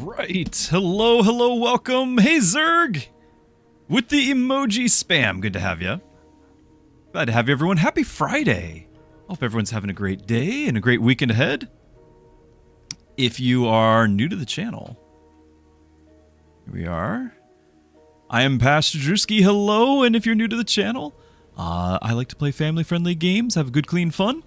right. Hello, hello, welcome. Hey, Zerg. With the emoji spam. Good to have you. Glad to have you, everyone. Happy Friday. Hope everyone's having a great day and a great weekend ahead. If you are new to the channel, here we are. I am Pastor Druski. Hello, and if you're new to the channel, I like to play family-friendly games, have good, clean fun.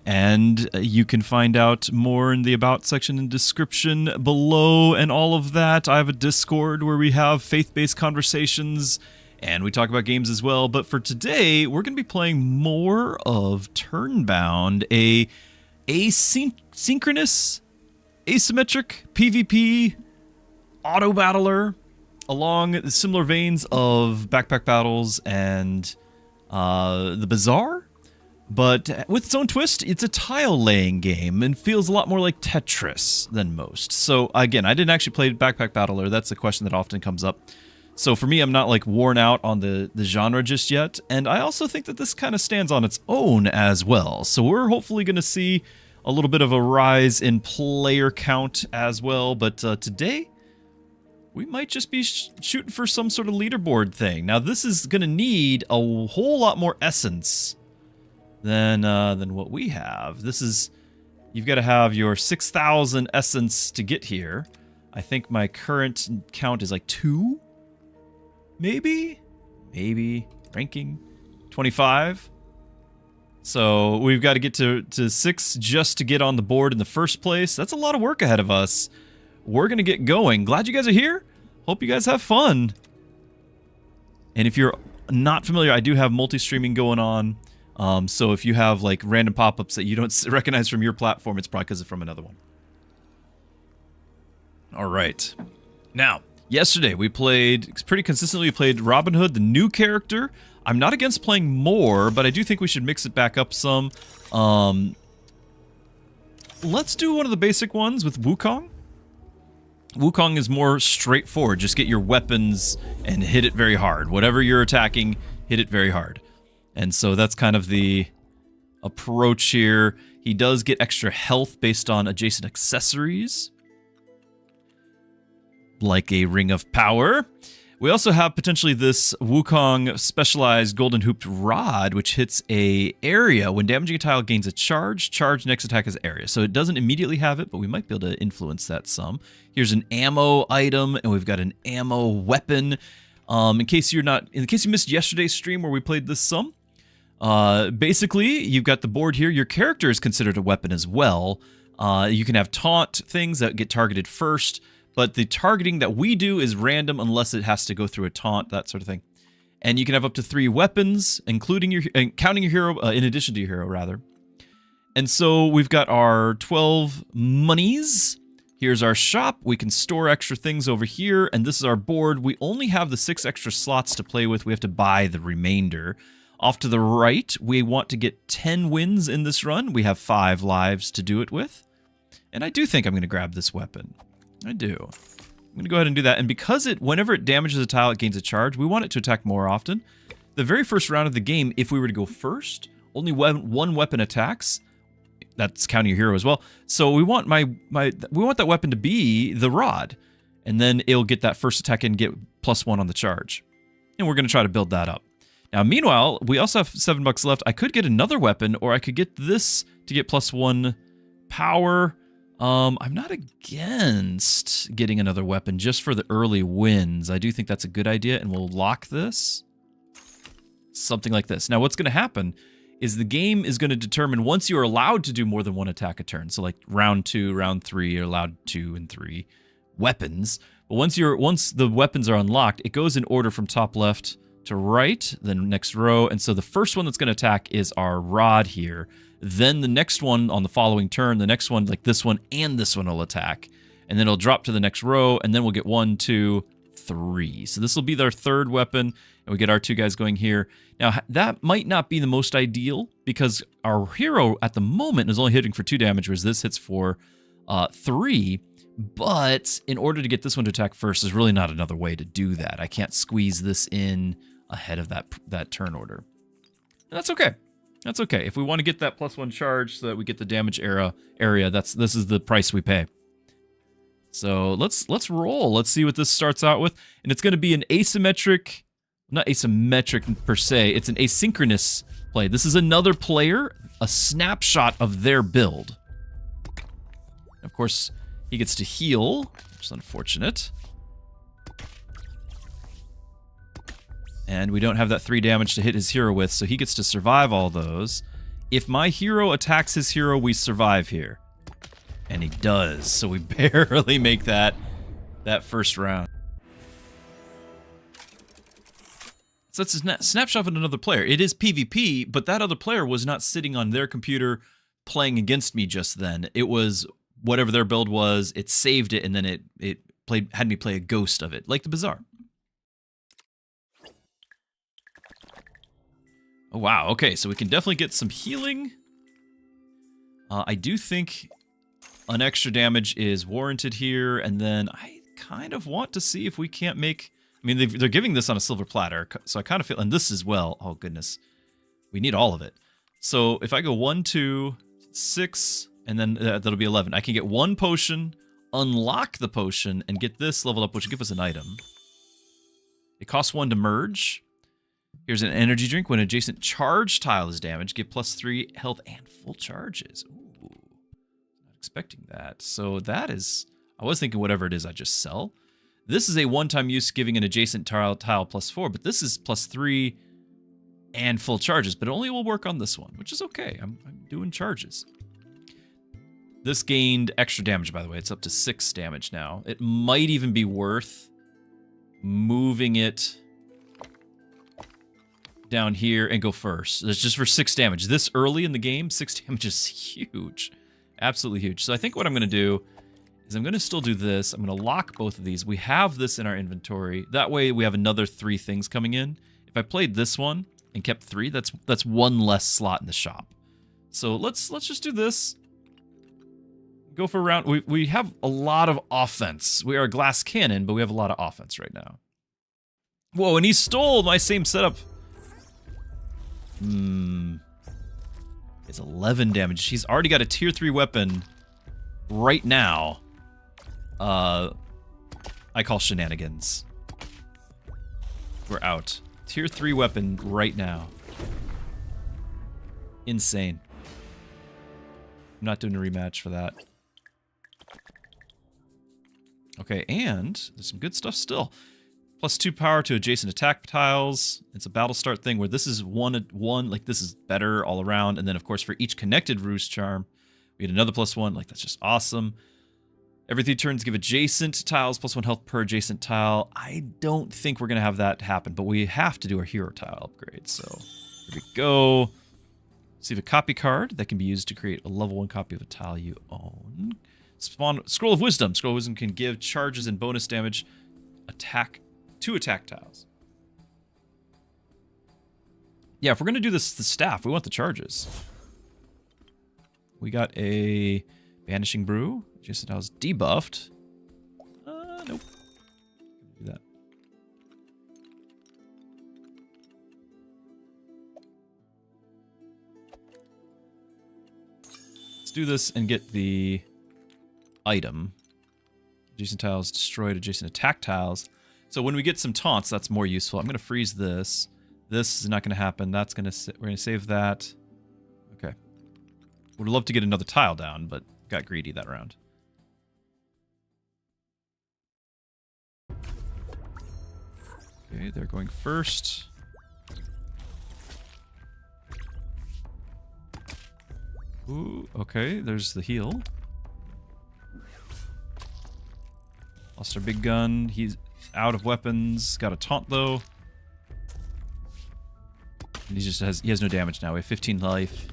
And you can find out more in the About section and description below and all of that. I have a Discord where we have faith-based conversations and we talk about games as well. But for today, we're going to be playing more of Turnbound, a asynchronous, asymmetric PvP Autobattler along the similar veins of backpackbattles and the bazaar. But with its own twist, it's a tile-laying game and feels a lot more like Tetris than most. So again, I didn't actually play Backpackbattler. That's a question that often comes up. So for me, I'm not like worn out on the genre just yet. And I also think that this kind of stands on its own as well. So we're hopefully going to see a little bit of a rise in player count as well. But today, we might just be shooting for some sort of leaderboard thing. Now, this is going to need a whole lot more essence than what we have. This is, you've got to have your 6,000 essence to get here. I think my current count is like 2, maybe ranking 25. So we've got to get to 6 just to get on the board in the first place. That's a lot of work ahead of us. We're gonna get going. Glad you guys are here. Hope you guys have fun. And if you're not familiar, I do have multi-streaming going on. So if you have like random pop-ups that you don't recognize from your platform, it's probably because it's from another one. All right. Now, yesterday we played, pretty consistently we played Robin Hood, the new character. I'm not against playing more, but I do think we should mix it back up some. Let's do one of the basic ones with Wukong. Wukong is more straightforward. Just get your weapons and hit it very hard. Whatever you're attacking, hit it very hard. And so that's kind of the approach here. He does get extra health based on adjacent accessories, like a Ring of Power. We also have potentially this Wukong specialized golden hooped rod, which hits a area. When damaging a tile, gains a charge. Charge next attack is area. So it doesn't immediately have it, but we might be able to influence that some. Here's an ammo item, and we've got an ammo weapon. In case you missed yesterday's stream where we played this some. Basically, you've got the board here. Your character is considered a weapon as well. You can have taunt things that get targeted first, but the targeting that we do is random unless it has to go through a taunt, that sort of thing. And you can have up to 3 weapons, including your, counting your hero, in addition to your hero, rather. And so we've got our 12 monies. Here's our shop. We can store extra things over here, and this is our board. We only have the 6 extra slots to play with. We have to buy the remainder. Off to the right, we want to get 10 wins in this run. We have 5 lives to do it with. And I do think I'm going to grab this weapon. I do. I'm going to go ahead and do that. And because whenever it damages a tile, it gains a charge, we want it to attack more often. The very first round of the game, if we were to go first, only one weapon attacks. That's counting your hero as well. So we want we want that weapon to be the rod. And then it'll get that first attack and get +1 on the charge. And we're going to try to build that up. Now, meanwhile, we also have $7 left. I could get another weapon, or I could get this to get +1 power. I'm not against getting another weapon just for the early wins. I do think that's a good idea, and we'll lock this. Something like this. Now, what's going to happen is the game is going to determine once you are allowed to do more than 1 attack a turn. So like round 2, round 3, you're allowed 2 and 3 weapons. But once the weapons are unlocked, it goes in order from top left to right, then next row, and so the first one that's going to attack is our rod here. Then the next one on the following turn, the next one, like this one and this one, will attack, and then it'll drop to the next row, and then we'll get 1, 2, 3. So this will be their 3rd weapon, and we get our 2 guys going here. Now that might not be the most ideal because our hero at the moment is only hitting for 2 damage, whereas this hits for 3. But in order to get this one to attack first, there's really not another way to do that. I can't squeeze this in ahead of that turn order. And that's okay. That's okay. If we want to get that +1 charge so that we get the damage area, this is the price we pay. So let's roll. Let's see what this starts out with. And it's going to be an asymmetric, not asymmetric per se, it's an asynchronous play. This is another player, a snapshot of their build. Of course, he gets to heal, which is unfortunate. And we don't have that 3 damage to hit his hero with, so he gets to survive all those. If my hero attacks his hero, we survive here. And he does, so we barely make that first round. So that's a snapshot of another player. It is PvP, but that other player was not sitting on their computer playing against me just then. It was whatever their build was, it saved it, and then it had me play a ghost of it, like the Bazaar. Oh, wow. Okay, so we can definitely get some healing. I do think an extra damage is warranted here, and then I kind of want to see if we can't make... I mean, they're giving this on a silver platter, so I kind of feel... And this as well. Oh, goodness. We need all of it. So if I go 1, 2, 6, and then that'll be 11. I can get 1 potion, unlock the potion, and get this leveled up, which will give us an item. It costs 1 to merge. Here's an energy drink. When adjacent charge tile is damaged, get +3 health and full charges. Ooh, not expecting that. So that is... I was thinking whatever it is I just sell. This is a one-time use, giving an adjacent tile +4, but this is +3 and full charges, but it only will work on this one, which is okay. I'm doing charges. This gained extra damage, by the way. It's up to 6 damage now. It might even be worth moving it down here and go first. That's just for 6 damage. This early in the game, 6 damage is huge. Absolutely huge. So I think what I'm going to do is I'm going to still do this. I'm going to lock both of these. We have this in our inventory. That way we have another 3 things coming in. If I played this one and kept 3, that's 1 less slot in the shop. So let's just do this. Go for a round. We have a lot of offense. We are a glass cannon, but we have a lot of offense right now. Whoa, and he stole my same setup. It's 11 damage. He's already got a tier 3 weapon right now. I call shenanigans. We're out. Tier 3 weapon right now. Insane. I'm not doing a rematch for that. Okay, and there's some good stuff still. +2 power to adjacent attack tiles. It's a battle start thing where this is one, like this is better all around. And then of course for each connected ruse charm, we get another +1. Like that's just awesome. Every 3 turns give adjacent tiles +1 health per adjacent tile. I don't think we're gonna have that happen, but we have to do our hero tile upgrade. So here we go. Receive a copy card that can be used to create a level 1 copy of a tile you own. Spawn Scroll of Wisdom. Scroll of Wisdom can give charges and bonus damage to attack tiles. Yeah, if we're gonna do this, the staff, we want the charges. We got a Banishing Brew. Adjacent tiles debuffed. Nope. Do that. Let's do this and get the item. Adjacent tiles destroyed adjacent attack tiles. So when we get some taunts, that's more useful. I'm going to freeze this. This is not going to happen. That's going to... We're going to save that. Okay. Would love to get another tile down, but got greedy that round. Okay, they're going first. Ooh, okay, there's the heal. Lost our big gun. He's out of weapons. Got a taunt though. And he has no damage now. We have 15 life.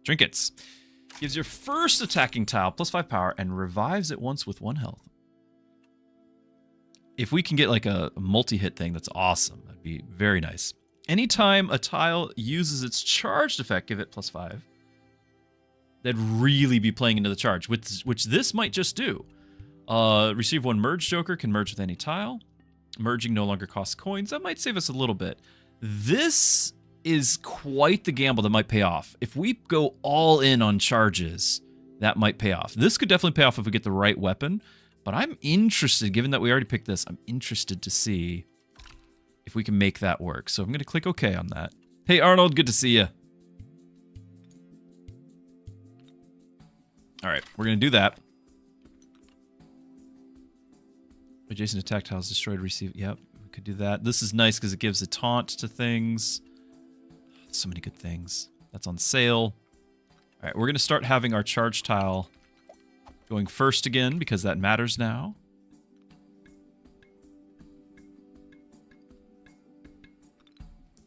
Trinkets. Gives your first attacking tile +5 power and revives it once with 1 health. If we can get like a multi-hit thing, that's awesome. That'd be very nice. Anytime a tile uses its charged effect, give it +5. That'd really be playing into the charge, which this might just do. Receive 1 merge joker, can merge with any tile. Merging no longer costs coins. That might save us a little bit. This is quite the gamble that might pay off. If we go all in on charges, that might pay off. This could definitely pay off if we get the right weapon, but I'm interested, given that we already picked this, I'm interested to see if we can make that work. So I'm going to click OK on that. Hey, Arnold, good to see you. All right, we're going to do that. Adjacent attack tiles destroyed, receive. Yep, we could do that. This is nice because it gives a taunt to things. So many good things. That's on sale. All right, we're going to start having our charge tile going first again because that matters now.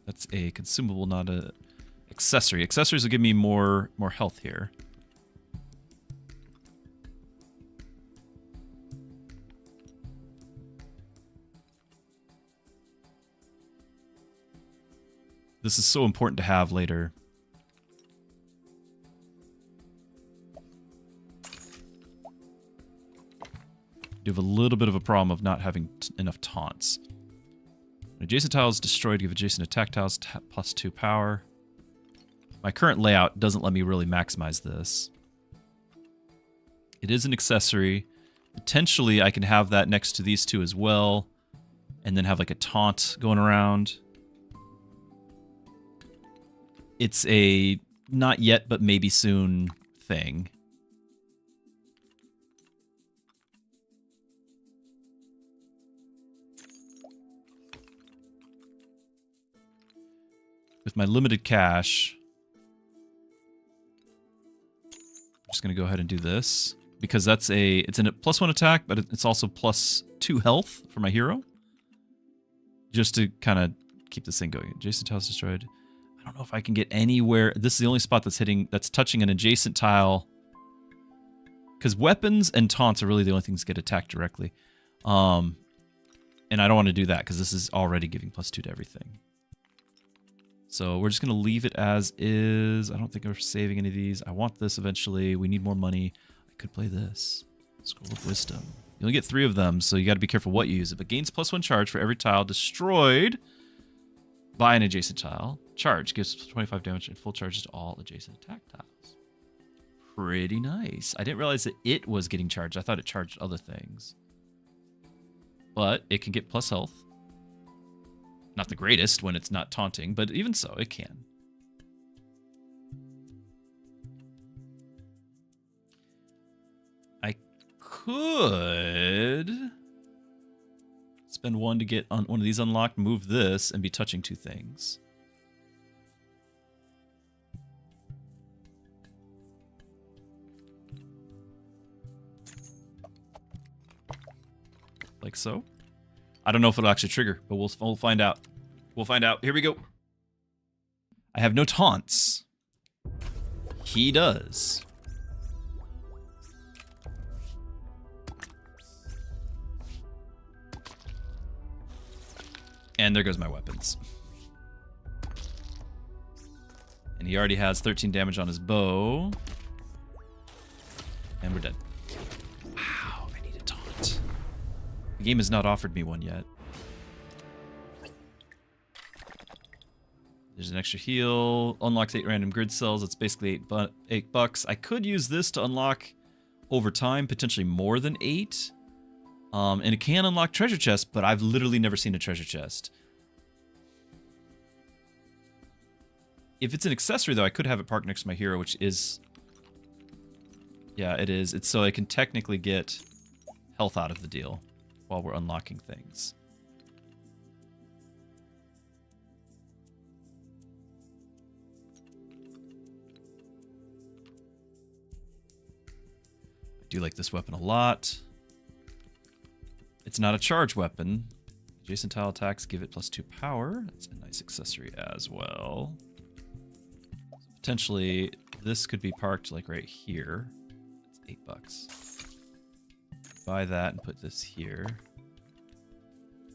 That's a consumable, not a accessory. Accessories will give me more health here. This is so important to have later. You have a little bit of a problem of not having enough taunts. Adjacent tiles destroyed, give adjacent attack tiles +2 power. My current layout doesn't let me really maximize this. It is an accessory. Potentially I can have that next to these two as well, and then have like a taunt going around. It's a not yet but maybe soon thing. With my limited cash, I'm just going to go ahead and do this because it's a +1 attack, but it's also +2 health for my hero. Just to kind of keep this thing going. Adjacent tiles destroyed. I don't know if I can get anywhere. This is the only spot that's touching an adjacent tile. Because weapons and taunts are really the only things that get attacked directly. And I don't want to do that because this is already giving +2 to everything. So we're just going to leave it as is. I don't think we're saving any of these. I want this eventually. We need more money. I could play this. Scroll of Wisdom. You only get 3 of them, so you got to be careful what you use it. But gains +1 charge for every tile destroyed by an adjacent tile. Charge gives 25 damage and full charges to all adjacent attack tiles. Pretty nice. I didn't realize that it was getting charged. I thought it charged other things. But it can get plus health. Not the greatest when it's not taunting, but even so, it can. I could spend 1 to get on one of these unlocked, move this, and be touching 2 things. Like so. I don't know if it'll actually trigger, but we'll find out. We'll find out. Here we go. I have no taunts. He does. And there goes my weapons. And he already has 13 damage on his bow. And we're dead. Wow, I need a taunt. The game has not offered me one yet. There's an extra heal. Unlocks 8 random grid cells. It's basically $8. I could use this to unlock over time, potentially more than 8. And it can unlock treasure chests, but I've literally never seen a treasure chest. If it's an accessory, though, I could have it parked next to my hero, which is... Yeah, it is. It's so I can technically get health out of the deal while we're unlocking things. I do like this weapon a lot. It's not a charge weapon. Adjacent tile attacks give it +2 power. That's a nice accessory as well. Potentially, this could be parked like right here. It's $8. Buy that and put this here.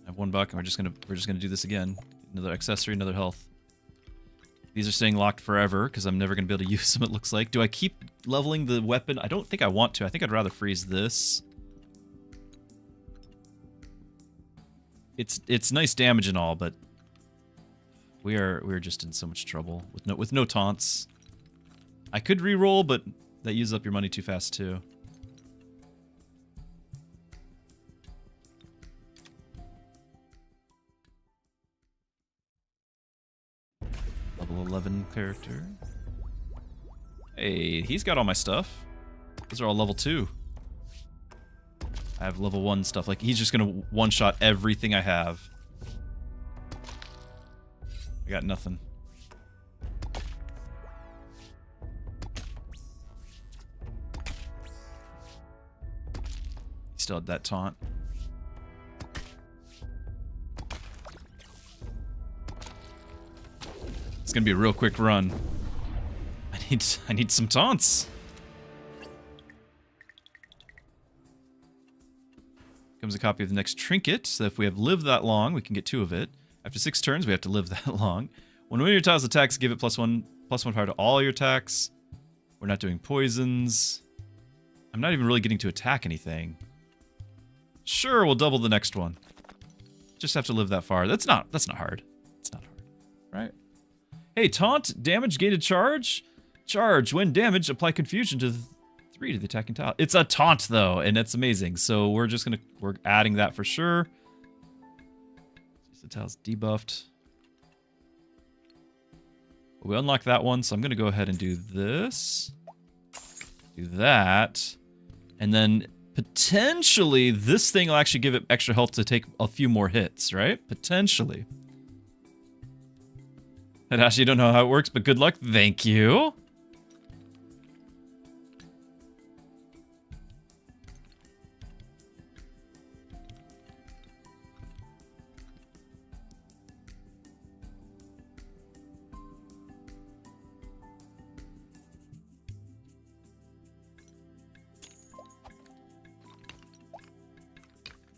I have $1 and we're just gonna do this again. Another accessory, another health. These are staying locked forever because I'm never gonna be able to use them, it looks like. Do I keep leveling the weapon? I don't think I want to. I think I'd rather freeze this. It's nice damage and all, but we're just in so much trouble with no taunts. I could re-roll, but that uses up your money too fast too. Level 11 character. Hey, he's got all my stuff. Those are all level 2. I have level 1 stuff. Like, he's just gonna one-shot everything I have. I got nothing. Still had that taunt. It's gonna be a real quick run. I need some taunts. Comes a copy of the next trinket, so if we have lived that long, we can get 2 of it. After 6 turns, we have to live that long. When one of your tiles attacks, give it +1 power to all your attacks. We're not doing poisons. I'm not even really getting to attack anything. Sure, we'll double the next one. Just have to live that far. That's not hard. It's not hard, right? Hey, taunt, damage gated charge. Charge, when damaged, apply confusion to 3 to the attacking tile. It's a taunt though, and it's amazing. So we're adding that for sure. The tile's debuffed. We unlock that one, so I'm gonna go ahead and do this. Do that. And then potentially this thing will actually give it extra health to take a few more hits, right? Potentially. And actually don't know how it works, but good luck. Thank you.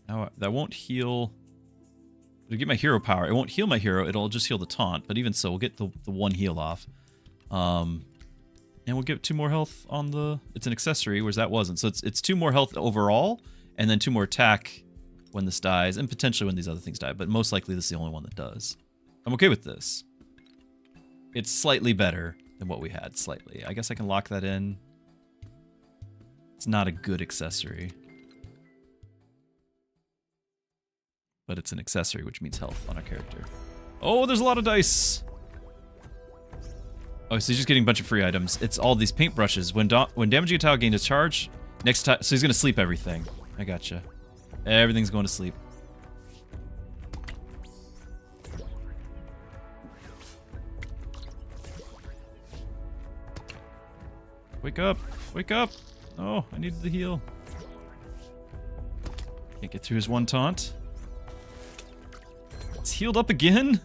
Now, that won't heal. It'll get my hero power. It won't heal my hero. It'll just heal the taunt. But even so, we'll get the 1 heal off. And we'll get 2 more health on the... It's an accessory, whereas that wasn't. So it's 2 more health overall, and then 2 more attack when this dies, and potentially when these other things die. But most likely this is the only one that does. I'm okay with this. It's slightly better than what we had, slightly. I guess I can lock that in. It's not a good accessory. But it's an accessory, which means health on our character. Oh, there's a lot of dice! Oh, so he's just getting a bunch of free items. It's all these paintbrushes. When damaging a tile gains a charge, next time... So he's gonna sleep everything. I gotcha. Everything's going to sleep. Wake up! Wake up! Oh, I needed the heal. Can't get through his 1 taunt. It's healed up again?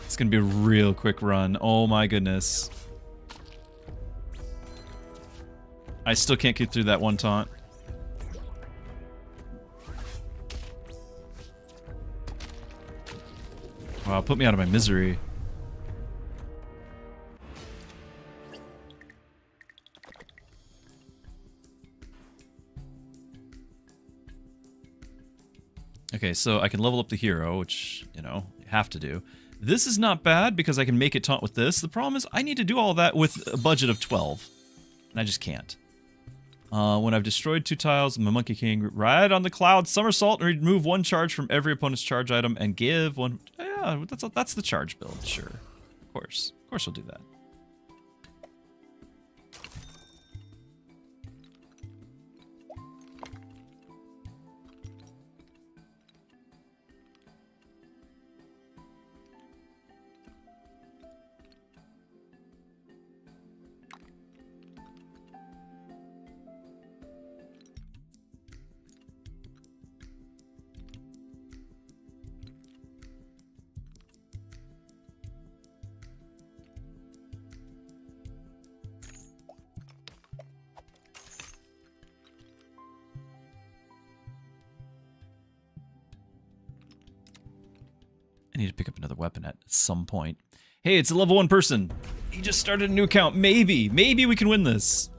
It's gonna be a real quick run. Oh my goodness. I still can't get through that 1 taunt. Wow, put me out of my misery. Okay, so I can level up the hero, which, you know, you have to do. This is not bad because I can make it taunt with this. The problem is I need to do all that with a budget of 12. And I just can't. When I've destroyed 2 tiles, I'm a Monkey King. Ride on the cloud, somersault, and remove 1 charge from every opponent's charge item and give 1... Yeah, that's the charge build, sure. Of course we'll do that. I need to pick up another weapon at some point. Hey, it's a level 1 person. He just started a new account. Maybe we can win this.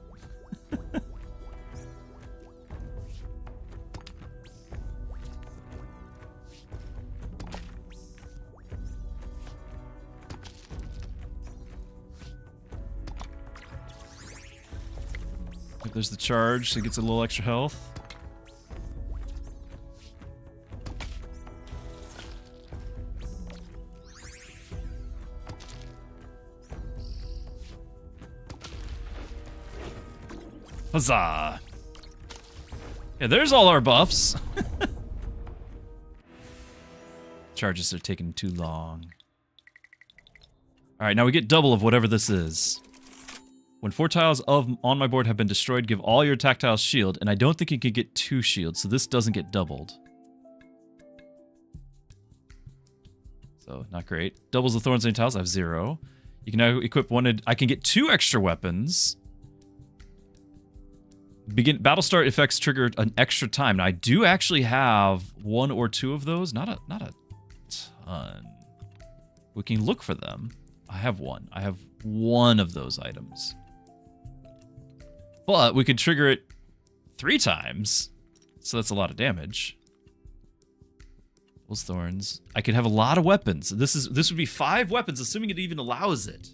If there's the charge, so he gets a little extra health. Huzzah! Yeah, there's all our buffs. Charges are taking too long. Alright, now we get double of whatever this is. When 4 tiles on my board have been destroyed, give all your attack tiles shield, and I don't think you can get 2 shields, so this doesn't get doubled. So, not great. Doubles the thorns on your tiles, I have 0. You can now equip one, I can get 2 extra weapons. Battle start effects trigger an extra time. Now, I do actually have 1 or 2 of those, not a ton. We can look for them. I have 1. I have 1 of those items. But we could trigger it 3 times. So that's a lot of damage. Those thorns. I could have a lot of weapons. This would be 5 weapons, assuming it even allows it.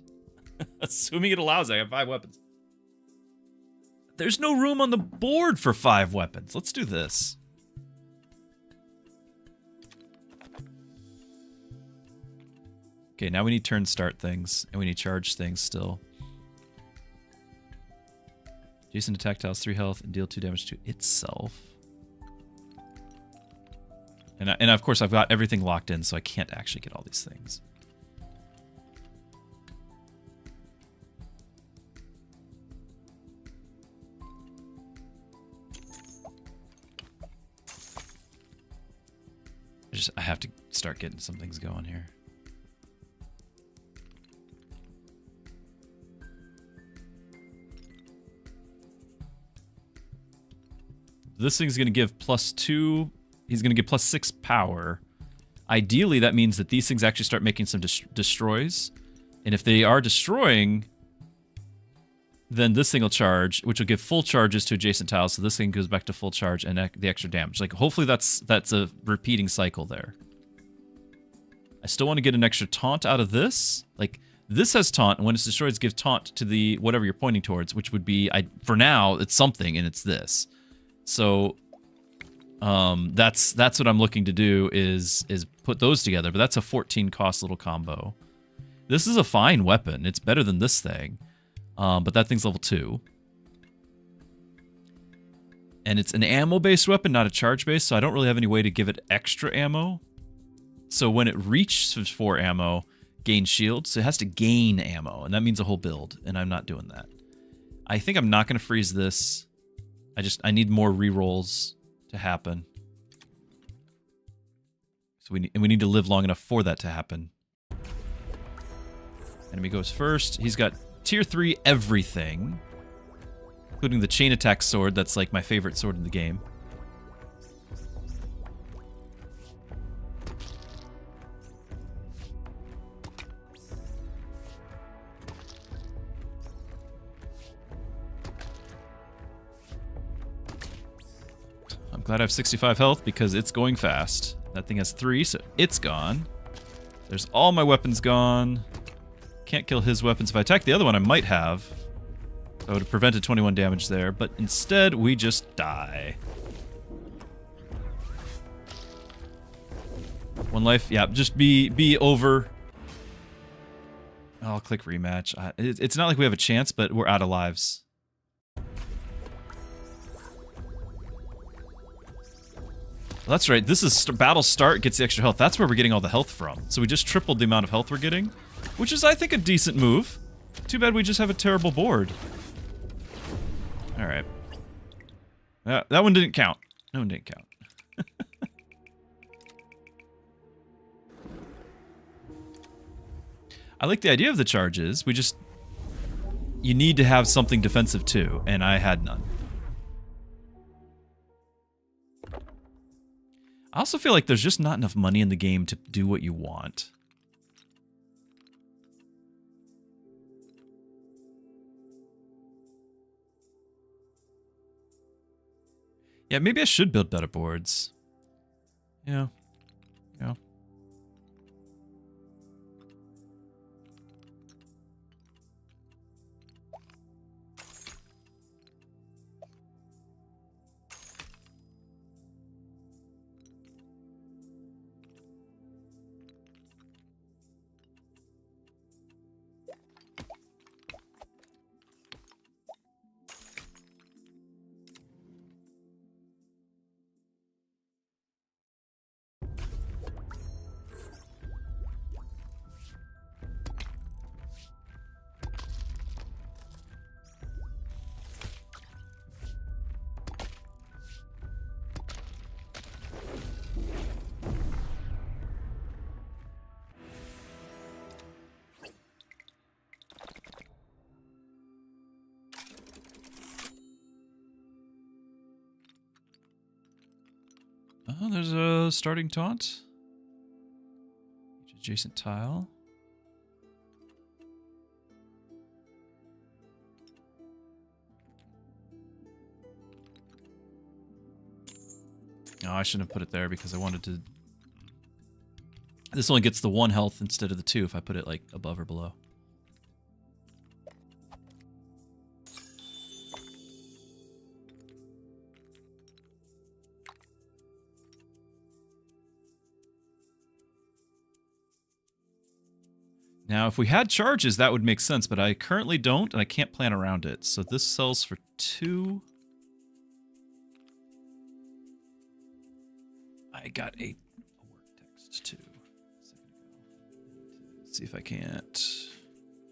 Assuming it allows it, I have 5 weapons. There's no room on the board for 5 weapons. Let's do this. Okay, now we need turn start things, and we need charge things still. Jason attack tiles 3 health and deal 2 damage to itself. And of course I've got everything locked in, so I can't actually get all these things. I have to start getting some things going here. This thing's going to give +2. He's going to give +6 power. Ideally, that means that these things actually start making some destroys. And if they are destroying, then this thing will charge, which will give full charges to adjacent tiles. So this thing goes back to full charge and the extra damage. Like, hopefully that's a repeating cycle there. I still want to get an extra taunt out of this. Like, this has taunt, and when it's destroyed, give taunt to the whatever you're pointing towards, which would be, for now, it's something, and it's this. So, that's what I'm looking to do is put those together. But that's a 14 cost little combo. This is a fine weapon. It's better than this thing. But that thing's level 2. And it's an ammo-based weapon, not a charge-based, so I don't really have any way to give it extra ammo. So when it reaches 4 ammo, gain shield, so it has to gain ammo, and that means a whole build, and I'm not doing that. I think I'm not going to freeze this. I need more rerolls to happen. So we need to live long enough for that to happen. Enemy goes first. He's got tier 3 everything, including the chain attack sword. That's like my favorite sword in the game. I'm glad I have 65 health because it's going fast. That thing has 3, so it's gone. There's all my weapons gone. Can't kill his weapons. If I attack the other one, I might have. I would have prevented 21 damage there, but instead, we just die. 1 life. Yeah, just be over. I'll click rematch. It's not like we have a chance, but we're out of lives. Well, that's right. This is battle start gets the extra health. That's where we're getting all the health from. So we just tripled the amount of health we're getting, which is, I think, a decent move. Too bad we just have a terrible board. All right. That one didn't count. That one didn't count. I like the idea of the charges. You need to have something defensive too, and I had none. I also feel like there's just not enough money in the game to do what you want. Yeah, maybe I should build better boards. Yeah. Yeah. Oh, there's a starting taunt. Each adjacent tile. Oh, I shouldn't have put it there because I wanted to... This only gets the 1 health instead of the 2 if I put it, like, above or below. Now, if we had charges, that would make sense, but I currently don't, and I can't plan around it. So this sells for 2. I got a work text too. Let's see if I can't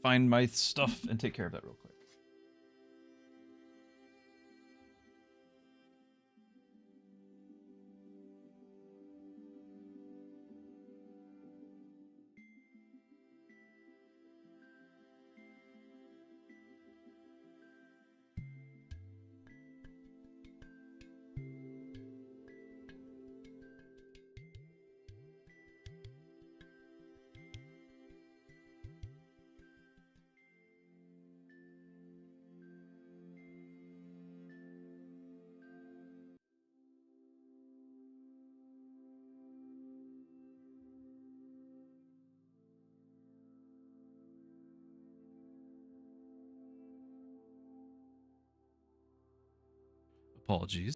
find my stuff and take care of that real quick. Apologies.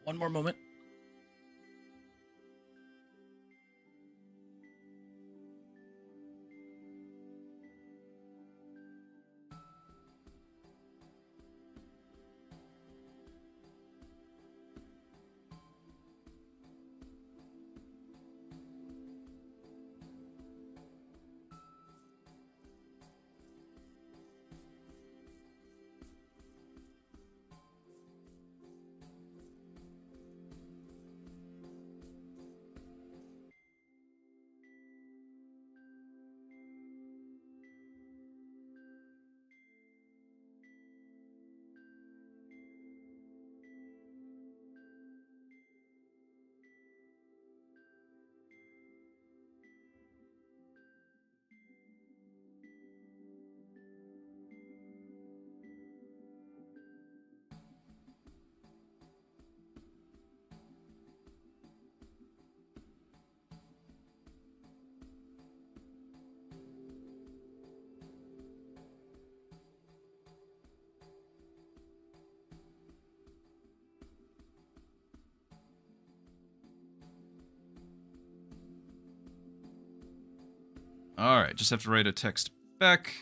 One more moment. All right, just have to write a text back.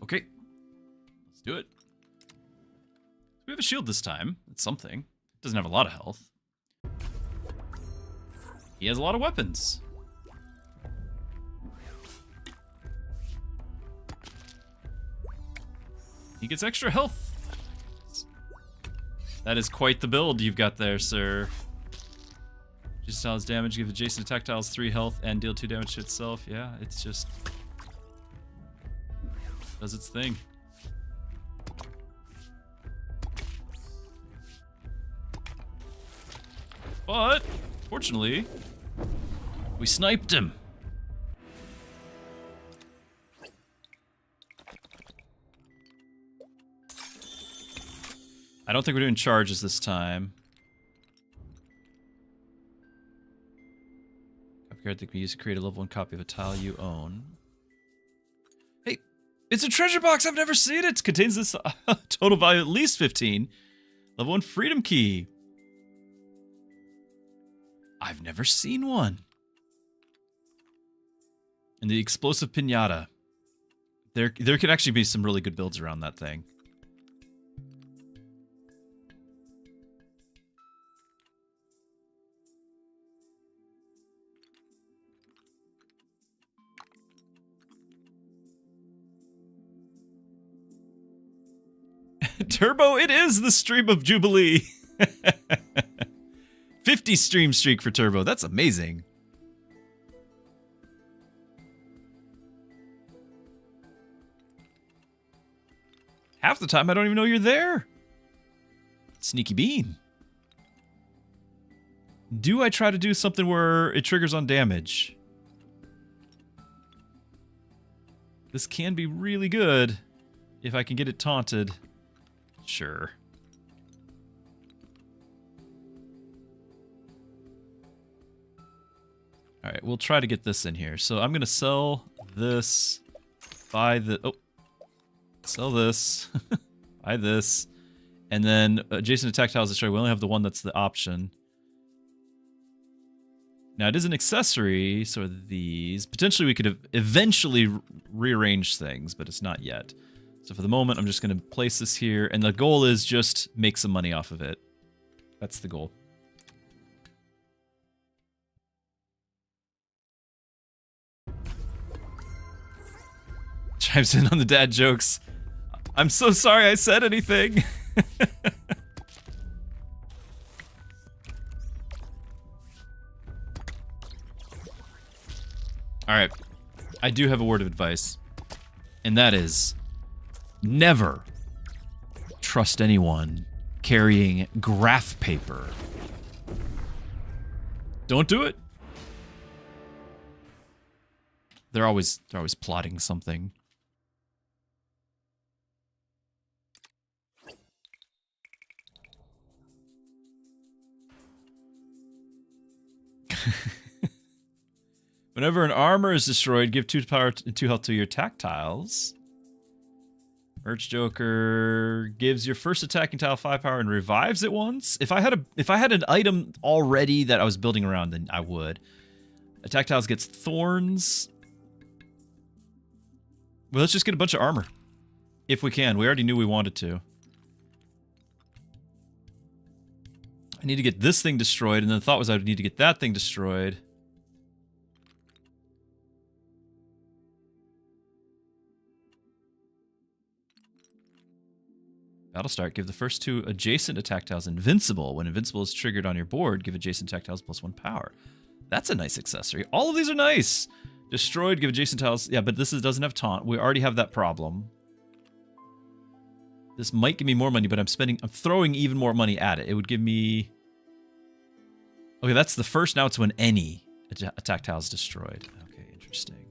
Okay, let's do it. We have a shield this time. It's something. Doesn't have a lot of health. He has a lot of weapons. He gets extra health. That is quite the build you've got there, sir. Just styles damage, give adjacent attack tiles 3 health and deal 2 damage to itself. Yeah, it's just does its thing. But fortunately, we sniped him. I don't think we're doing charges this time. Copy card that can be used to create a level 1 copy of a tile you own. Hey, it's a treasure box! I've never seen it! It contains this total value at least 15. Level 1 freedom key. I've never seen one. And the explosive pinata. There could actually be some really good builds around that thing. Turbo, it is the stream of Jubilee. 50 stream streak for Turbo. That's amazing. Half the time I don't even know you're there. Sneaky bean. Do I try to do something where it triggers on damage? This can be really good if I can get it taunted. Sure. Alright, we'll try to get this in here. So I'm going to sell this, buy the... Oh. Sell this, buy this, and then adjacent attack tiles destroy. We only have the one that's the option. Now it is an accessory, so are these. Potentially we could have eventually rearrange things, but it's not yet. So for the moment, I'm just going to place this here, and the goal is just make some money off of it. That's the goal. Chimes in on the dad jokes. I'm so sorry I said anything. Alright. I do have a word of advice. And that is, never trust anyone carrying graph paper. Don't do it. They're always plotting something. Whenever an armor is destroyed, give 2 power and 2 health to your attack tiles. Merch Joker gives your first attacking tile 5 power and revives it once. If I had an item already that I was building around, then I would. Attack tiles gets thorns. Well, let's just get a bunch of armor. If we can. We already knew we wanted to. I need to get this thing destroyed, and then the thought was I would need to get that thing destroyed. Battle start. Give the first 2 adjacent attack tiles invincible. When invincible is triggered on your board, give adjacent attack tiles +1 power. That's a nice accessory. All of these are nice. Destroyed, give adjacent tiles. Yeah, but this doesn't have taunt. We already have that problem. This might give me more money, but I'm throwing even more money at it. It would give me... Okay, that's the first. Now it's when any attack tile is destroyed. Okay, interesting.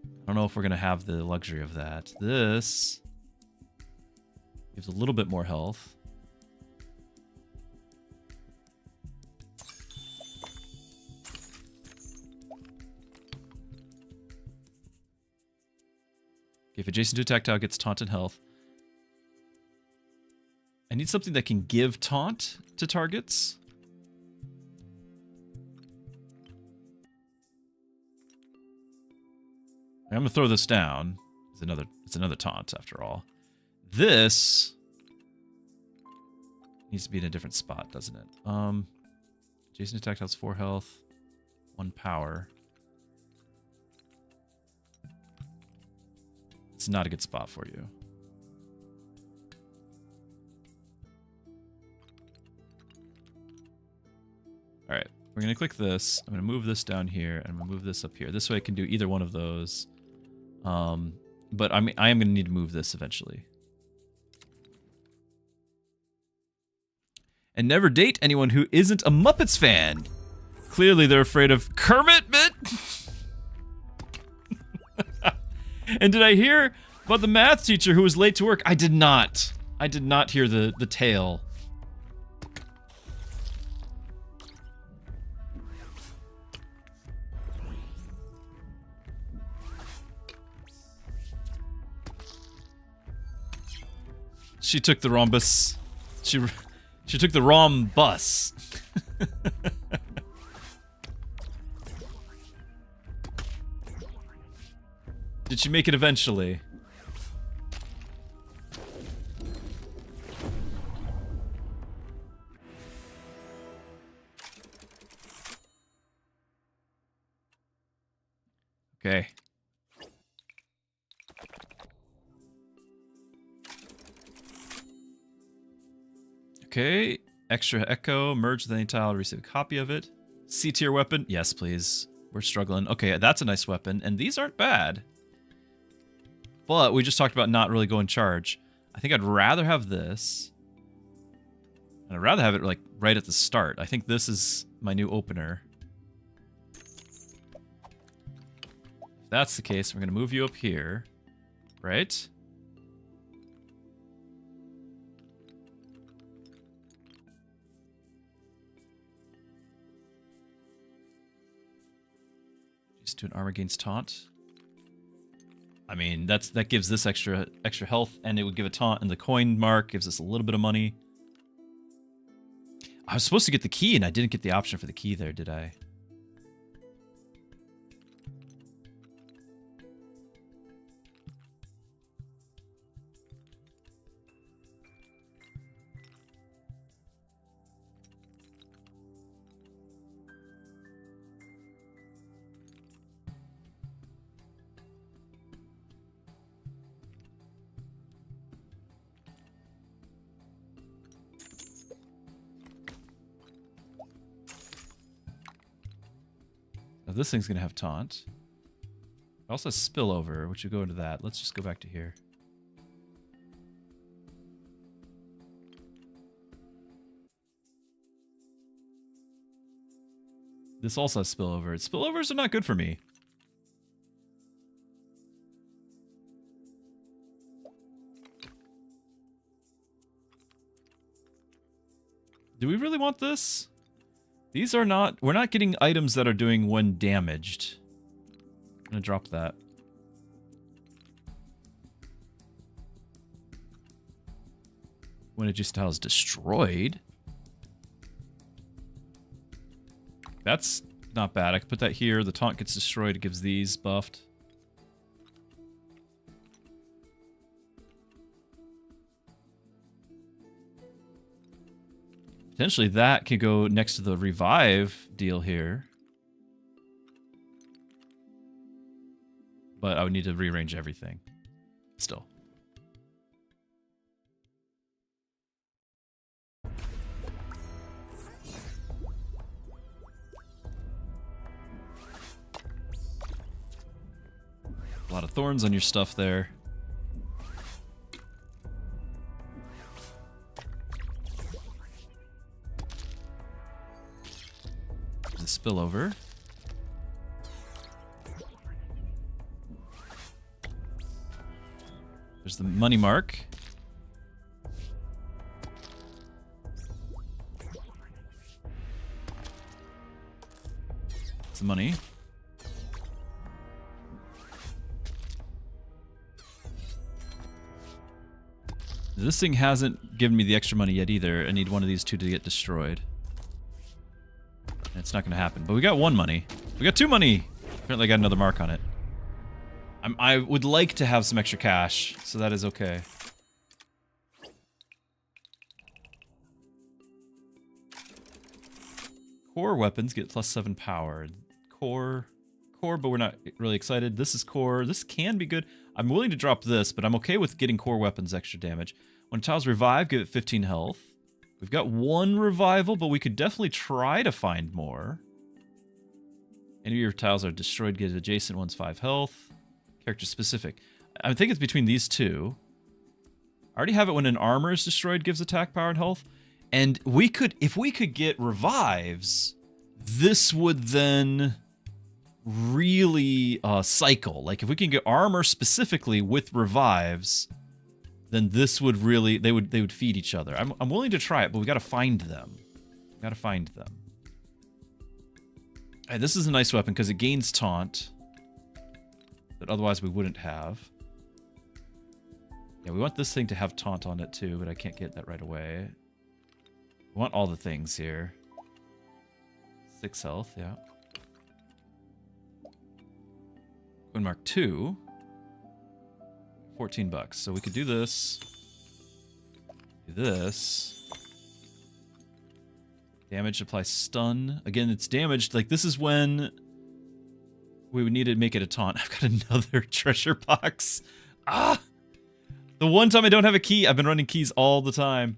I don't know if we're going to have the luxury of that. This gives a little bit more health. If adjacent to attack tile gets taunt and health. I need something that can give taunt to targets. I'm gonna throw this down. It's another taunt after all. This needs to be in a different spot, doesn't it? Adjacent attack tiles 4 health, 1 power. It's not a good spot for you. we're going to click this. I'm going to move this down here, and I'm going to move this up here. This way I can do either one of those. But I am going to need to move this eventually. And never date anyone who isn't a Muppets fan. Clearly they're afraid of Kermit. And did I hear about the math teacher who was late to work? I did not. I did not hear the tale. She took the rhombus. She took the wrong bus. Did she make it eventually? Okay. Okay, extra echo, merge with any tile, receive a copy of it. C tier weapon, yes please. We're struggling. Okay, that's a nice weapon, and these aren't bad. But we just talked about not really going charge. I think I'd rather have this. And I'd rather have it like right at the start. I think this is my new opener. If that's the case, we're gonna move you up here, right? Do an armor gains taunt. I mean, that gives this extra health, and it would give a taunt, and the coin mark gives us a little bit of money. I was supposed to get the key, and I didn't get the option for the key there, did I? Now this thing's gonna have taunt. It also has spillover, which will go into that. Let's just go back to here. This also has spillover. Spillovers are not good for me. Do we really want this? These are not... We're not getting items that are doing when damaged. I'm gonna drop that. When it just is destroyed. That's not bad. I can put that here. The taunt gets destroyed. It gives these buffed. Potentially that could go next to the revive deal here. But I would need to rearrange everything. Still. A lot of thorns on your stuff there. Spillover. There's the money mark. It's the money. This thing hasn't given me the extra money yet either. I need one of these two to get destroyed. It's not going to happen. But we got one money. We got two money. Apparently I got another mark on it. I would like to have some extra cash, so that is okay. Core weapons get +7 power. Core, but we're not really excited. This is core. This can be good. I'm willing to drop this, but I'm okay with getting core weapons extra damage. When tiles revive, give it 15 health. We've got one revival, but we could definitely try to find more. Any of your tiles are destroyed, give adjacent ones 5 health. Character specific. I think it's between these two. I already have it when an armor is destroyed, gives attack power and health. And we could, if we could get revives, this would then really cycle. Like if we can get armor specifically with revives, then this would really, they would feed each other. I'm willing to try it, but we got to find them. We got to find them. All right, this is a nice weapon because it gains taunt that otherwise we wouldn't have. Yeah, we want this thing to have taunt on it too, but I can't get that right away. We want all the things here. 6 health, yeah. Coin mark 2. 14 bucks. So we could do this. Do this. Damage applies stun. Again, it's damaged. Like, this is when we would need to make it a taunt. I've got another treasure box. Ah! The one time I don't have a key, I've been running keys all the time.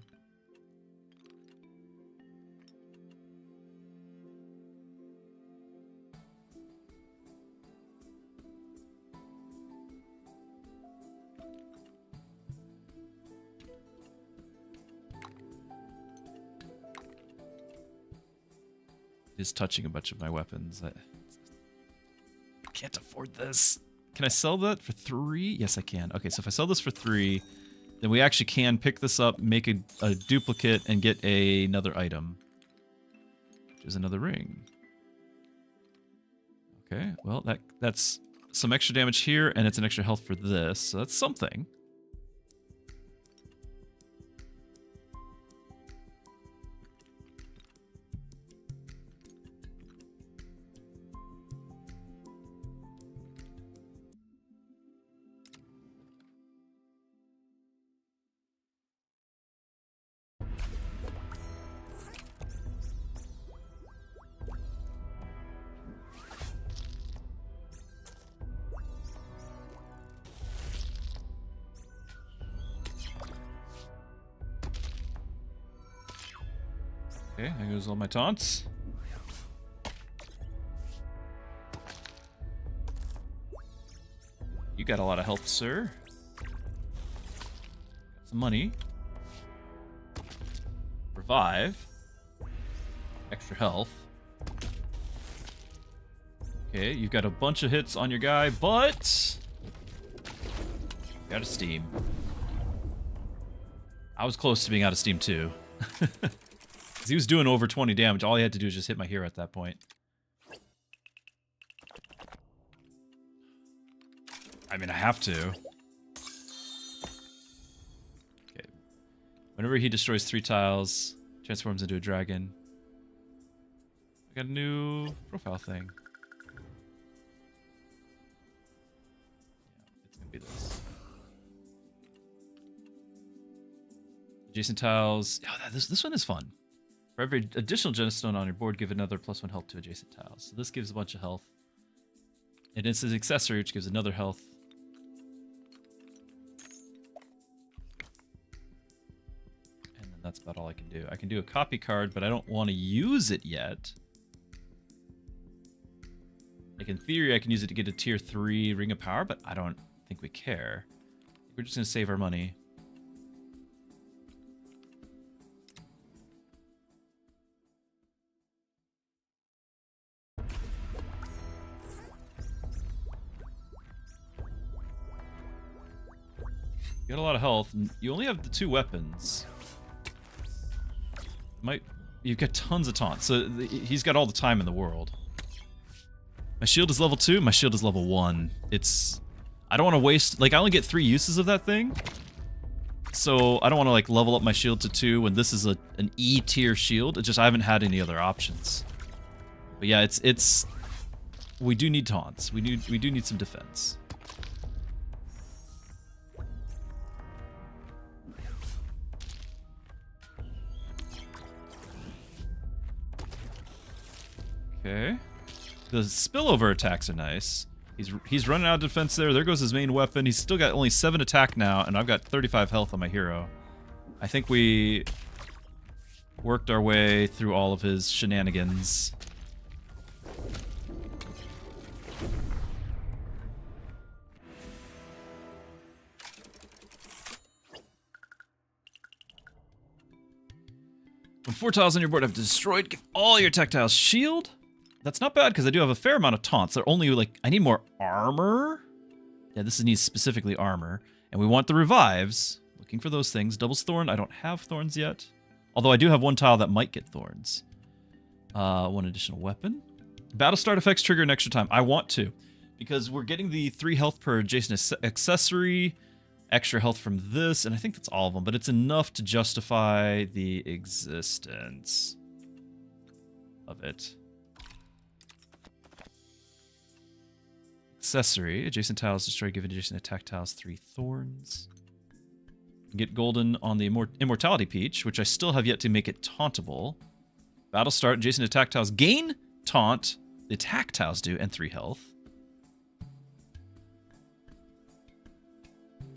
Is touching a bunch of my weapons. I can't afford this. Can I sell that for 3? Yes, I can. Okay, so if I sell this for 3, then we actually can pick this up, make a duplicate, and get another item. Which is another ring. Okay, well, that's some extra damage here, and it's an extra health for this, so that's something. Okay, there goes all my taunts. You got a lot of health, sir. Got some money. Revive. Extra health. Okay, you've got a bunch of hits on your guy, but out of steam. I was close to being out of steam too. He was doing over 20 damage. All he had to do was just hit my hero at that point. I mean, I have to. Okay. Whenever he destroys 3 tiles, transforms into a dragon. I got a new profile thing. Yeah, it's gonna be this. Adjacent tiles. Oh, this one is fun. For every additional gemstone on your board, give another +1 health to adjacent tiles. So this gives a bunch of health. And it's his accessory, which gives another health. And then that's about all I can do. I can do a copy card, but I don't want to use it yet. Like in theory, I can use it to get a tier 3 Ring of Power, but I don't think we care. We're just going to save our money. You got a lot of health. You only have the 2 weapons. You've got tons of taunts, so he's got all the time in the world. My shield is level 2. My shield is level 1. I don't want to waste. Like, I only get 3 uses of that thing, so I don't want to like level up my shield to 2 when this is an E tier shield. It's just I haven't had any other options. But yeah, it's. We do need taunts. We do need some defense. Okay. The spillover attacks are nice. He's running out of defense there. There goes his main weapon. He's still got only 7 attack now, and I've got 35 health on my hero. I think we worked our way through all of his shenanigans. The 4 tiles on your board have destroyed. Give all your tactiles shield. That's not bad because I do have a fair amount of taunts. They're only like, I need more armor. Yeah, this needs specifically armor. And we want the revives. Looking for those things. Doubles thorn. I don't have thorns yet. Although I do have one tile that might get thorns. One additional weapon. Battle start effects trigger an extra time. I want to. Because we're getting the 3 health per adjacent accessory. Extra health from this. And I think that's all of them. But it's enough to justify the existence of it. Accessory. Adjacent tiles destroy. Give adjacent attack tiles 3 thorns. Get golden on the immortality peach, which I still have yet to make it tauntable. Battle start. Adjacent attack tiles gain taunt. The attack tiles do, and 3 health.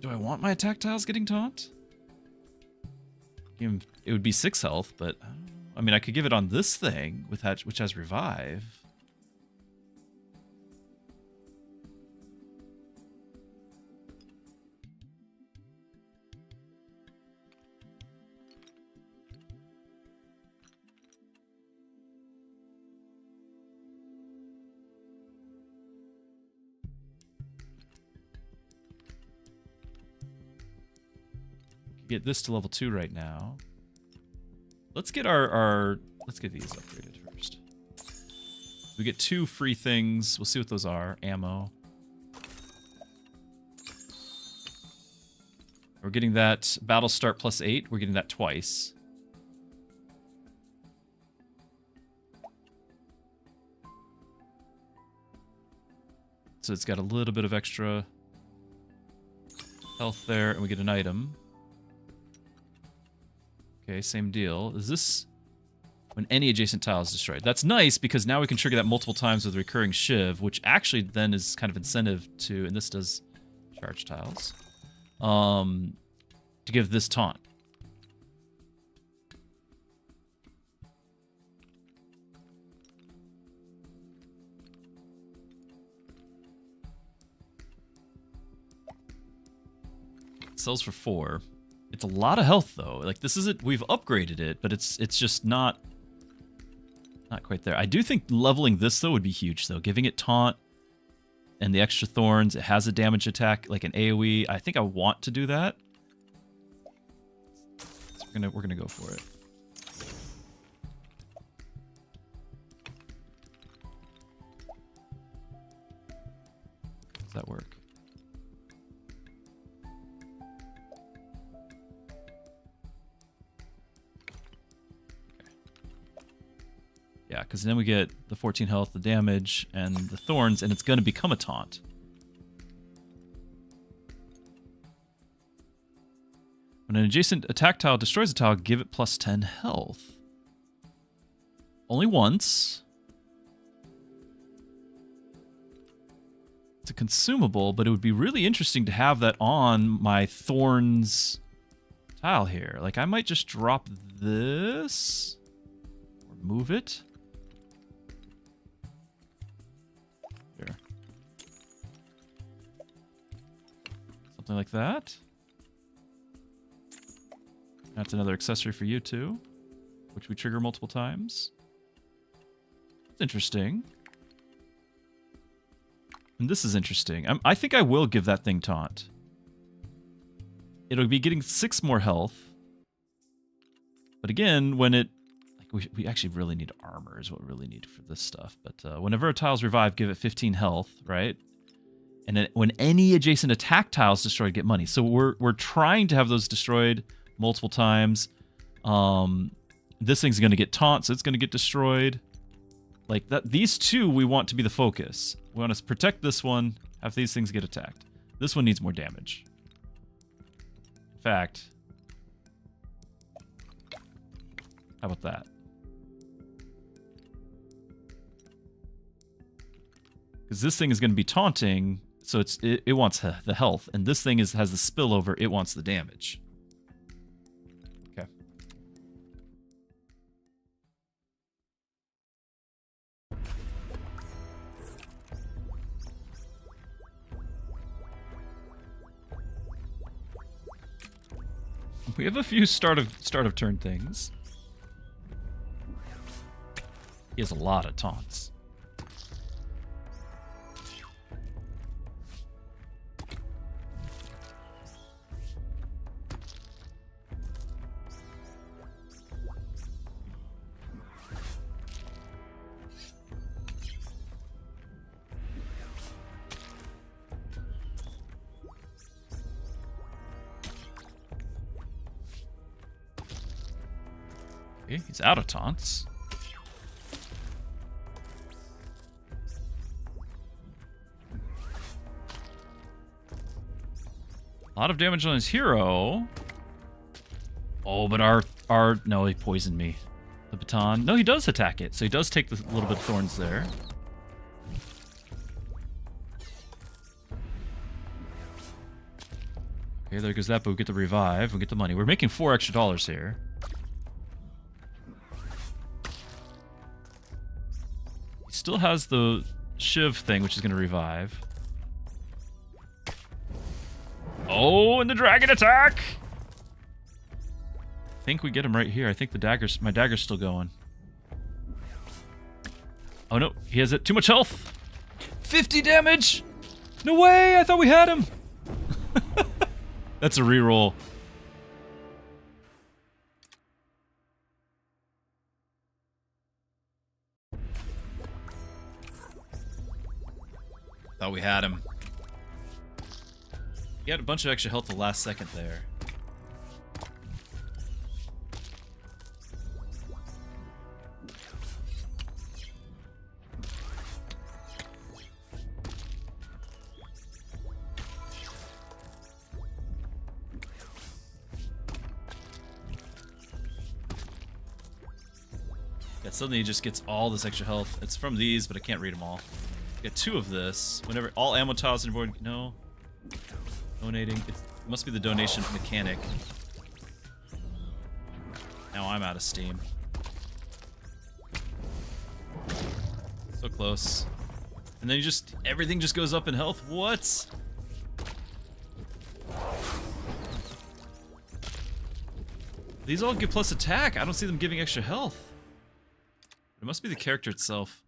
Do I want my attack tiles getting taunt? It would be 6 health, but I mean, I could give it on this thing with that, which has revive. Get this to level 2 right now. Let's get let's get these upgraded first. We get 2 free things. We'll see what those are. Ammo. We're getting that battle start plus 8. We're getting that twice. So it's got a little bit of extra health there, and we get an item. Okay, same deal. Is this when any adjacent tile is destroyed? That's nice because now we can trigger that multiple times with recurring shiv, which actually then is kind of incentive to, and this does charge tiles, to give this taunt. It sells for 4. It's a lot of health though. Like this isn't, we've upgraded it, but it's just not quite there. I do think leveling this though would be huge though. Giving it taunt and the extra thorns. It has a damage attack like an AoE. I think I want to do that. So we're gonna go for it. Does that work? Yeah, because then we get the 14 health, the damage, and the thorns, and it's going to become a taunt. When an adjacent attack tile destroys a tile, give it plus 10 health. Only once. It's a consumable, but it would be really interesting to have that on my thorns tile here. Like, I might just drop this, or move it. Here. Something like that. That's another accessory for you too, which we trigger multiple times. It's interesting. And this is interesting. I think I will give that thing taunt. It'll be getting 6 more health. But again, when it... like we actually really need armor is what we really need for this stuff. But whenever a tile's revived, give it 15 health, right? And then when any adjacent attack tiles destroyed, get money. So we're trying to have those destroyed multiple times. This thing's going to get taunt, so it's going to get destroyed. Like that, these two we want to be the focus. We want to protect this one, have these things get attacked. This one needs more damage. In fact, how about that? Because this thing is going to be taunting, so it wants the health, and this thing has the spillover. It wants the damage. Okay. We have a few start of turn things. He has a lot of taunts. Okay, he's out of taunts. A lot of damage on his hero. Oh, but no, he poisoned me. The baton. No, he does attack it, so he does take the little bit of thorns there. Okay, there goes that, but we get the revive. We get the money. We're making $4 extra here. He still has the Shiv thing, which is going to revive. Oh, and the dragon attack! I think we get him right here. I think my dagger's still going. Oh no, he has it. Too much health! 50 damage! No way! I thought we had him! That's a reroll. Thought we had him. He had a bunch of extra health the last second there. Yeah, suddenly he just gets all this extra health. It's from these, but I can't read them all. Get 2 of this. Whenever all ammo tiles in board. No. Donating. It must be the donation mechanic. Now I'm out of steam. So close. And then everything just goes up in health. What? These all give plus attack. I don't see them giving extra health. It must be the character itself.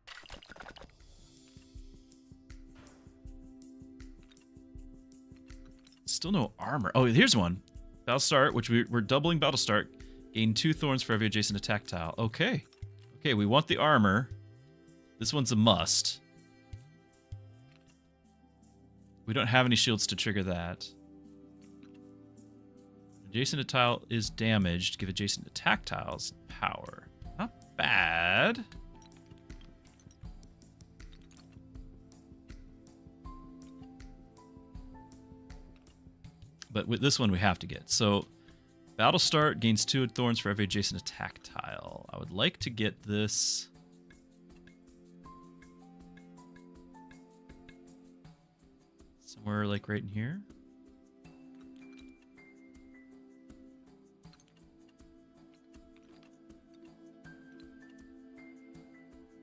Still no armor. Oh, here's one. Battle start, which we're doubling battle start. Gain 2 thorns for every adjacent attack tile. Okay. Okay, we want the armor. This one's a must. We don't have any shields to trigger that. Adjacent tile is damaged. Give adjacent attack tiles power. Not bad. But with this one we have to get. So, battle start gains 2 thorns for every adjacent attack tile. I would like to get this. Somewhere like right in here.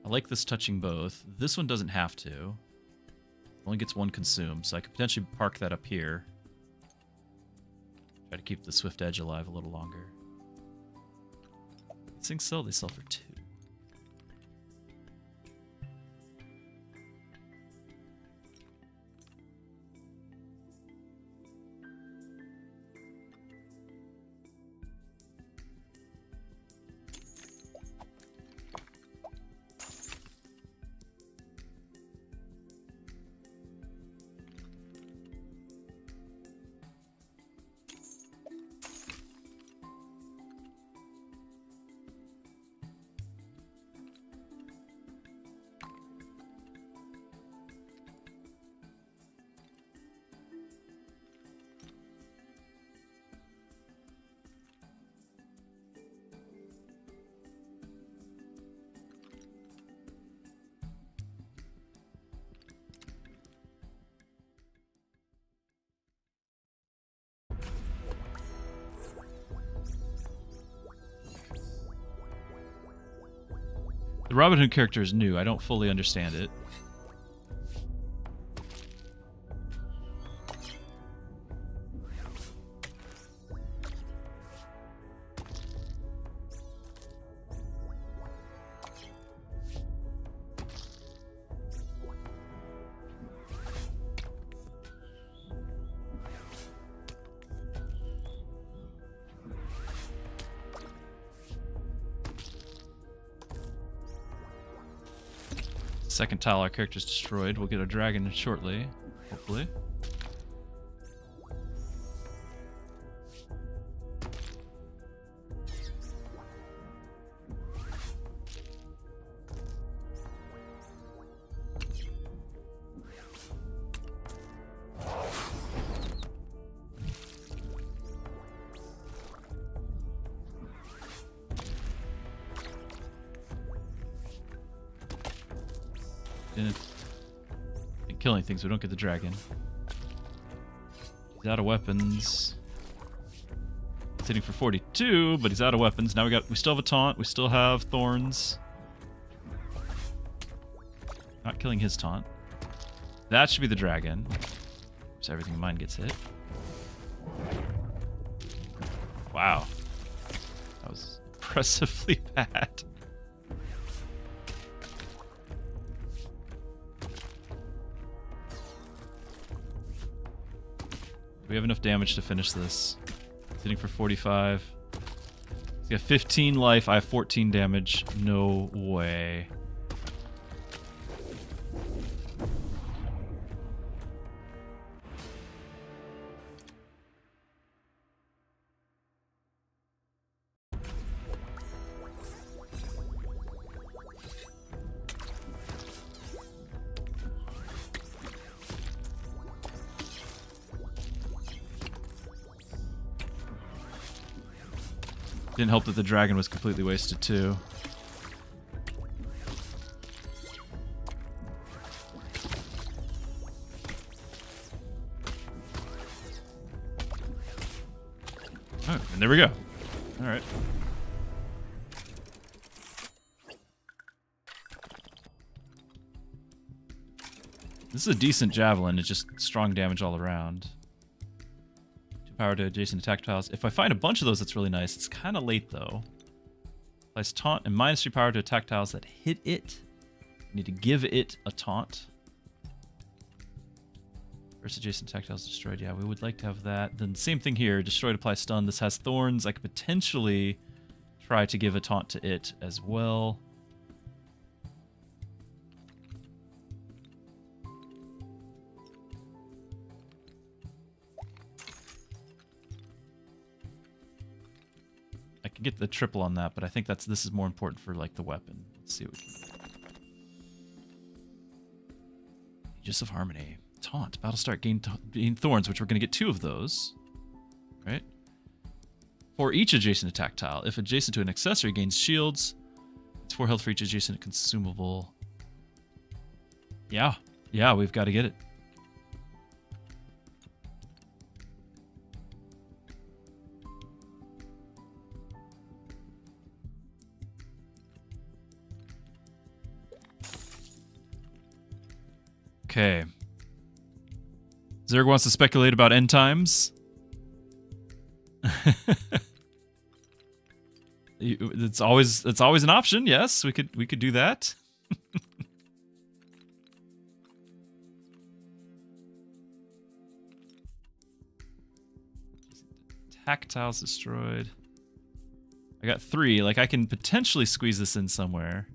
I like this touching both. This one doesn't have to. Only gets 1 consumed, so I could potentially park that up here. Try to keep the Swift Edge alive a little longer. These things sell, they sell for 2. The Robin Hood character is new. I don't fully understand it. second tile our character's destroyed. We'll get a dragon shortly, hopefully. Didn't kill anything, so we don't get the dragon. He's out of weapons. He's hitting for 42, but he's out of weapons. Now we still have a taunt. We still have thorns. Not killing his taunt. That should be the dragon. So everything in mine gets hit. Wow. That was impressively bad. We have enough damage to finish this. He's hitting for 45. He's got 15 life. I have 14 damage. No way. Didn't help that the dragon was completely wasted too. Oh, and there we go. All right. This is a decent javelin. It's just strong damage all around. Power to adjacent attack tiles. If I find a bunch of those, that's really nice. It's kind of late, though. Applies taunt and -3 power to attack tiles that hit it. I need to give it a taunt. First adjacent attack tiles destroyed. Yeah, we would like to have that. Then same thing here. Destroyed applies stun. This has thorns. I could potentially try to give a taunt to it as well. I could get the triple on that, but I think this is more important for like the weapon. Let's see what we can do. Aegis of Harmony. Taunt. Battlestar gain thorns, which we're going to get 2 of those. Right? For each adjacent attack tile. If adjacent to an accessory, gains shields. It's 4 health for each adjacent consumable. Yeah. Yeah, we've got to get it. Okay. Zerg wants to speculate about end times. It's always an option. Yes, we could do that. Tactiles destroyed. I got 3. Like I can potentially squeeze this in somewhere.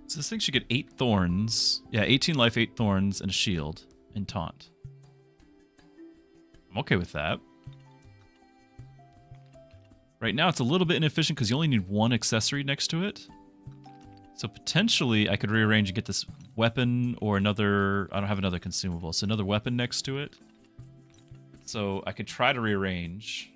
So this thing should get 8 thorns. Yeah, 18 life, 8 thorns, and a shield, and taunt. I'm okay with that. Right now it's a little bit inefficient because you only need 1 accessory next to it. So potentially I could rearrange and get this weapon or another... I don't have another consumable, so another weapon next to it. So I could try to rearrange.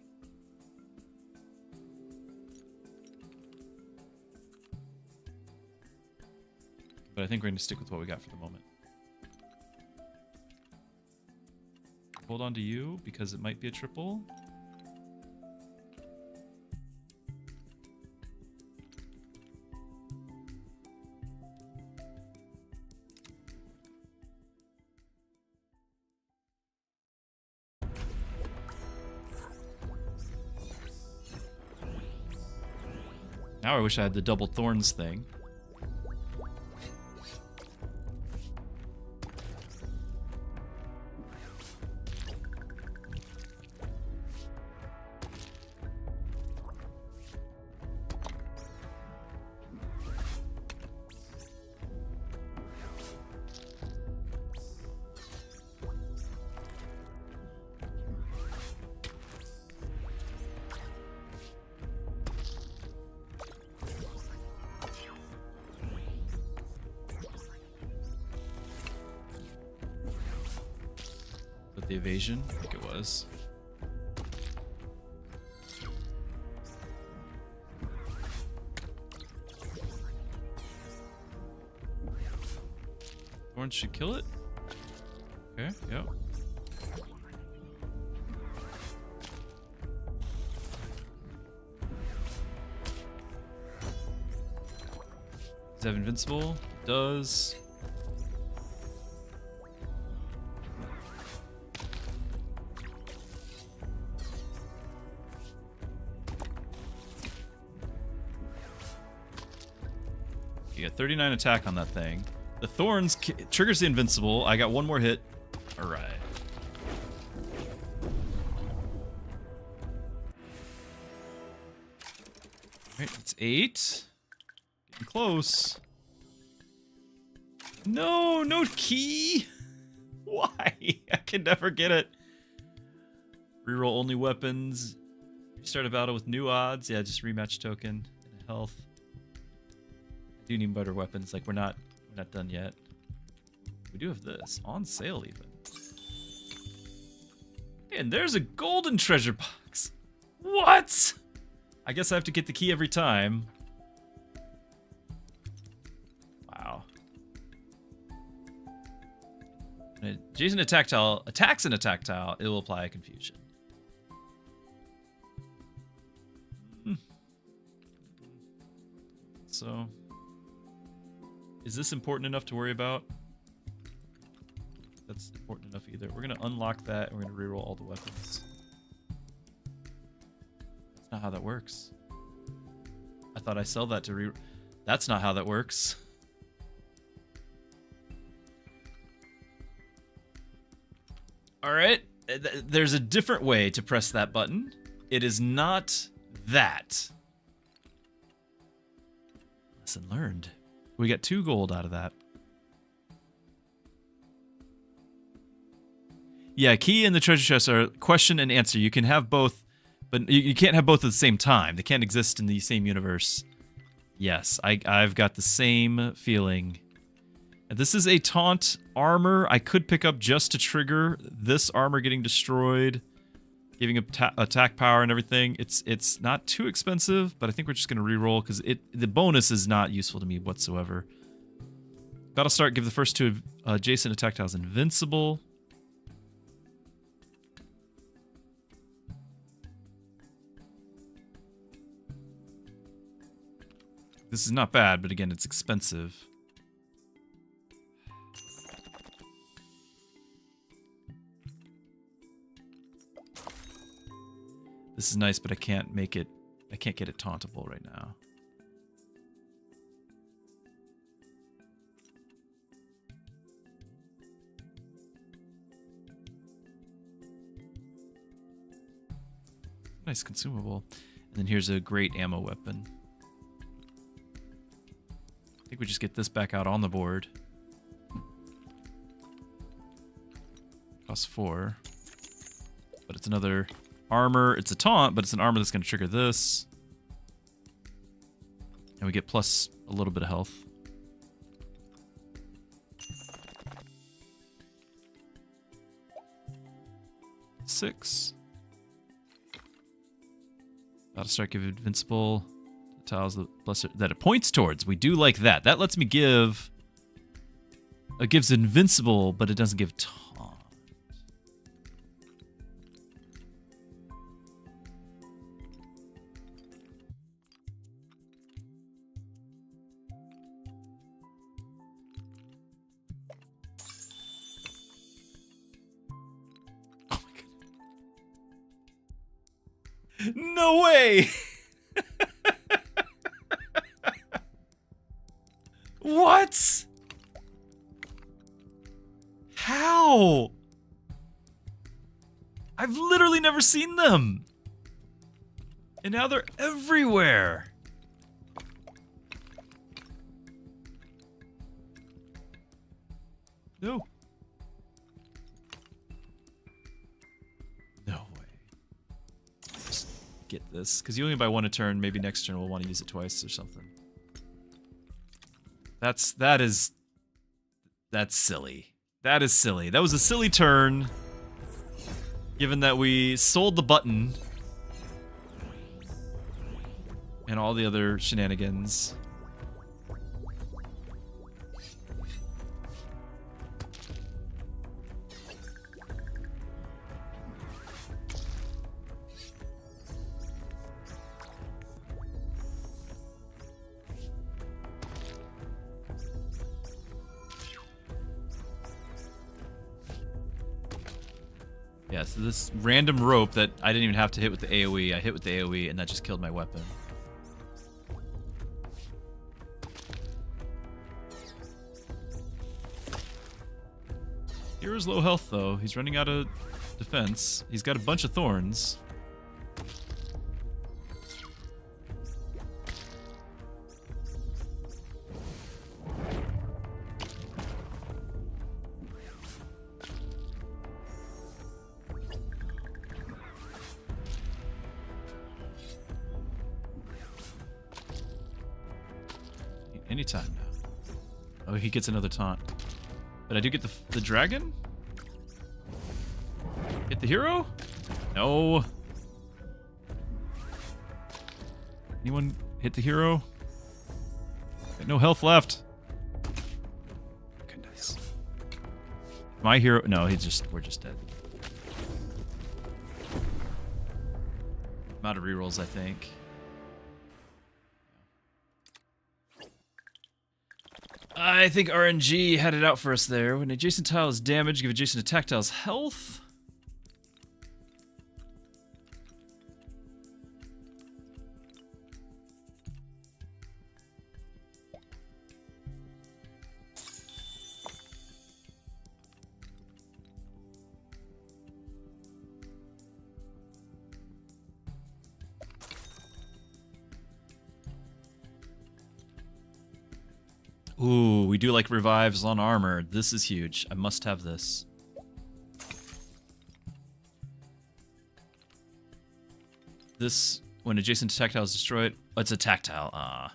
But I think we're going to stick with what we got for the moment. Hold on to you, because it might be a triple. Now I wish I had the double thorns thing. The evasion? I think it was. Thorns should kill it. Okay, yep. Does it have invincible? It does. You got 39 attack on that thing. The thorns triggers the invincible. I got 1 more hit. All right. All right, it's 8. Getting close. No, no key. Why? I can never get it. Reroll only weapons. Start a battle with new odds. Yeah, just rematch token and health. I do need better weapons. Like we're not done yet. We do have this on sale even. And there's a golden treasure box. What? I guess I have to get the key every time. Wow. When Jason attacks an attack tile, it will apply a confusion. So, is this important enough to worry about? That's important enough either. We're gonna unlock that and we're gonna reroll all the weapons. That's not how that works. I thought I sell that to re. That's not how that works. All right, there's a different way to press that button. It is not that. Lesson learned. We got 2 gold out of that. Yeah, key and the treasure chest are question and answer. You can have both, but you can't have both at the same time. They can't exist in the same universe. Yes, I've got the same feeling. And this is a taunt armor. I could pick up just to trigger this armor getting destroyed, giving attack power and everything. It's not too expensive, but I think we're just gonna reroll because the bonus is not useful to me whatsoever. Battle start. Give the first 2 adjacent attack tiles invincible. This is not bad, but again, it's expensive. This is nice, but I can't make it. I can't get it tauntable right now. Nice consumable. And then here's a great ammo weapon. think we just get this back out on the board. Costs 4. But it's another armor. It's a taunt, but it's an armor that's going to trigger this. And we get plus a little bit of health. Six. Auto strike give invincible. Tiles that it points towards. We do like that. That lets me give. It gives invincible, but it doesn't give taunt. No way! What? How? I've literally never seen them. And now they're everywhere. No. No way. Just get this. Because you only buy one a turn. Maybe next turn we'll want to use it twice or something. That's silly. That is silly. That was a silly turn. Given that we sold the button. And all the other shenanigans. Yeah, so this random rope that I didn't even have to hit with the AoE, I hit with the AoE and that just killed my weapon. Hero's low health though, he's running out of defense. He's got a bunch of thorns. Anytime now. Oh, he gets another taunt. But I do get the dragon? Hit the hero? No. Anyone hit the hero? Got no health left. Goodness. My hero? No, we're just dead. I'm out of rerolls, I think. I think RNG had it out for us there. When adjacent tile is damaged, give adjacent attack tiles health. Ooh, we do like revives on armor. This is huge. I must have this. This, when adjacent tactile is destroyed, oh, it's a tactile. Ah.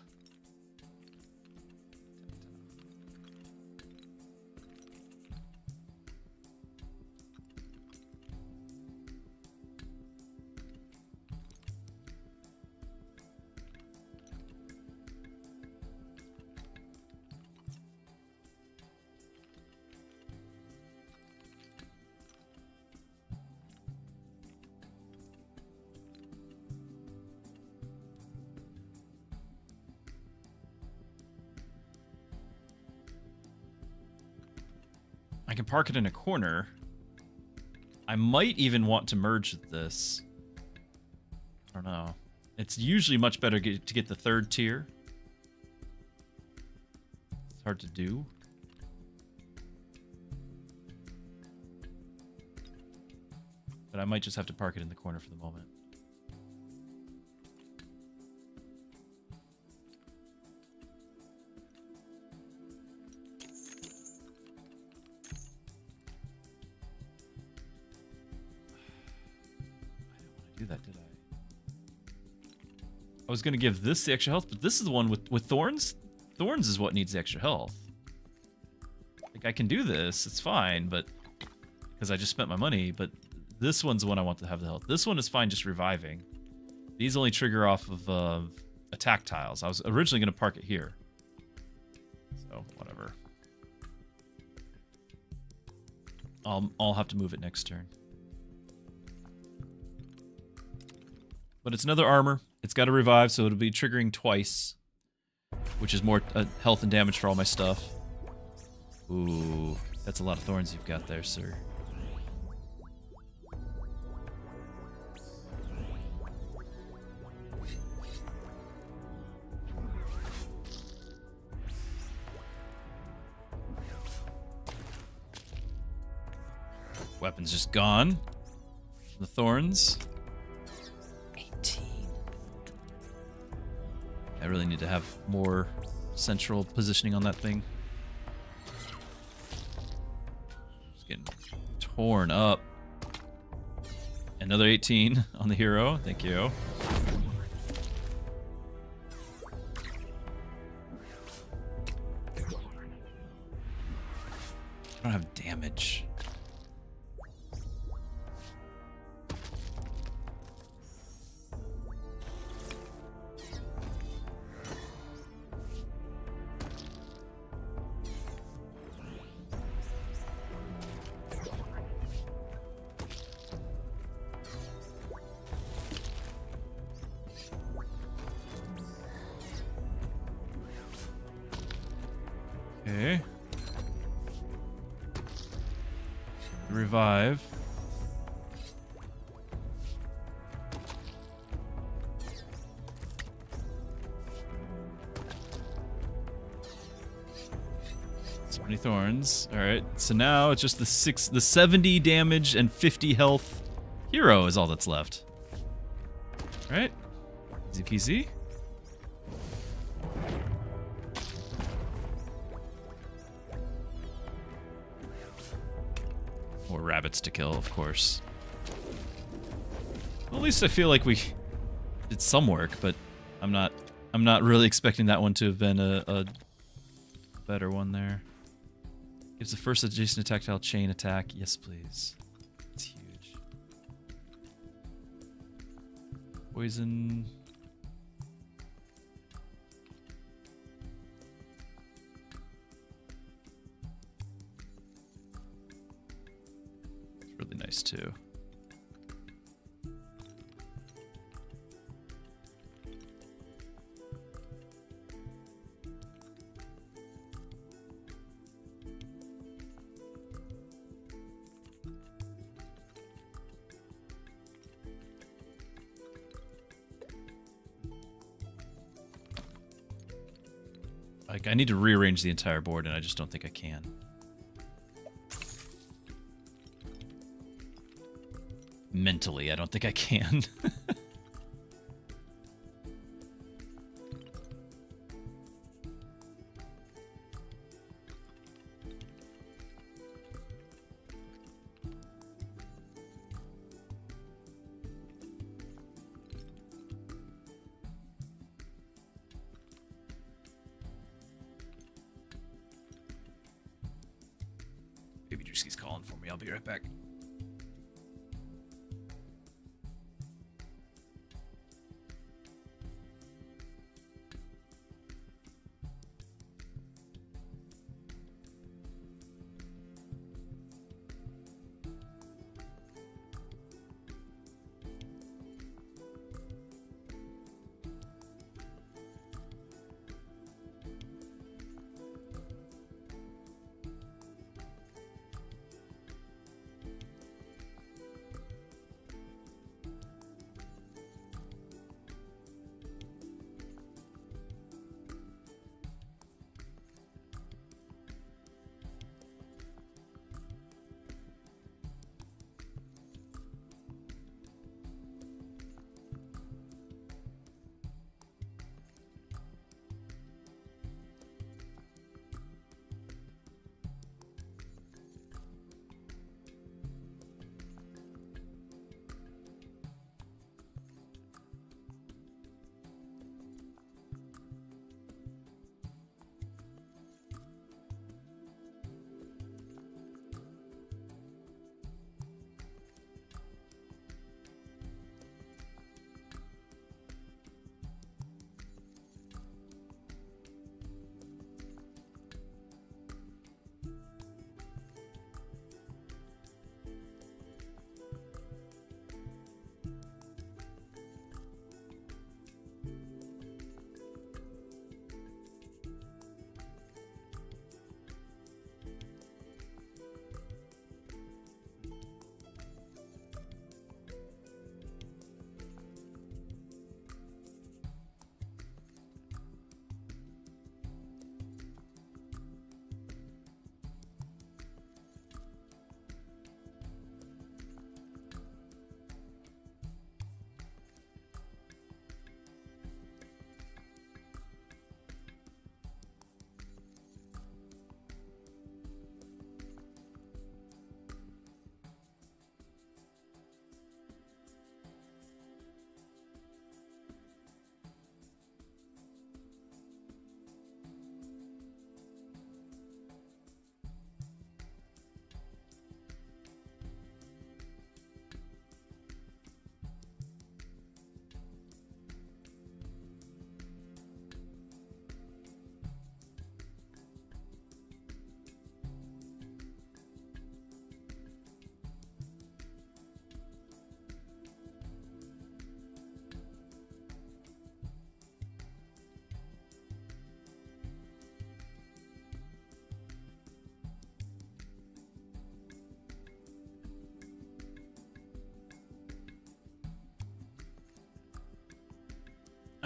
I can park it in a corner. I might even want to merge with this. I don't know. It's usually much better to get the third tier. It's hard to do. But I might just have to park it in the corner for the moment. that, did I? I was going to give this the extra health, but this is the one with Thorns. Thorns is what needs the extra health. Like, I can do this. It's fine, but... Because I just spent my money, but this one's the one I want to have the health. This one is fine just reviving. These only trigger off of attack tiles. I was originally going to park it here. So, whatever. I'll have to move it next turn. But it's another armor. It's got to revive, so it'll be triggering twice. Which is more health and damage for all my stuff. Ooh, that's a lot of thorns you've got there, sir. Weapon's just gone. The thorns. 18. I really need to have more central positioning on that thing. Just getting torn up. Another 18 on the hero. Thank you. I don't have damage. Okay. Revive. So many thorns. All right. So now it's just the 70 damage and 50 health hero is all that's left. All right. Easy peasy. More rabbits to kill, of course. Well, at least I feel like we did some work, but I'm not really expecting that one to have been a better one there. Gives the first adjacent attack tile chain attack. Yes, please. It's huge. Poison. Really nice too. Like, I need to rearrange the entire board, and I just don't think I can. Mentally, I don't think I can. Baby Druski's calling for me. I'll be right back.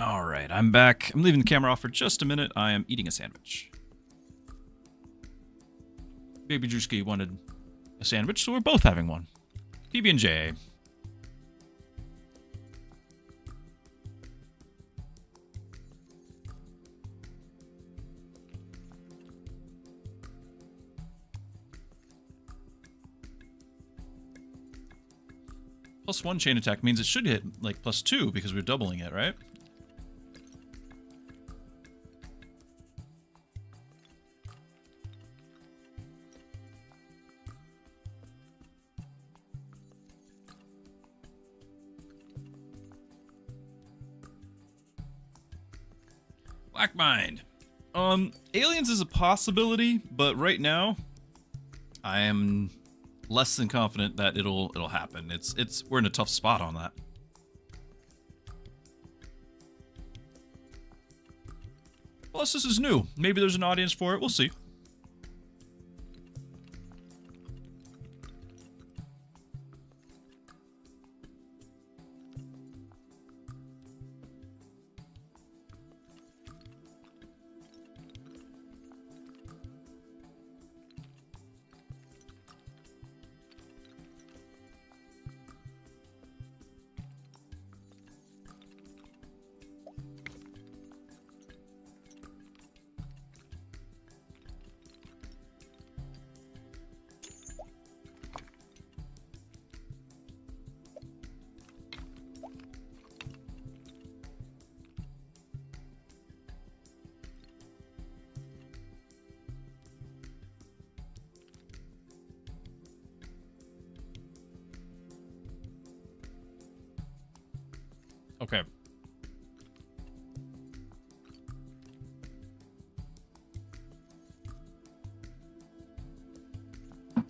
All right, I'm back. I'm leaving the camera off for just a minute. I am eating a sandwich. Baby Druski wanted a sandwich, so we're both having one. PB&J. +1 chain attack means it should hit like +2 because we're doubling it, right? Black Mind. Aliens is a possibility, but right now I am less than confident that it'll happen. We're in a tough spot on that. Plus, this is new. Maybe there's an audience for it. We'll see. Okay.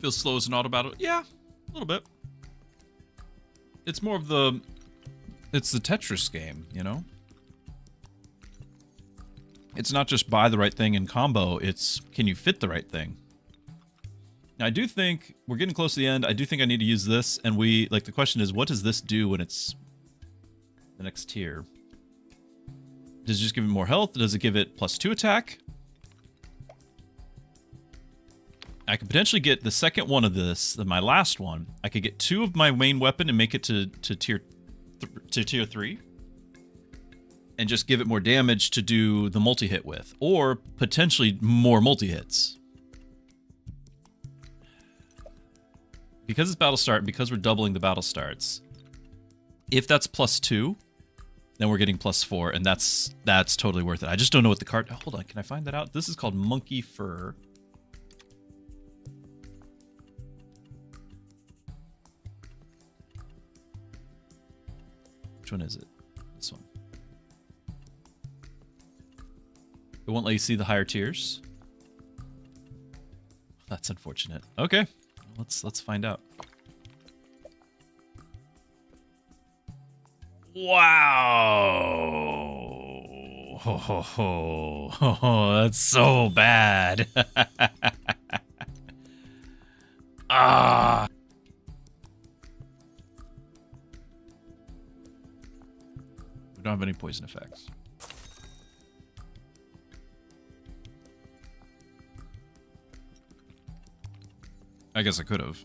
Feels slow as an Autobattler. Yeah, a little bit. It's more of the... It's the Tetris game, you know? It's not just buy the right thing in combo, it's can you fit the right thing? Now, I do think... We're getting close to the end. I do think I need to use this, and we... Like, the question is, what does this do when it's the next tier? Does it just give it more health? Does it give it +2 attack? I could potentially get the second one of this, my last one. I could get 2 of my main weapon and make it to tier 3. And just give it more damage to do the multi-hit with. Or potentially more multi-hits. Because it's battle start, because we're doubling the battle starts, if that's +2... then we're getting +4, and that's totally worth it. I just don't know what the card... Oh, hold on, can I find that out? This is called Monkey Fur. Which one is it? This one. It won't let you see the higher tiers? That's unfortunate. Okay, let's find out. Wow! Ho, ho, ho. Oh, that's so bad. Ah! We don't have any poison effects. I guess I could have.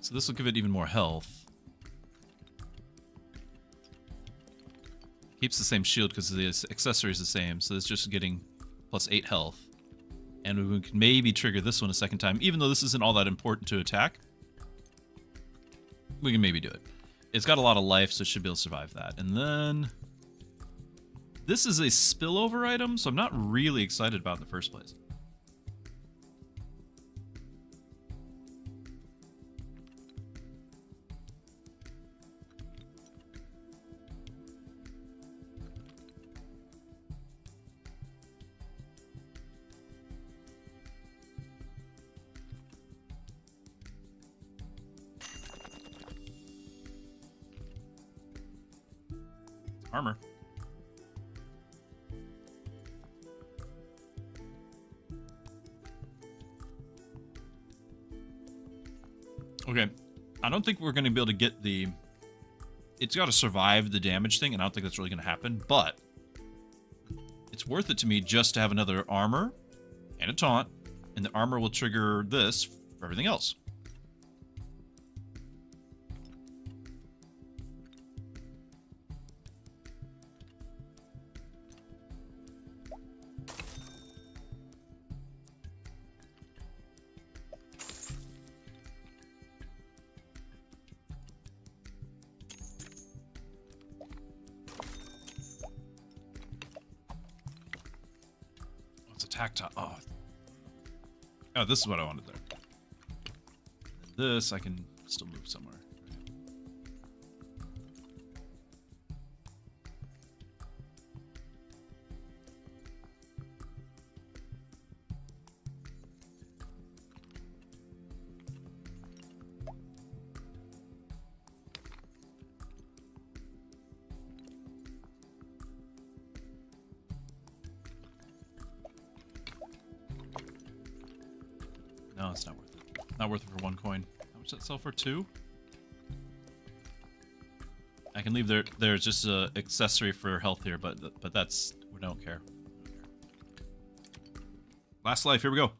So this will give it even more health. Keeps the same shield because the accessory is the same, so it's just getting +8 health. And we can maybe trigger this one a second time, even though this isn't all that important to attack. We can maybe do it. It's got a lot of life, so it should be able to survive that. And then this is a spillover item, so I'm not really excited about it in the first place. Armor. Okay, I don't think we're going to be able to get the... It's got to survive the damage thing, and I don't think that's really going to happen, but it's worth it to me just to have another armor and a taunt, and the armor will trigger this for everything else. Tactile. Oh, this is what I wanted there. This I can still move somewhere. No, it's not worth it. Not worth it for 1 coin. How much does that sell for? 2? I can leave there's just an accessory for health here, but that's... we don't care. Last life, here we go.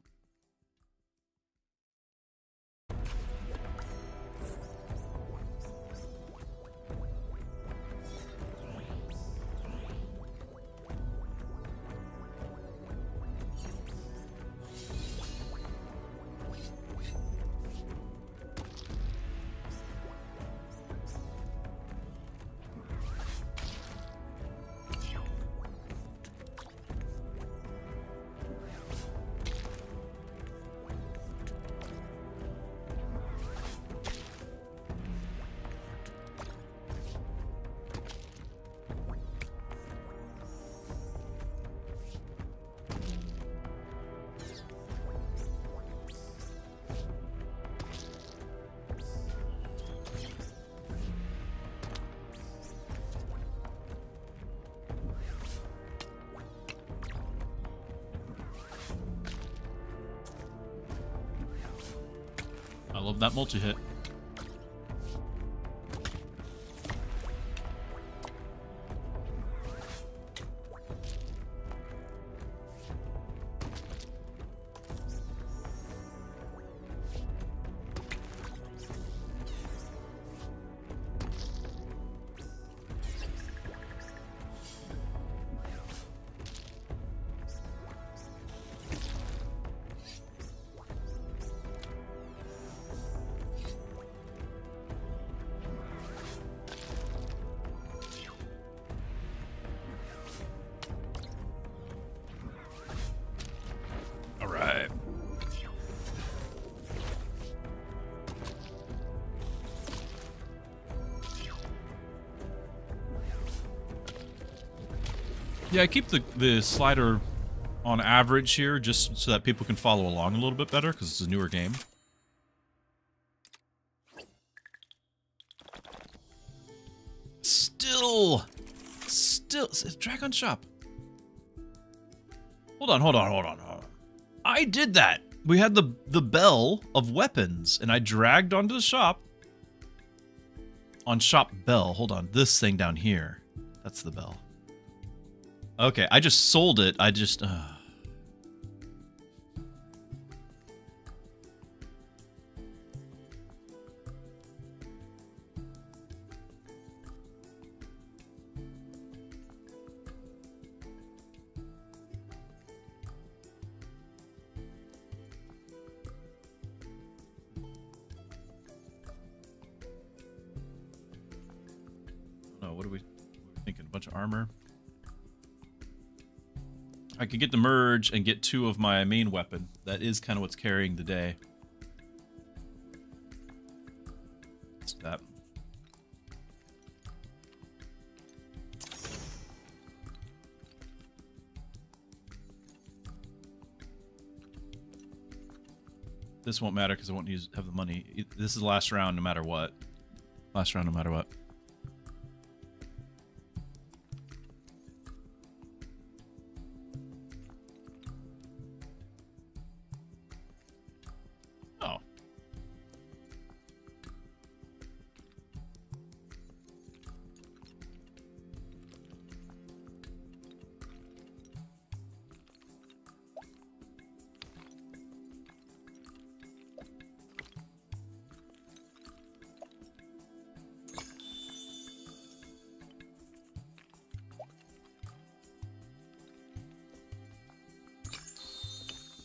I love that multi-hit. Yeah, I keep the slider on average here just so that people can follow along a little bit better because it's a newer game. Still, Dragon Shop. Hold on. I did that. We had the bell of weapons, and I dragged onto the shop. On shop bell. Hold on, this thing down here. That's the bell. Okay, I just sold it. I just... What are we thinking? A bunch of armor. I could get the merge and get 2 of my main weapon. That is kind of what's carrying the day. What's that? This won't matter because I won't have the money. This is the last round no matter what. Last round no matter what. Oh.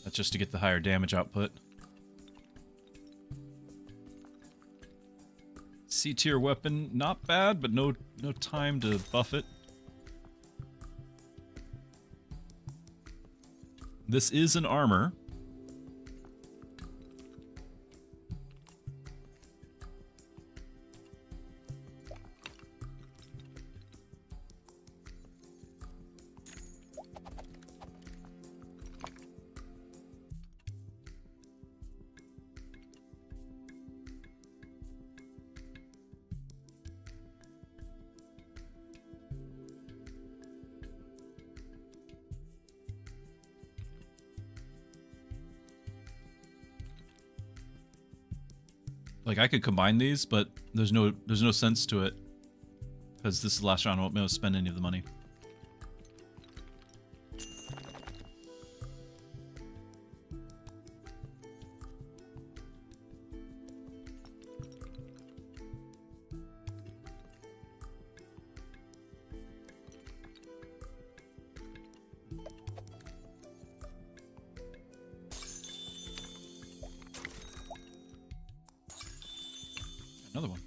That's just to get the higher damage output. C tier weapon, not bad, but no time to buff it. This is an armor. Like, I could combine these, but there's no sense to it. Because this is the last round, I won't be able to spend any of the money. Another one.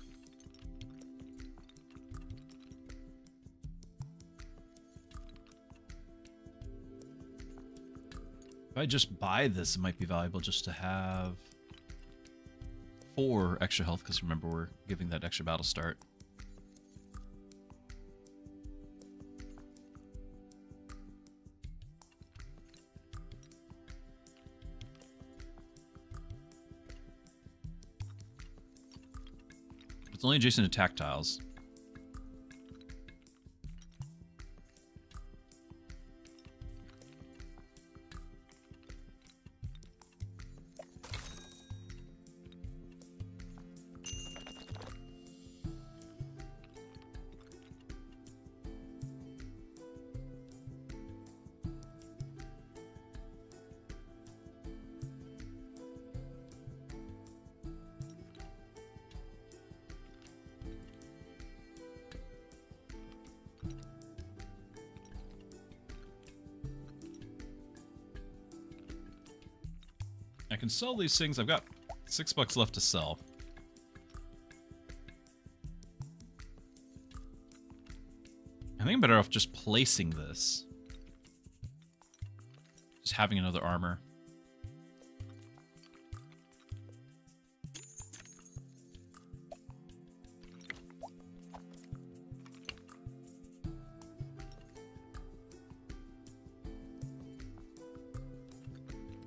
If I just buy this, it might be valuable just to have 4 extra health, because remember, we're giving that extra battle start. It's only adjacent to tactiles. I can sell these things. I've got $6 left to sell. I think I'm better off just placing this. Just having another armor.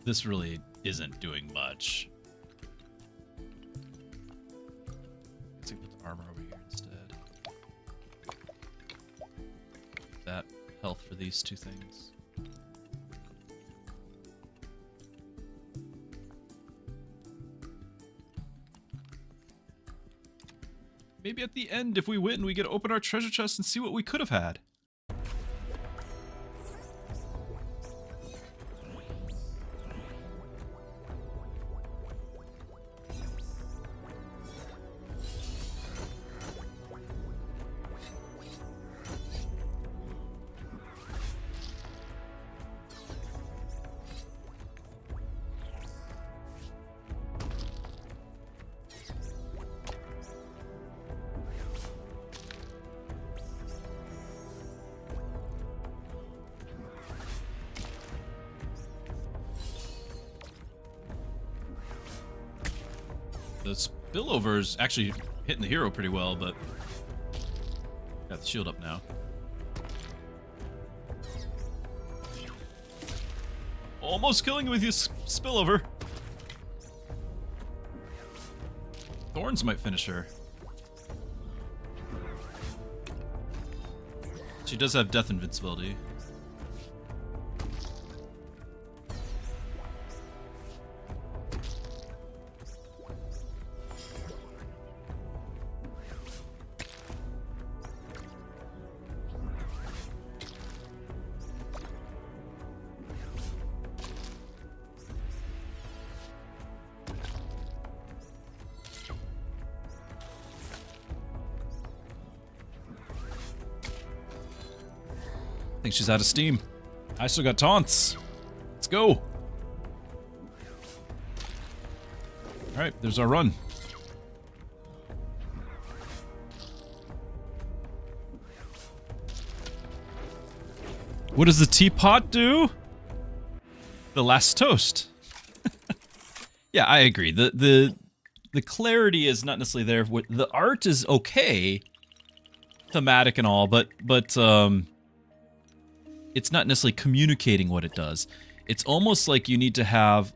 This really isn't doing much. Let's put the armor over here instead. That health for these 2 things. Maybe at the end, if we win, we get to open our treasure chest and see what we could have had. The spillover is actually hitting the hero pretty well, but got the shield up now. Almost killing with you, spillover. Thorns might finish her. She does have death invincibility. I think she's out of steam. I still got taunts. Let's go. Alright, there's our run. What does the teapot do? The last toast. Yeah, I agree. The clarity is not necessarily there. The art is okay, thematic and all, but it's not necessarily communicating what it does. It's almost like you need to have...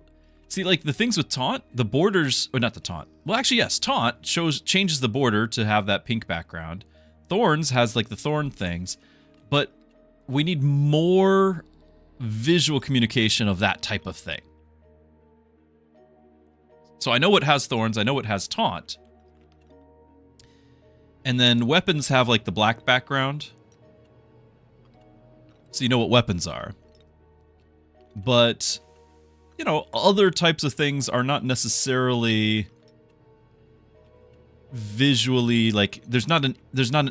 See, like, the things with taunt, the borders... Or not the taunt. Well, actually, yes, taunt changes the border to have that pink background. Thorns has, like, the thorn things. But we need more visual communication of that type of thing. So I know it has thorns, I know it has taunt. And then weapons have, like, the black background. So you know what weapons are. But, you know, other types of things are not necessarily visually, like, there's not an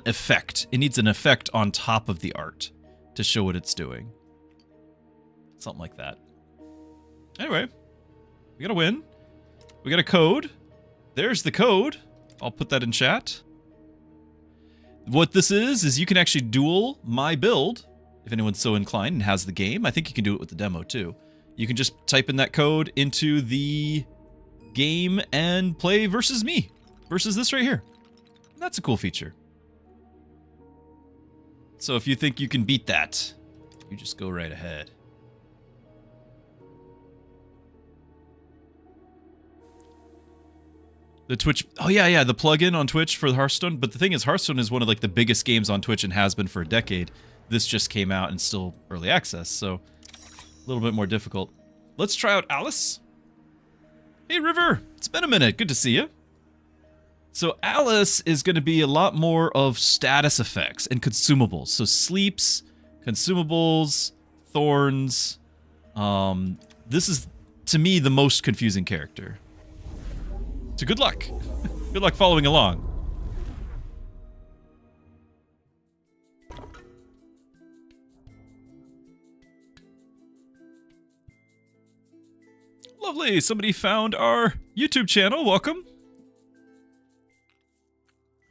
effect. It needs an effect on top of the art to show what it's doing. Something like that. Anyway, we got a win. We got a code. There's the code. I'll put that in chat. What this is you can actually duel my build. If anyone's so inclined and has the game, I think you can do it with the demo too. You can just type in that code into the game and play versus me, versus this right here. That's a cool feature. So if you think you can beat that, you just go right ahead. The Twitch, oh yeah, the plugin on Twitch for Hearthstone. But the thing is, Hearthstone is one of like the biggest games on Twitch and has been for a decade. This just came out and still early access, so a little bit more difficult. Let's try out Alice. Hey, River. It's been a minute. Good to see you. So Alice is going to be a lot more of status effects and consumables. So sleeps, consumables, thorns. This is, to me, the most confusing character. So good luck. Good luck following along. Lovely, somebody found our YouTube channel. Welcome.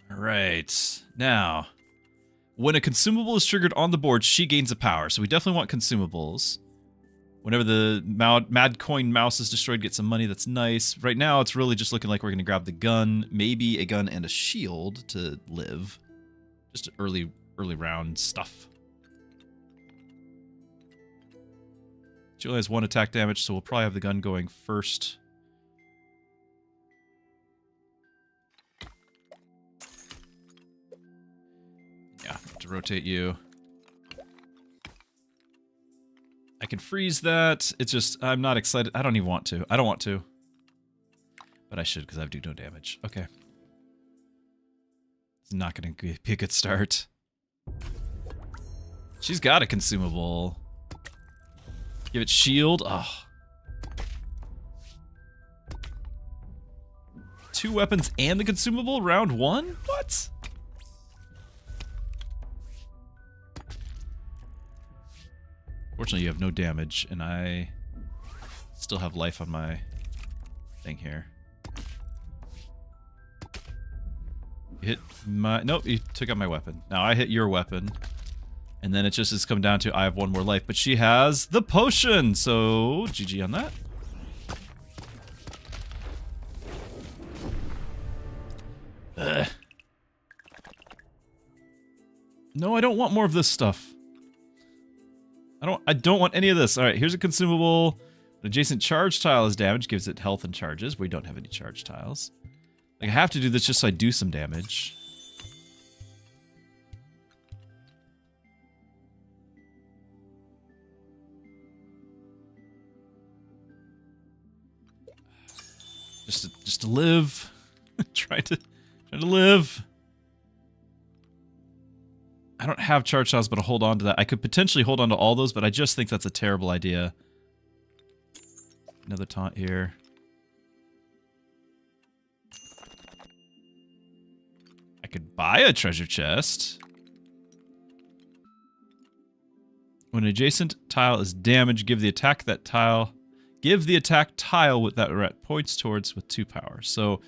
All right, now, when a consumable is triggered on the board, she gains a power. So we definitely want consumables. Whenever the Mad Coin Mouse is destroyed, get some money. That's nice. Right now, it's really just looking like we're going to grab the gun, maybe a gun and a shield to live. Just early round stuff. She only has 1 attack damage, so we'll probably have the gun going first. Yeah, to rotate you. I can freeze that. It's just, I'm not excited. I don't even want to. I don't want to. But I should, because I do no damage. Okay. It's not going to be a good start. She's got a consumable. Give it shield. Oh. 2 weapons and the consumable round 1? What? Fortunately, you have no damage, and I still have life on my thing here. You hit my... Nope, you took out my weapon. Now I hit your weapon. And then it just has come down to I have 1 more life. But she has the potion, so GG on that. Ugh. No, I don't want more of this stuff. I don't want any of this. All right, here's a consumable. An adjacent charge tile is damaged, gives it health and charges. We don't have any charge tiles. Like, I have to do this just so I do some damage. Just to live. trying to live. I don't have charge tiles, but I'll hold on to that. I could potentially hold on to all those, but I just think that's a terrible idea. Another taunt here. I could buy a treasure chest. When an adjacent tile is damaged, give the attack tile with that rat points towards with 2 power. So,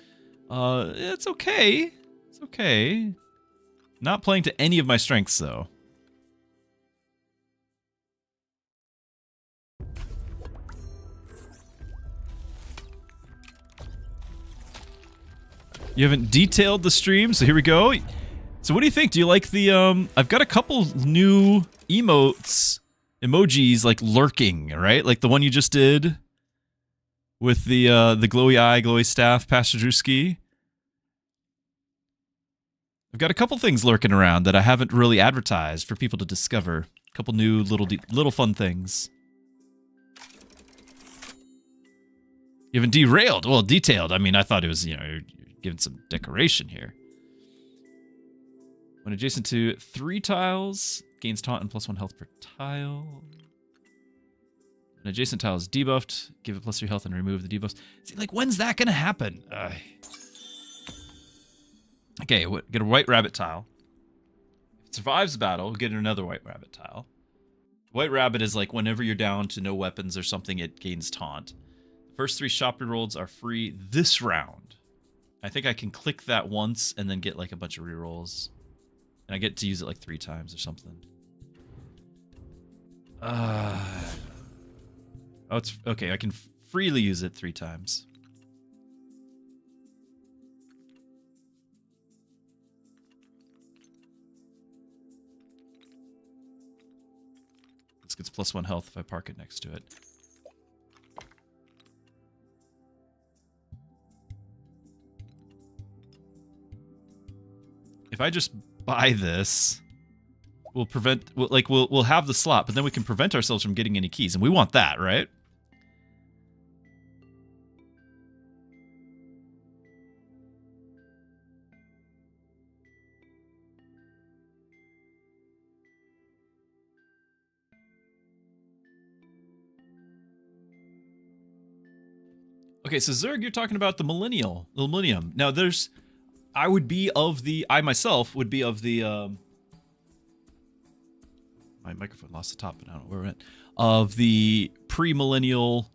it's okay. It's okay. Not playing to any of my strengths, though. You haven't detailed the stream, so here we go. So what do you think? Do you like the, I've got a couple new emojis, like lurking, right? Like the one you just did with the glowy eye, glowy staff, Pastor Druski. I've got a couple things lurking around that I haven't really advertised for people to discover. A couple new little fun things. You haven't derailed. Well, detailed. I mean, I thought it was, you're giving some decoration here. When adjacent to 3 tiles, gains taunt and +1 health per tile. An adjacent tile is debuffed. Give it +3 health and remove the debuffs. See, like, when's that gonna happen? Okay, get a white rabbit tile. If it survives the battle, get another white rabbit tile. White rabbit is like whenever you're down to no weapons or something, it gains taunt. The first 3 shop rerolls are free this round. I think I can click that once and then get like a bunch of rerolls. And I get to use it like 3 times or something. Oh, it's okay. I can freely use it 3 times. This gets +1 health if I park it next to it. If I just buy this, we'll have the slot, but then we can prevent ourselves from getting any keys, and we want that, right? Okay, so Zerg, you're talking about the Millennium. Now, I myself would be of the, my microphone lost the top, but I don't know where it went, of the pre-millennial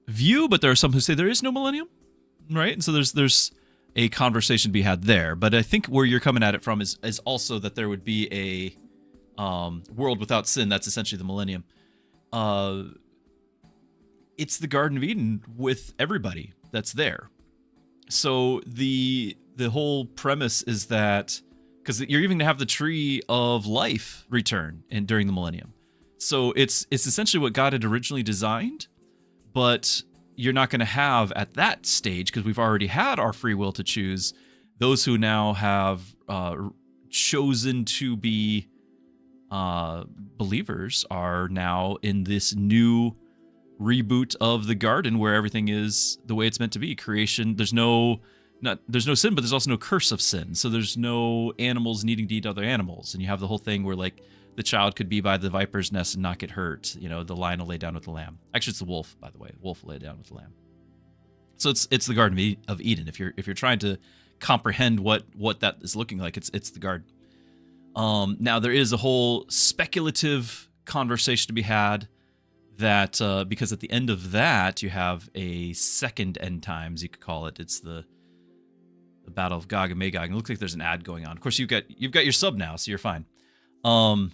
view, but there are some who say there is no millennium, right? And so there's a conversation to be had there. But I think where you're coming at it from is also that there would be a world without sin. That's essentially the millennium. It's the Garden of Eden with everybody that's there. So the whole premise is that, because you're even going to have the tree of life return during the millennium. So it's essentially what God had originally designed, but you're not going to have at that stage, because we've already had our free will to choose. Those who now have chosen to be believers are now in this new reboot of the garden where everything is the way it's meant to be. Creation, there's no sin, but there's also no curse of sin. So there's no animals needing to eat other animals. And you have the whole thing where, like, the child could be by the viper's nest and not get hurt. You know, the lion will lay down with the lamb. Actually, it's the wolf, by the way. The wolf will lay down with the lamb. So it's the Garden of Eden. If you're trying to comprehend what that is looking like, it's the garden. Now there is a whole speculative conversation to be had that because at the end of that you have a second end times, you could call it. It's the Battle of Gog and Magog. And it looks like there's an ad going on. Of course, you've got your sub now, so you're fine. And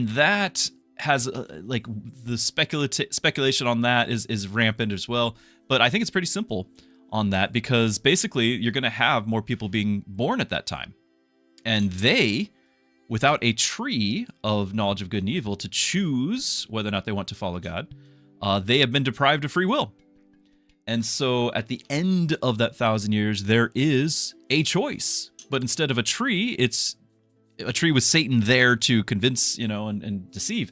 that has like the speculation on that is rampant as well. But I think it's pretty simple. on that, because basically you're going to have more people being born at that time. And they, without a tree of knowledge of good and evil to choose whether or not they want to follow God, they have been deprived of free will. And so at the end of that 1,000 years, there is a choice. But instead of a tree, it's a tree with Satan there to convince, and deceive.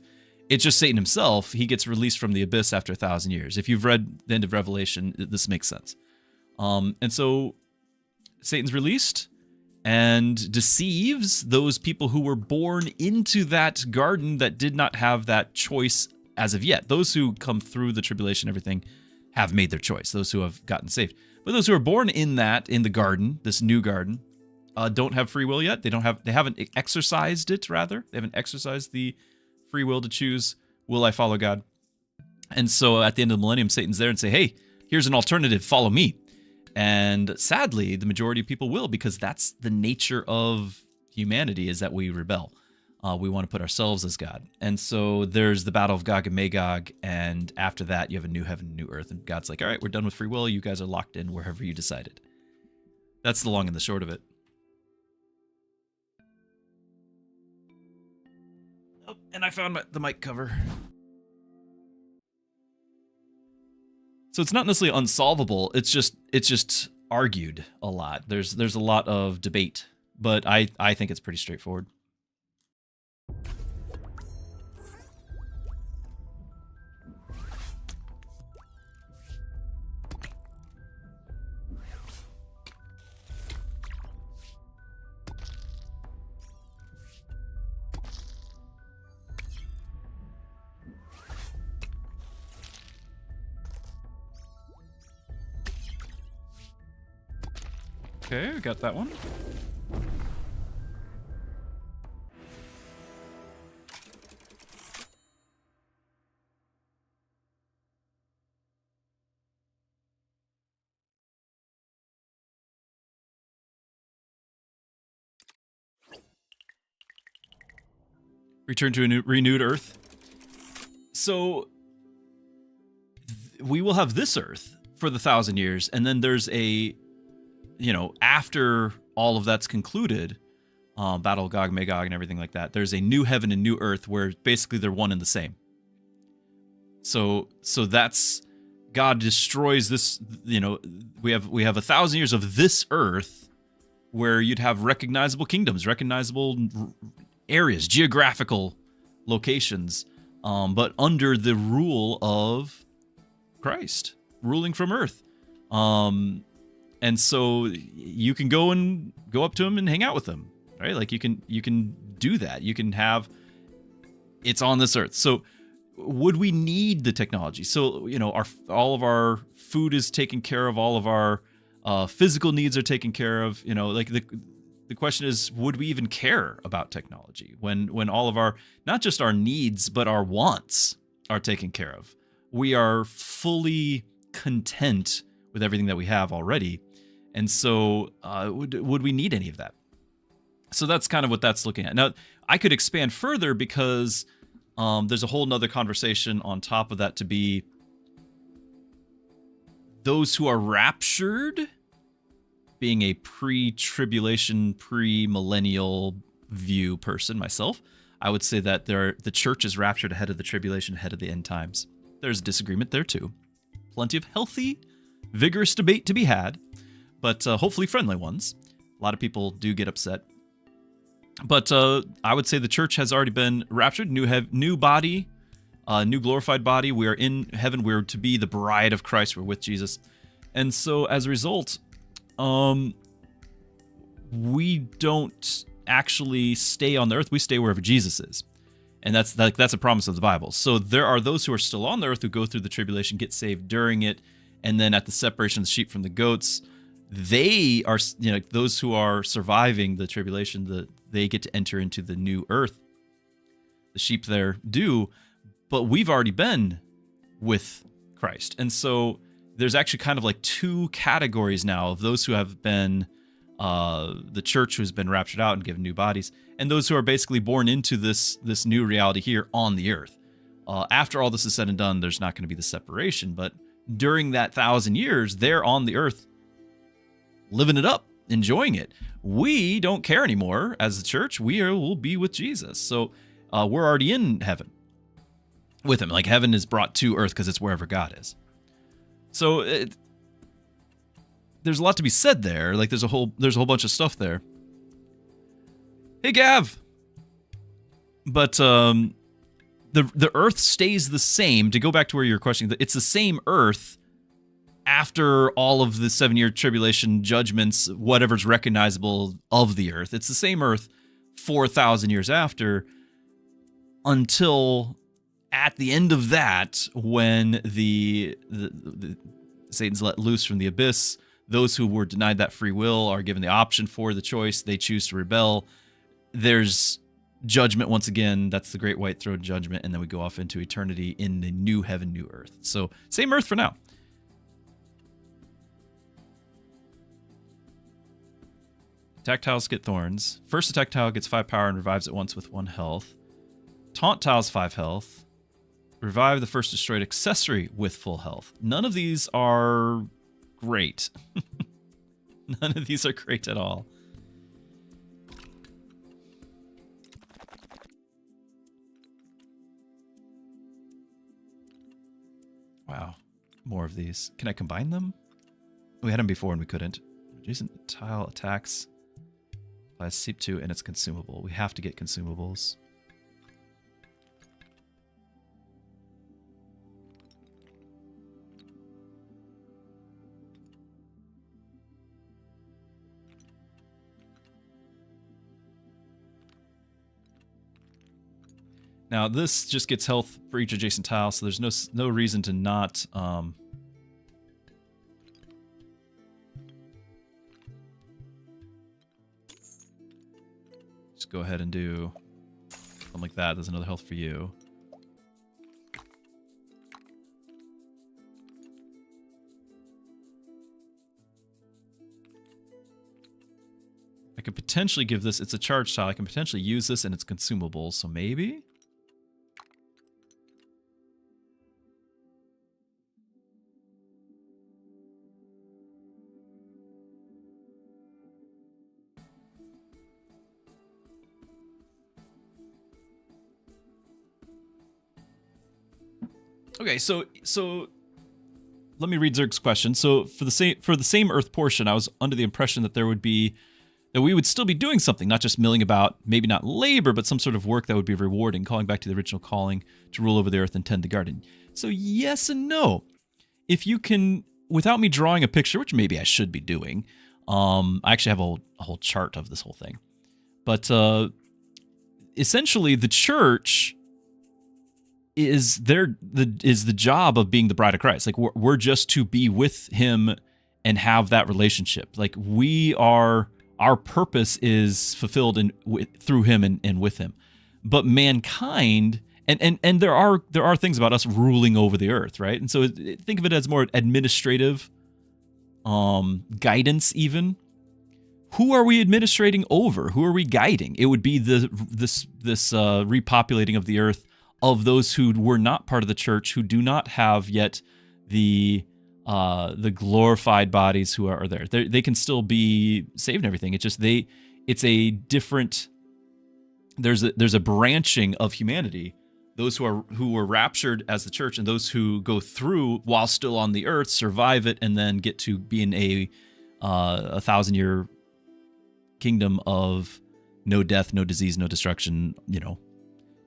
It's just Satan himself. He gets released from the abyss after 1,000 years. If you've read the end of Revelation, this makes sense. And so Satan's released and deceives those people who were born into that garden that did not have that choice as of yet. Those who come through the tribulation, everything, have made their choice. Those who have gotten saved. But those who are born in the garden, this new garden, don't have free will yet. They haven't exercised it, rather. They haven't exercised the free will to choose, will I follow God? And so at the end of the millennium, Satan's there and say, hey, here's an alternative, follow me. And sadly, the majority of people will, because that's the nature of humanity, is that we rebel. We want to put ourselves as God. And so there's the battle of Gog and Magog, and after that, you have a new heaven and new earth, and God's like, all right, we're done with free will. You guys are locked in wherever you decided. That's the long and the short of it. Oh, and I found the mic cover. So it's not necessarily unsolvable. It's just argued a lot. There's a lot of debate, but I think it's pretty straightforward. Okay, we got that one. Return to a renewed Earth. So we will have this Earth for the 1,000 years, and then there's a, after all of that's concluded, Battle of Gog, Magog, and everything like that, there's a new heaven and new Earth where basically they're one and the same. So that's, God destroys this. We have 1,000 years of this Earth where you'd have recognizable kingdoms, recognizable areas, geographical locations, but under the rule of Christ, ruling from earth. And so you can go up to him and hang out with him, right? Like you can do that. You can have, it's on this earth. So would we need the technology? So, all of our food is taken care of, all of our physical needs are taken care of, the question is, would we even care about technology when all of our, not just our needs, but our wants are taken care of? We are fully content with everything that we have already. And so would we need any of that? So that's kind of what that's looking at. Now, I could expand further because there's a whole nother conversation on top of that to be those who are raptured. Being a pre-tribulation, pre-millennial view person myself, I would say that the church is raptured ahead of the tribulation, ahead of the end times. There's disagreement there too. Plenty of healthy, vigorous debate to be had, but hopefully friendly ones. A lot of people do get upset. But I would say the church has already been raptured, new body, new glorified body. We are in heaven. We're to be the bride of Christ. We're with Jesus. And so as a result, we don't actually stay on the earth. We stay wherever Jesus is. And that's a promise of the Bible. So there are those who are still on the earth who go through the tribulation, get saved during it. And then at the separation of the sheep from the goats, they are, those who are surviving the tribulation, they get to enter into the new earth. The sheep there do, but we've already been with Christ. And so there's actually kind of like two categories now of those who have been the church who's been raptured out and given new bodies, and those who are basically born into this new reality here on the earth. After all this is said and done, there's not going to be the separation, but during that 1,000 years, they're on the earth living it up, enjoying it. We don't care anymore as a church. Will be with Jesus. So we're already in heaven with him. Like heaven is brought to earth because it's wherever God is. So there's a lot to be said there. Like there's a whole bunch of stuff there. Hey, Gav. But the earth stays the same. To go back to where you're questioning, it's the same earth after all of the 7-year tribulation judgments, whatever's recognizable of the earth. It's the same earth 4,000 years after, until at the end of that, when the Satan's let loose from the abyss, those who were denied that free will are given the option for the choice. They choose to rebel. There's judgment once again. That's the great white throne judgment, and then we go off into eternity in the new heaven, new earth. So same earth for now. Attack tiles get thorns. First attack tile gets 5 power and revives at once with 1 health. Taunt tiles 5 health. Revive the first destroyed accessory with full health. None of these are great. None of these are great at all. Wow. More of these. Can I combine them? We had them before and we couldn't. Adjacent tile attacks. Applies Seep 2 and it's consumable. We have to get consumables. Now this just gets health for each adjacent tile, so there's no reason to not just go ahead and do something like that. There's another health for you. I could potentially give this, it's a charge tile, I can potentially use this and it's consumable, so maybe? Okay, so let me read Zerg's question. So for the same Earth portion, I was under the impression that we would still be doing something, not just milling about, maybe not labor, but some sort of work that would be rewarding, calling back to the original calling to rule over the earth and tend the garden. So yes and no. If you can, without me drawing a picture, which maybe I should be doing, I actually have a whole chart of this whole thing. But essentially, the church is the job of being the bride of Christ. Like we're just to be with him and have that relationship. Like our purpose is fulfilled through him and with him. But mankind, and there are things about us ruling over the earth, right? And so think of it as more administrative guidance even. Who are we administrating over? Who are we guiding? It would be this repopulating of the earth of those who were not part of the church, who do not have yet the glorified bodies who are there. They can still be saved and everything. It's just it's a different. There's a branching of humanity. Those who were raptured as the church, and those who go through while still on the earth, survive it, and then get to be in a 1,000-year kingdom of no death, no disease, no destruction.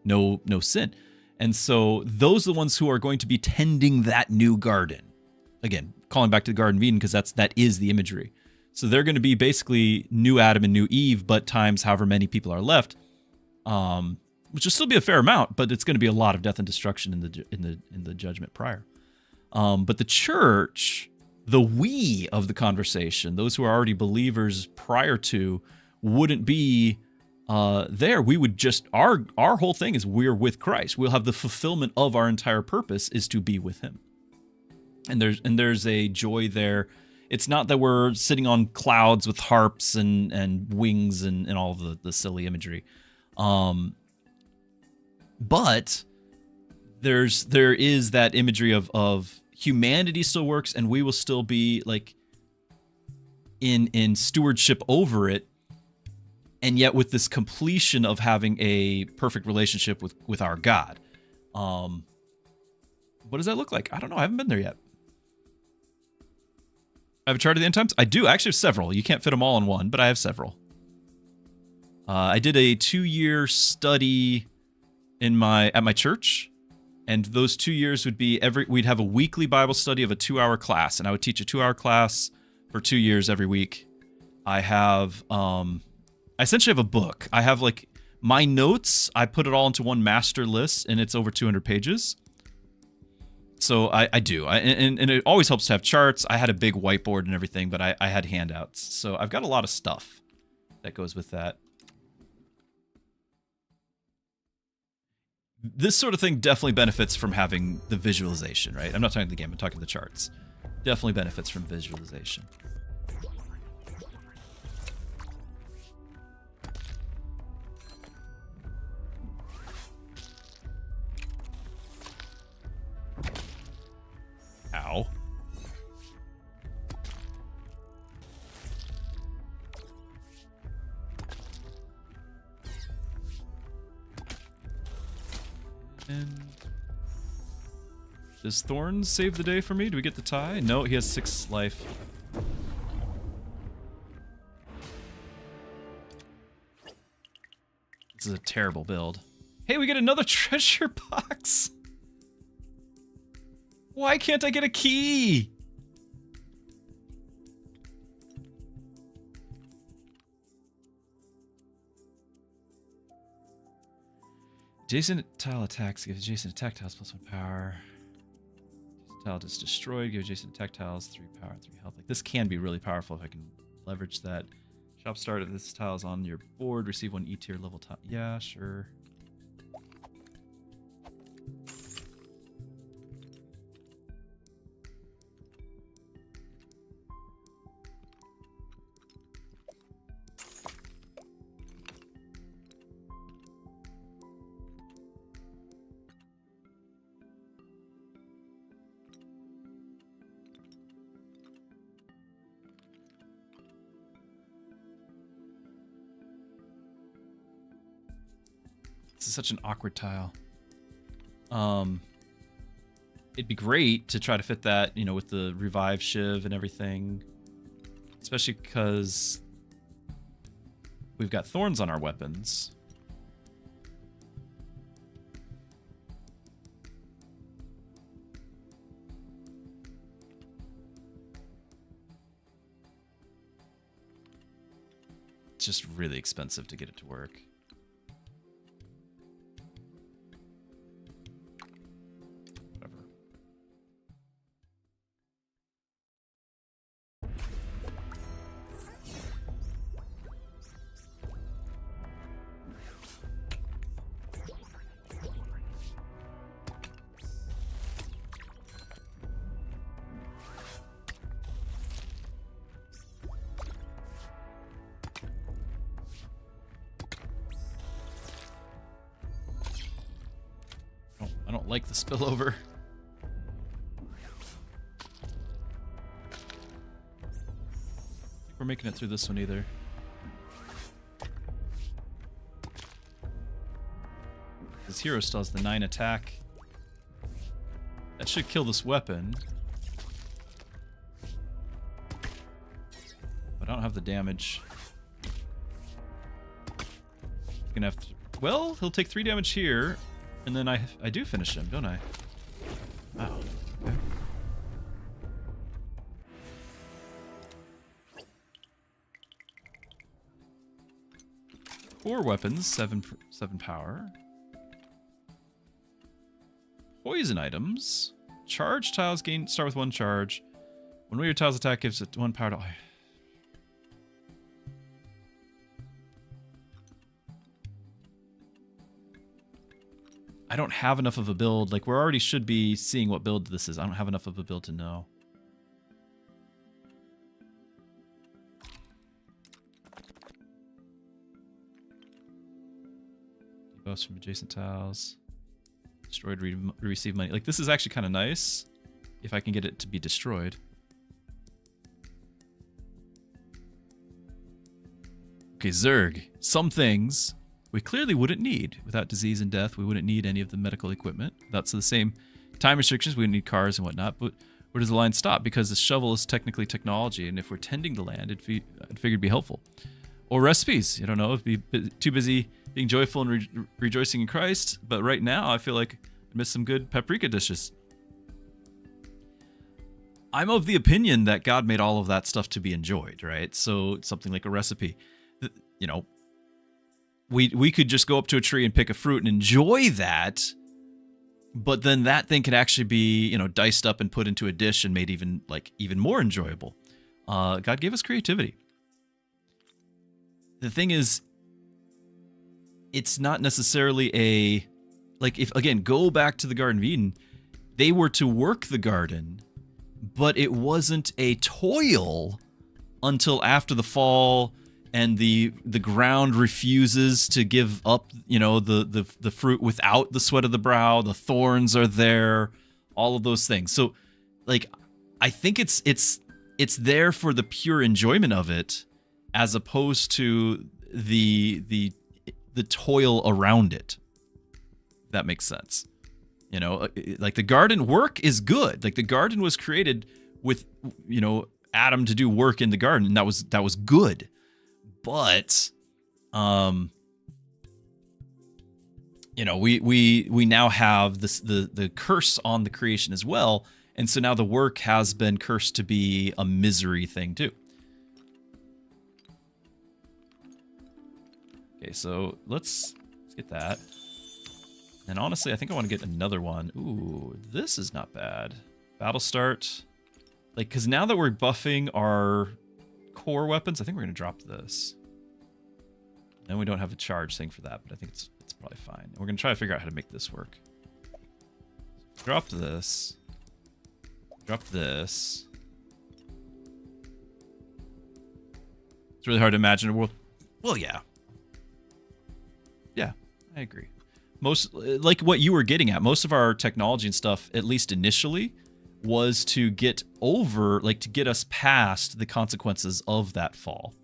No sin. And so those are the ones who are going to be tending that new garden. Again, calling back to the Garden of Eden, because that is the imagery. So they're going to be basically new Adam and new Eve, but times however many people are left, which will still be a fair amount, but it's going to be a lot of death and destruction in the judgment prior. But the church, the we of the conversation, those who are already believers prior to, wouldn't be there. We would just our whole thing is we're with Christ. We'll have the fulfillment of our entire purpose is to be with him. And there's a joy there. It's not that we're sitting on clouds with harps and wings and all of the silly imagery. But there is that imagery of humanity still works and we will still be like in stewardship over it, and yet with this completion of having a perfect relationship with our God. What does that look like? I don't know. I haven't been there yet. I have a chart of the end times. I do. I actually have several. You can't fit them all in one, but I have several. I did a 2-year study at my church, and those 2 years would be we'd have a weekly Bible study of a 2-hour class, and I would teach a 2-hour class for 2 years every week. I have I essentially have a book. I have like my notes. I put it all into one master list, and it's over 200 pages. So I do. And it always helps to have charts. I had a big whiteboard and everything, but I had handouts. So I've got a lot of stuff that goes with that. This sort of thing definitely benefits from having the visualization, right? I'm not talking the game, I'm talking the charts. Definitely benefits from visualization. Ow. And does Thorns save the day for me? Do we get the tie? No, he has 6 life. This is a terrible build. Hey, we get another treasure box! Why can't I get a key? Adjacent tile attacks give adjacent attack tiles +1 power. Adjacent tile is destroyed, give adjacent attack tiles 3 power, 3 health. Like, this can be really powerful if I can leverage that. Shop start, if this tile is on your board, receive 1 E tier level tile. Yeah, sure. This is such an awkward tile. It'd be great to try to fit that, you know, with the revive shiv and everything. Especially because we've got thorns on our weapons. It's just really expensive to get it to work. I don't like the spillover. I think we're making it through this one either. This hero still has the 9 attack. That should kill this weapon. But I don't have the damage. Gonna have to. Well, he'll take 3 damage here. And then I do finish him, don't I? Wow. Okay. Four weapons, 7 power. Poison items. Charge tiles start with 1 charge. When one of your tiles attack gives it 1 power to... I don't have enough of a build. Like, we already should be seeing what build this is. I don't have enough of a build to know. Debuffs from adjacent tiles. Destroyed, receive money. Like, this is actually kind of nice. if I can get it to be destroyed. Okay, Zerg. Some things we clearly wouldn't need. Without disease and death, we wouldn't need any of the medical equipment. That's the same time restrictions. We wouldn't need cars and whatnot. But where does the line stop? Because the shovel is technically technology, and if we're tending the land, I'd figure it'd be helpful. Or recipes. I don't know. It'd be too busy being joyful and rejoicing in Christ. But right now, I feel like I miss some good paprika dishes. I'm of the opinion that God made all of that stuff to be enjoyed, right? So something like a recipe. You know, we could just go up to a tree and pick a fruit and enjoy that, but then that thing could actually be, you know, diced up and put into a dish and made even more enjoyable. God gave us creativity. The thing is, it's not necessarily if, again, go back to the Garden of Eden, they were to work the garden, but it wasn't a toil until after the fall. And the ground refuses to give up, you know, the fruit without the sweat of the brow. The thorns are there, all of those things. So, like, I think it's there for the pure enjoyment of it, as opposed to the toil around it. If that makes sense. You know, like the garden work is good. Like the garden was created with, you know, Adam to do work in the garden, and that was good. But, you know, we now have this the curse on the creation as well, and so now the work has been cursed to be a misery thing too. Okay, so let's get that. And honestly, I think I want to get another one. Ooh, this is not bad. Battle start, like, because now that we're buffing our core weapons, I think we're going to drop this. And we don't have a charge thing for that, but I think it's probably fine. And we're going to try to figure out how to make this work. Drop this. Drop this. It's really hard to imagine a world. Well, yeah. Yeah, I agree. Most, like what you were getting at, most of our technology and stuff, at least initially, was to get over, like to get us past the consequences of that fall.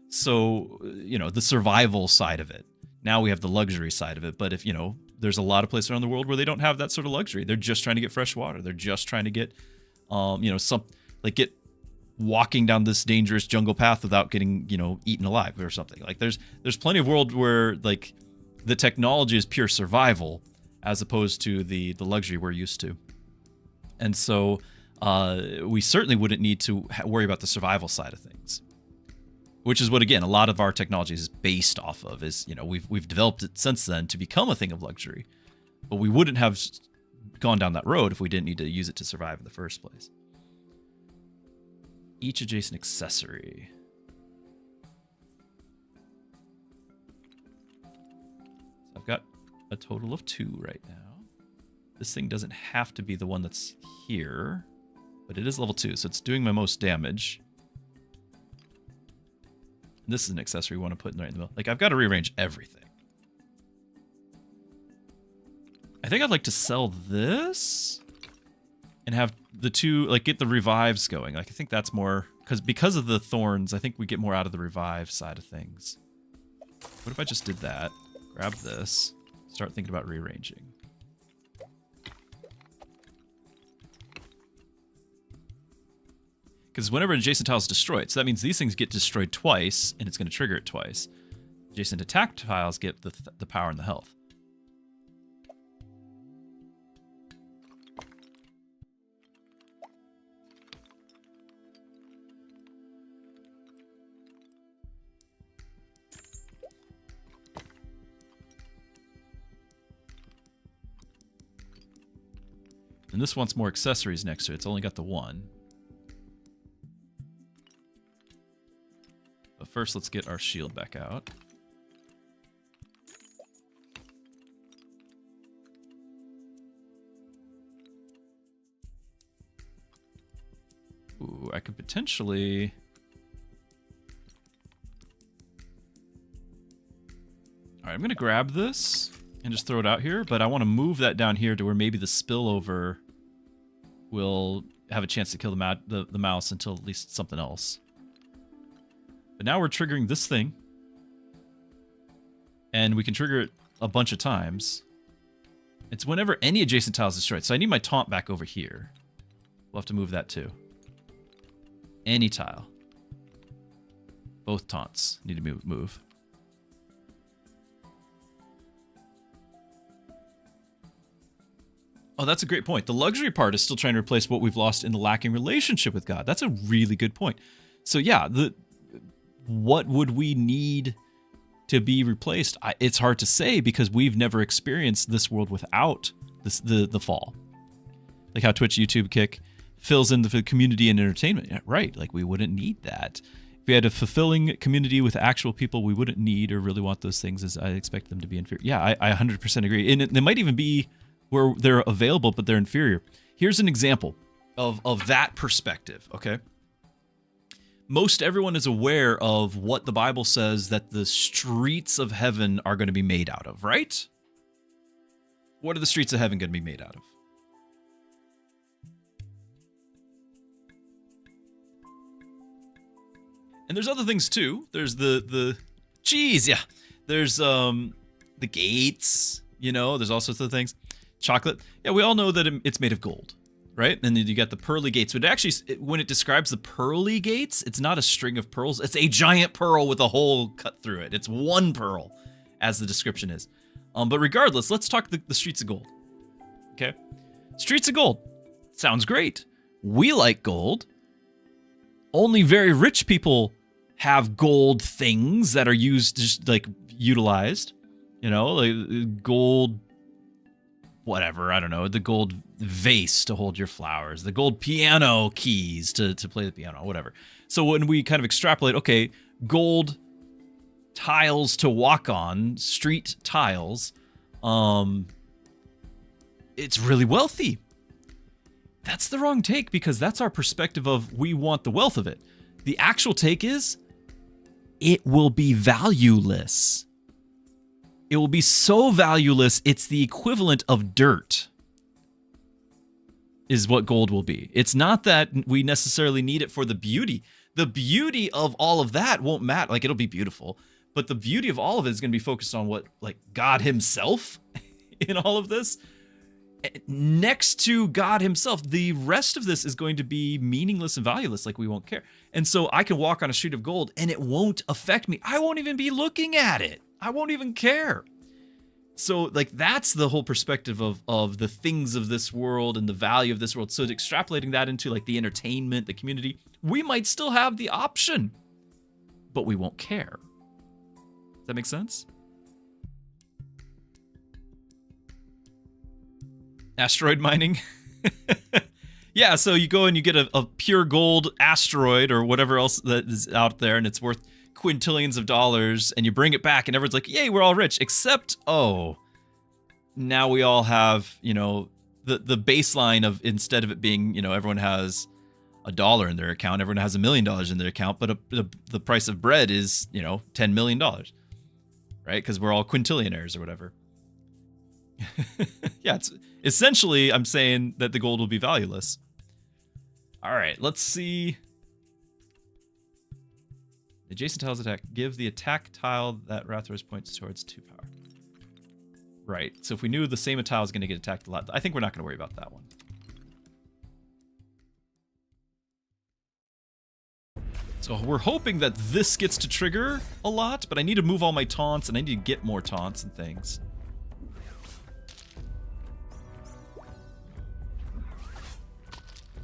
So, you know, the survival side of it. Now we have the luxury side of it. But if, you know, there's a lot of places around the world where they don't have that sort of luxury. They're just trying to get fresh water. They're just trying to get, you know, get walking down this dangerous jungle path without getting, you know, eaten alive or something. Like there's plenty of world where like the technology is pure survival as opposed to the luxury we're used to. And so we certainly wouldn't need to worry about the survival side of things, which is what, again, a lot of our technology is based off of. Is, you know, we've developed it since then to become a thing of luxury, but we wouldn't have gone down that road if we didn't need to use it to survive in the first place. Each adjacent accessory. So I've got a total of 2 right now. This thing doesn't have to be the one that's here, but it is level 2, so it's doing my most damage. This is an accessory we want to put right in the middle. Like, I've got to rearrange everything. I think I'd like to sell this and have the 2, like, get the revives going. Like, I think that's more, because of the thorns, I think we get more out of the revive side of things. What if I just did that? Grab this, start thinking about rearranging. Because whenever an adjacent tile is destroyed, so that means these things get destroyed twice, and it's going to trigger it twice. Adjacent attack tiles get the power and the health. And this wants more accessories next to it. It's only got the 1. But first, let's get our shield back out. Ooh, I could potentially... Alright, I'm going to grab this and just throw it out here, but I want to move that down here to where maybe the spillover will have a chance to kill the mouse until at least something else. But now we're triggering this thing. And we can trigger it a bunch of times. It's whenever any adjacent tile is destroyed. So I need my taunt back over here. We'll have to move that too. Any tile. Both taunts need to move. Oh, that's a great point. The luxury part is still trying to replace what we've lost in the lacking relationship with God. That's a really good point. So yeah, what would we need to be replaced? It's hard to say because we've never experienced this world without the fall. Like how Twitch, YouTube, Kick fills in the community and entertainment. Yeah, right, like we wouldn't need that. If we had a fulfilling community with actual people, we wouldn't need or really want those things as I expect them to be inferior. Yeah, I 100% agree. And they might even be where they're available, but they're inferior. Here's an example of that perspective, okay? Most everyone is aware of what the Bible says that the streets of heaven are going to be made out of, right? What are the streets of heaven going to be made out of? And there's other things too. There's the cheese, yeah. There's the gates, you know, there's all sorts of things. Chocolate. Yeah, we all know that it's made of gold, right? And then you got the pearly gates. But actually, when it describes the pearly gates, it's not a string of pearls. It's a giant pearl with a hole cut through it. It's one pearl, as the description is. But regardless, let's talk the streets of gold. Okay? Streets of gold. Sounds great. We like gold. Only very rich people have gold things that are used, just like utilized. You know, like gold, whatever, I don't know, the gold vase to hold your flowers, the gold piano keys to play the piano, whatever. So when we kind of extrapolate, okay, gold tiles to walk on, street tiles, it's really wealthy. That's the wrong take because that's our perspective of we want the wealth of it. The actual take is it will be valueless. It will be so valueless, it's the equivalent of dirt, is what gold will be. It's not that we necessarily need it for the beauty. The beauty of all of that won't matter. Like, it'll be beautiful, but the beauty of all of it is going to be focused on what, like, God himself in all of this. Next to God himself, the rest of this is going to be meaningless and valueless, like we won't care. And so I can walk on a street of gold and it won't affect me. I won't even be looking at it. I won't even care. So, like, that's the whole perspective of the things of this world and the value of this world. So extrapolating that into, like, the entertainment, the community, we might still have the option, but we won't care. Does that make sense? Asteroid mining. Yeah, so you go and you get a pure gold asteroid or whatever else that is out there, and it's worth quintillions of dollars, and you bring it back, and everyone's like, yay, we're all rich, except, oh, now we all have, you know, the baseline of, instead of it being, you know, everyone has $1 in their account, everyone has $1 million in their account, but the price of bread is, you know, $10 million, right? Because we're all quintillionaires or whatever. Yeah, it's essentially, I'm saying that the gold will be valueless. All right, let's see. Adjacent tiles attack. Give the attack tile that Rathros points towards 2 power. Right, so if we knew the same tile is going to get attacked a lot, I think we're not going to worry about that one. So we're hoping that this gets to trigger a lot, but I need to move all my taunts, and I need to get more taunts and things.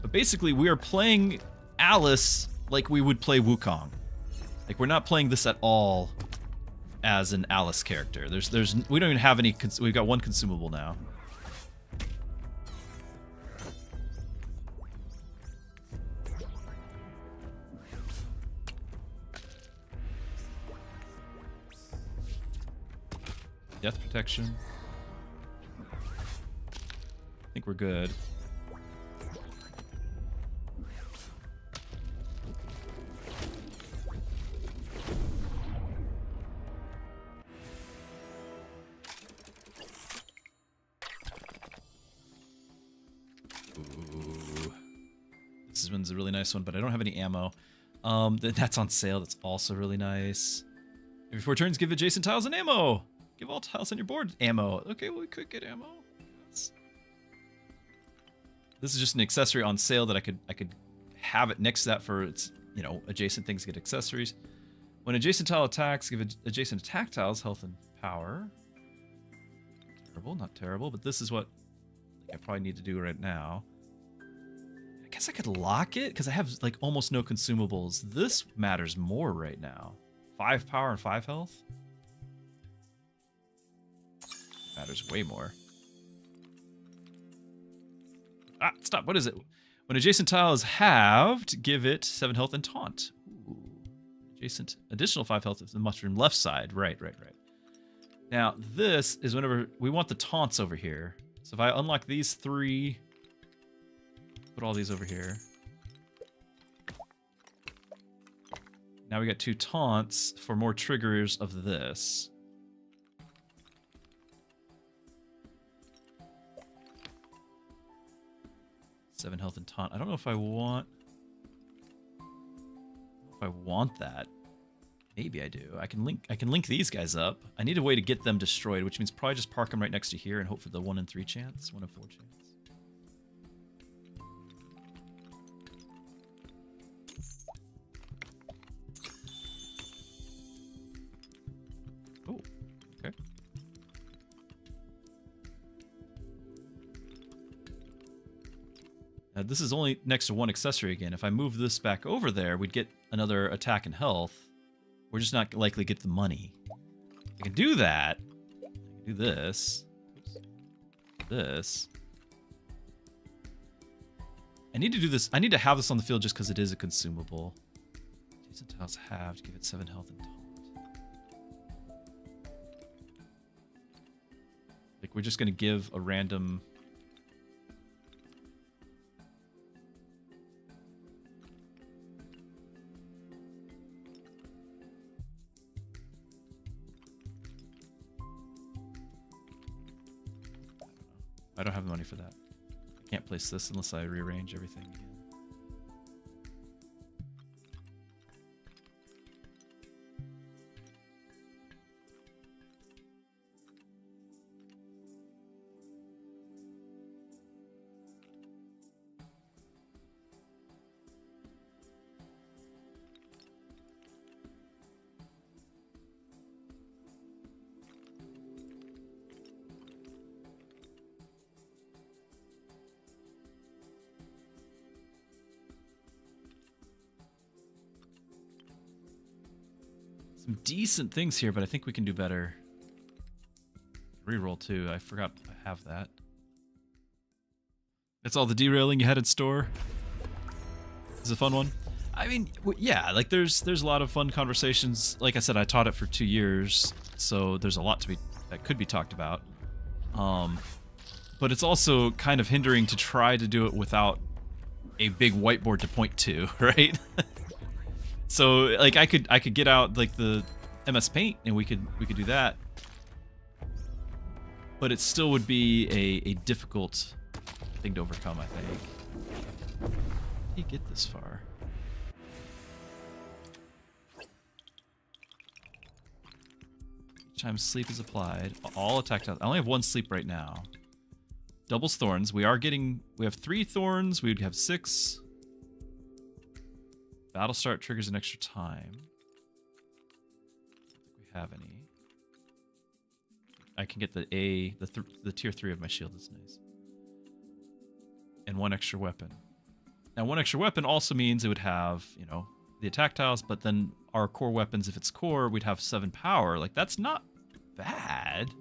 But basically, we are playing Alice like we would play Wukong. Like, we're not playing this at all as an Alice character. We don't even have any, we've got one consumable now. Death protection. I think we're good. Ooh. This one's a really nice one, but I don't have any ammo. That's on sale. That's also really nice. Every 4 turns, give adjacent tiles an ammo. Give all tiles on your board ammo. Okay, well, we could get ammo. This is just an accessory on sale that I could have it next to that for its, you know, adjacent things get accessories. When adjacent tile attacks, give adjacent attack tiles health and power. Terrible, not terrible, but this is what I probably need to do right now. I guess I could lock it because I have like almost no consumables. This matters more right now. 5 power and 5 health. Matters way more. Ah, stop. What is it? When adjacent tile is halved, give it 7 health and taunt. Ooh. Adjacent additional 5 health is the mushroom left side. Right. Now, this is whenever we want the taunts over here. So if I unlock these 3, put all these over here. Now we got 2 taunts for more triggers of this. Seven health and taunt. I don't know if I want that. Maybe I do. I can link these guys up. I need a way to get them destroyed, which means probably just park them right next to here and hope for the 1 in 3 chance, 1 in 4 chance. Oh, okay. Now this is only next to 1 accessory again. If I move this back over there, we'd get another attack and health. We're just not likely to get the money. I can do that. I can do this. Oops. This. I need to do this. I need to have this on the field just because it is a consumable. Jason tiles halved. Give it 7 health and taunt. Like we're just gonna give a random. I don't have the money for that. I can't place this unless I rearrange everything again. Some decent things here, but I think we can do better. Reroll too. I forgot I have that. That's all the derailing you had in store. This is a fun one. I mean, yeah, like there's a lot of fun conversations. Like I said, I taught it for 2 years, so there's a lot that could be talked about. But it's also kind of hindering to try to do it without a big whiteboard to point to, right? So like I could get out like the MS Paint and we could do that, but it still would be a difficult thing to overcome, I think. How do you get this far? Each time sleep is applied, all attack tiles. I only have 1 sleep right now. Doubles thorns. We have 3 thorns. We would have 6. Battle start triggers an extra time. I don't think we have any. I can get the tier 3 of my shield. That's nice. And 1 extra weapon. Now 1 extra weapon also means it would have, you know, the attack tiles, but then our core weapons, if it's core, we'd have 7 power. Like that's not bad.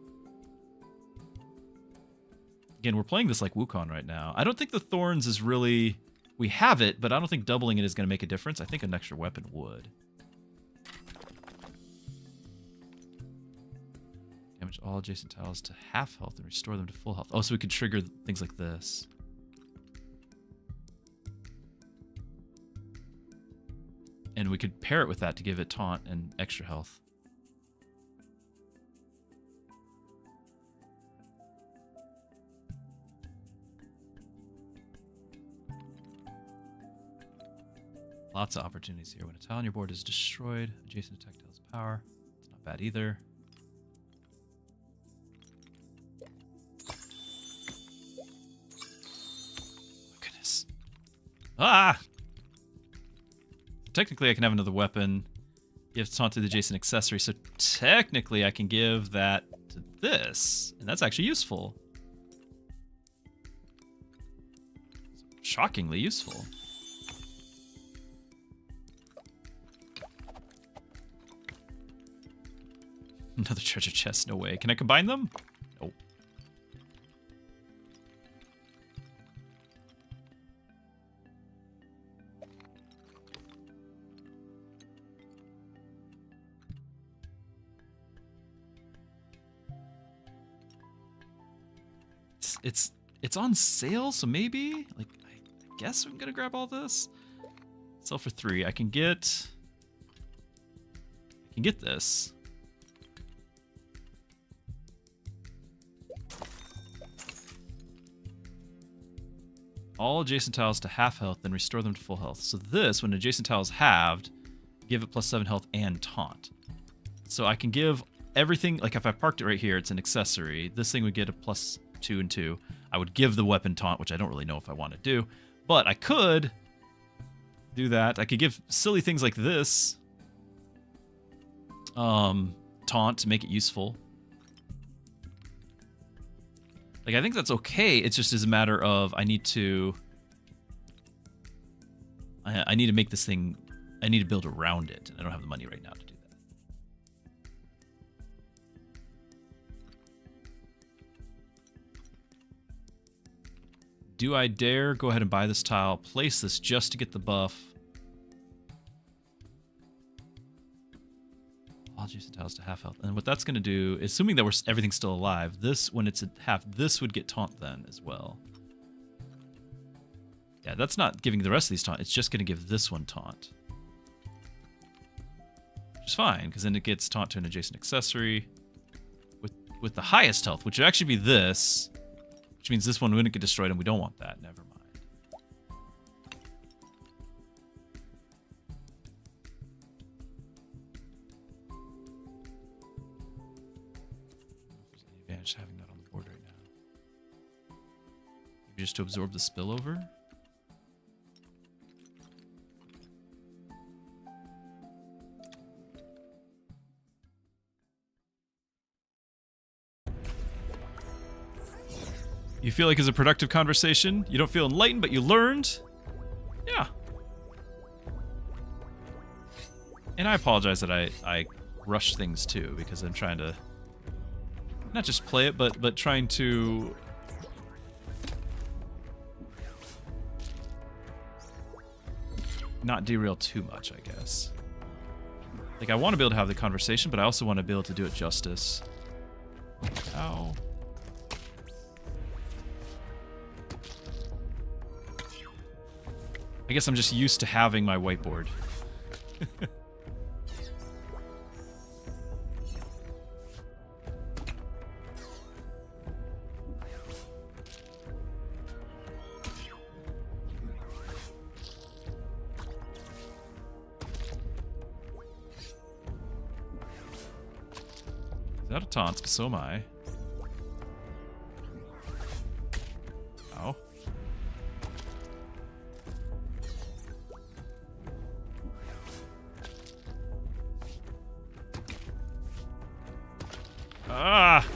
Again, we're playing this like Wukong right now. I don't think the thorns is really. We have it, but I don't think doubling it is going to make a difference. I think an extra weapon would. Damage all adjacent tiles to half health and restore them to full health. Oh, so we could trigger things like this. And we could pair it with that to give it taunt and extra health. Lots of opportunities here. When a tile on your board is destroyed, adjacent attack tile's power. It's not bad either. Oh, goodness. Ah! Technically, I can have another weapon. Give taunt to the adjacent accessory. So technically, I can give that to this. And that's actually useful. Shockingly useful. Another treasure chest, no way. Can I combine them? Nope. It's on sale, so maybe? Like, I guess I'm gonna grab all this. Sell for 3. I can get this. All adjacent tiles to half health, then restore them to full health. So this, when adjacent tile is halved, give it +7 health and taunt. So I can give everything, like if I parked it right here, it's an accessory. This thing would get a +2 and 2. I would give the weapon taunt, which I don't really know if I want to do. But I could do that. I could give silly things like this taunt to make it useful. Like, I think that's okay. It just is a matter of I need to make this thing, I need to build around it. And I don't have the money right now to do that. Do I dare go ahead and buy this tile, place this just to get the buff? All adjacent tiles to half health. And what that's going to do, assuming that everything's still alive, this, when it's at half, this would get taunt then as well. Yeah, that's not giving the rest of these taunt. It's just going to give this one taunt. Which is fine, because then it gets taunt to an adjacent accessory with the highest health, which would actually be this. Which means this one wouldn't get destroyed, and we don't want that. Never mind. There's any advantage to having that on the board right now. Maybe just to absorb the spillover? You feel like it's a productive conversation? You don't feel enlightened, but you learned? Yeah. And I apologize that I rush things too, because I'm trying to not just play it, but trying to not derail too much, I guess. Like, I want to be able to have the conversation, but I also want to be able to do it justice. Ow. I guess I'm just used to having my whiteboard. He's out of taunts, because so am I. Ow. Ah!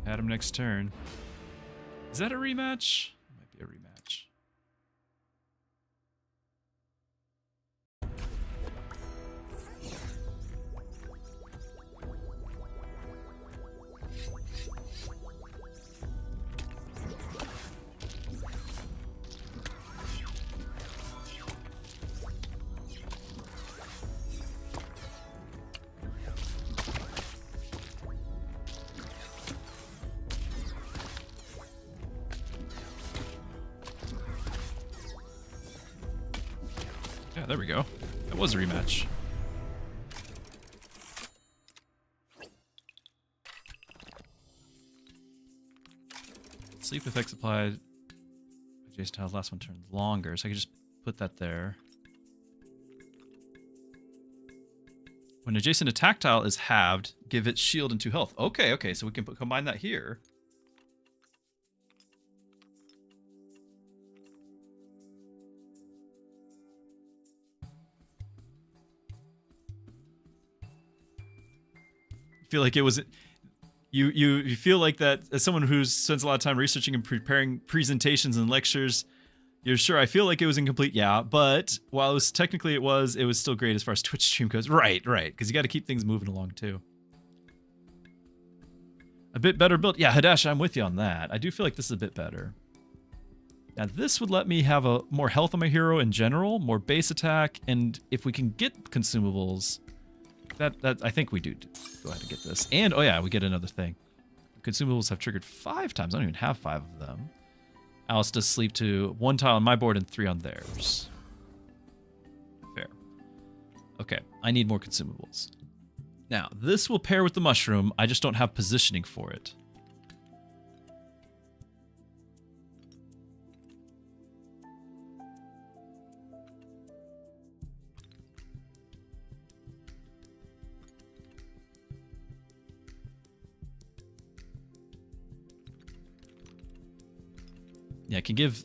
Had him next turn. Is that a rematch? It might be a rematch. Yeah, there we go. That was a rematch. Sleep effects applied. Adjacent tiles, last one turned longer, so I can just put that there. When adjacent attack tile is halved, give it shield and 2 health. Okay, okay, so we can combine that here. Feel like it was you feel like that as someone who spends a lot of time researching and preparing presentations and lectures, you're sure I feel like it was incomplete, yeah, but while it was technically it was still great as far as Twitch stream goes. Right, because you got to keep things moving along too. A bit better built. Yeah, Hadesh, I'm with you on that. I do feel like this is a bit better. Now this would let me have a more health on my hero in general, more base attack, and if we can get consumables, that I think we do go ahead and get this. And, oh yeah, we get another thing. Consumables have triggered 5 times. I don't even have 5 of them. Alice does sleep to 1 tile on my board and 3 on theirs. Fair. Okay, I need more consumables. Now, this will pair with the mushroom. I just don't have positioning for it. Yeah, I can give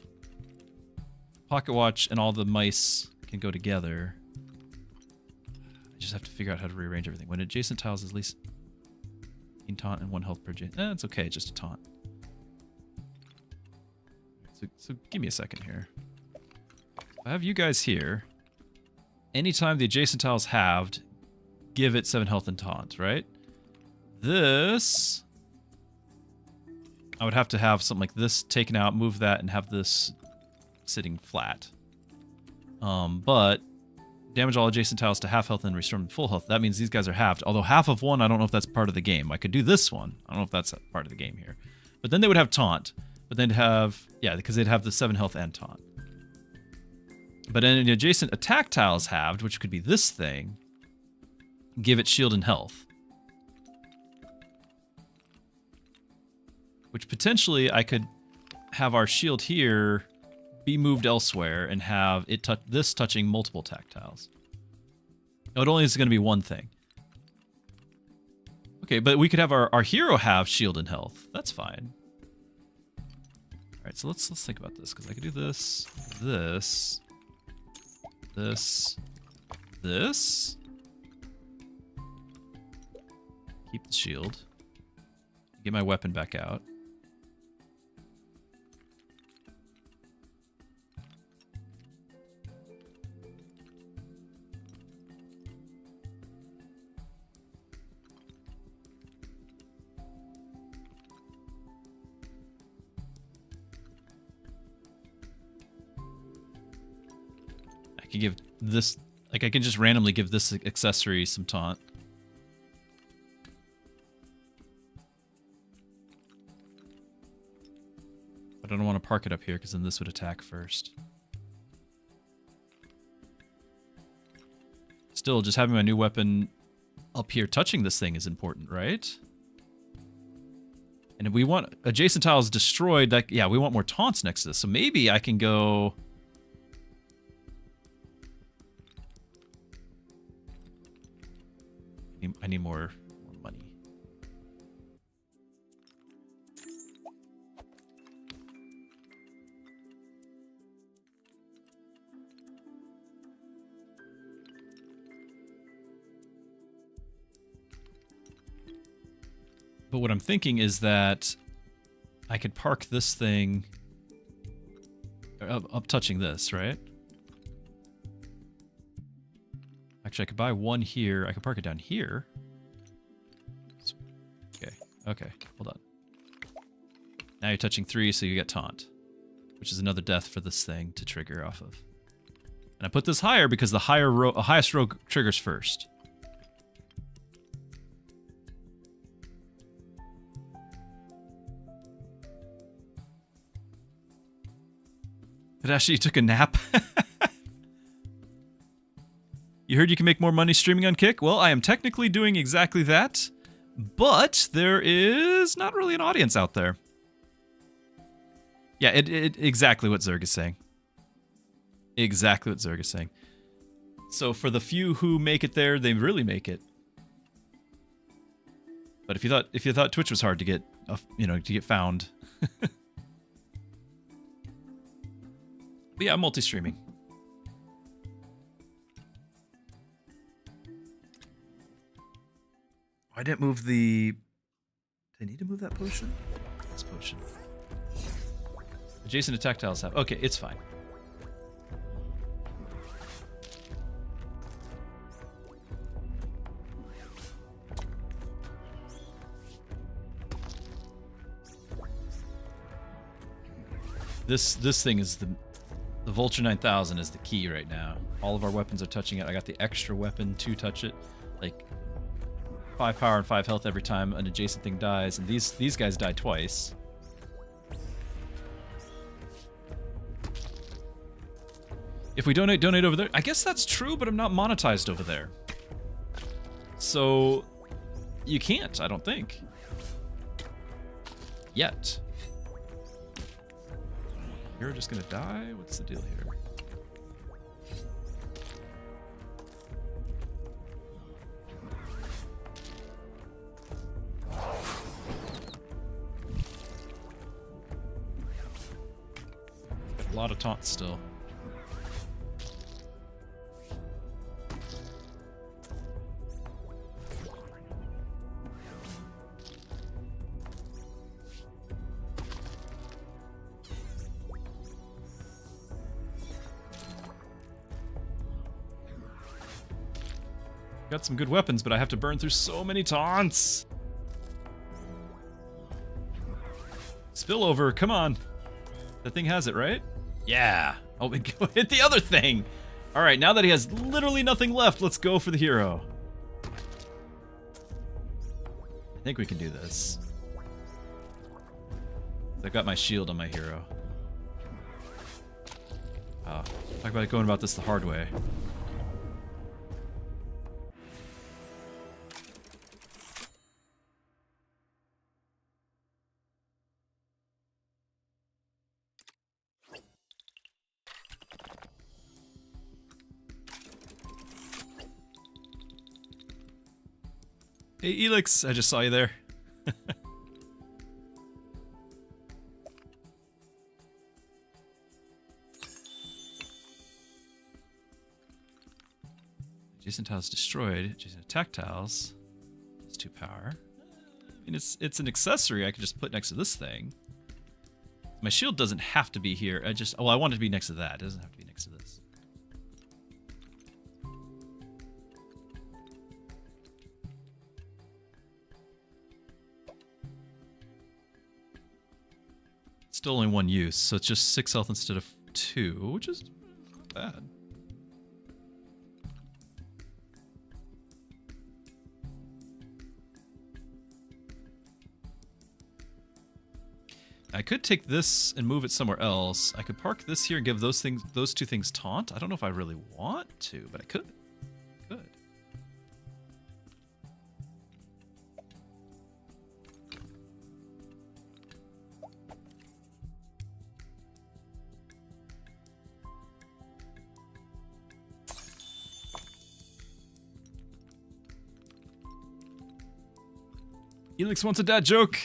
Pocket Watch and all the mice can go together. I just have to figure out how to rearrange everything. When adjacent tiles is at least 1 taunt and 1 health per adjacent. It's okay, just a taunt. So give me a second here. If I have you guys here, anytime the adjacent tile is halved, give it 7 health and taunt, right? This, I would have to have something like this taken out, move that, and have this sitting flat. But damage all adjacent tiles to half health and restore them to full health. That means these guys are halved. Although half of one, I don't know if that's part of the game. I could do this one. I don't know if that's part of the game here. But then they would have taunt. But then have, yeah, because they'd have the 7 health and taunt. But then an adjacent attack tile is halved, which could be this thing. Give it shield and health. Which potentially I could have our shield here be moved elsewhere and have it this touching multiple attack tiles. No, it only is going to be one thing. Okay, but we could have our hero have shield and health. That's fine. All right, so let's think about this, because I could do this, this, this. Keep the shield. Get my weapon back out. I could give this, like I can just randomly give this accessory some taunt. But I don't want to park it up here because then this would attack first. Still, just having my new weapon up here touching this thing is important, right? And if we want adjacent tiles destroyed, like, yeah, we want more taunts next to this. So maybe I can go... I need more money. But what I'm thinking is that I could park this thing up touching this, right? Actually, I could buy one here. I could park it down here. Okay, hold on. Now you're touching 3, so you get taunt, which is another death for this thing to trigger off of. And I put this higher because the highest row triggers first. But actually, you took a nap. You heard you can make more money streaming on Kick? Well, I am technically doing exactly that, but there is not really an audience out there. Yeah, exactly what Zerg is saying. Exactly what Zerg is saying. So for the few who make it there, they really make it. But if you thought Twitch was hard to get, to get found. But yeah, I'm multi-streaming. I didn't move the... Did I need to move that potion? This potion. Adjacent to tactiles have... Okay, it's fine. This thing is the Vulture 9000 is the key right now. All of our weapons are touching it. I got the extra weapon to touch it. Like 5 power and 5 health every time an adjacent thing dies, and these guys die twice. If we donate over there, I guess that's true, but I'm not monetized over there. So you can't, I don't think. Yet. You're just gonna die? What's the deal here? A lot of taunts still. Got some good weapons, but I have to burn through so many taunts. Spillover, come on. That thing has it, right? Yeah. Oh, we go hit the other thing. All right, now that he has literally nothing left, let's go for the hero. I think we can do this. I've got my shield on my hero. Talk about going about this the hard way. Hey, Elix, I just saw you there. Adjacent tiles destroyed. Adjacent attack tiles. It's 2 power. I mean, it's an accessory I can just put next to this thing. My shield doesn't have to be here. I want it to be next to that. It doesn't have to be next to this. Still only 1 use, so it's just 6 health instead of 2, which is not bad. I could take this and move it somewhere else. I could park this here and give those two things taunt. I don't know if I really want to, but I could. Elix wants a dad joke.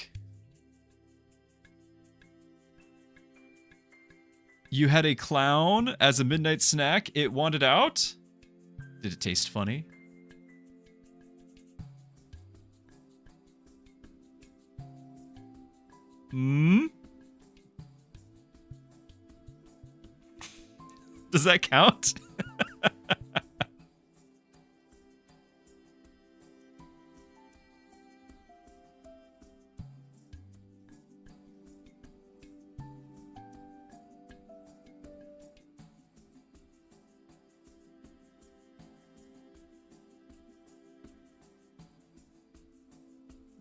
You had a clown as a midnight snack. It wanted out. Did it taste funny? Does that count?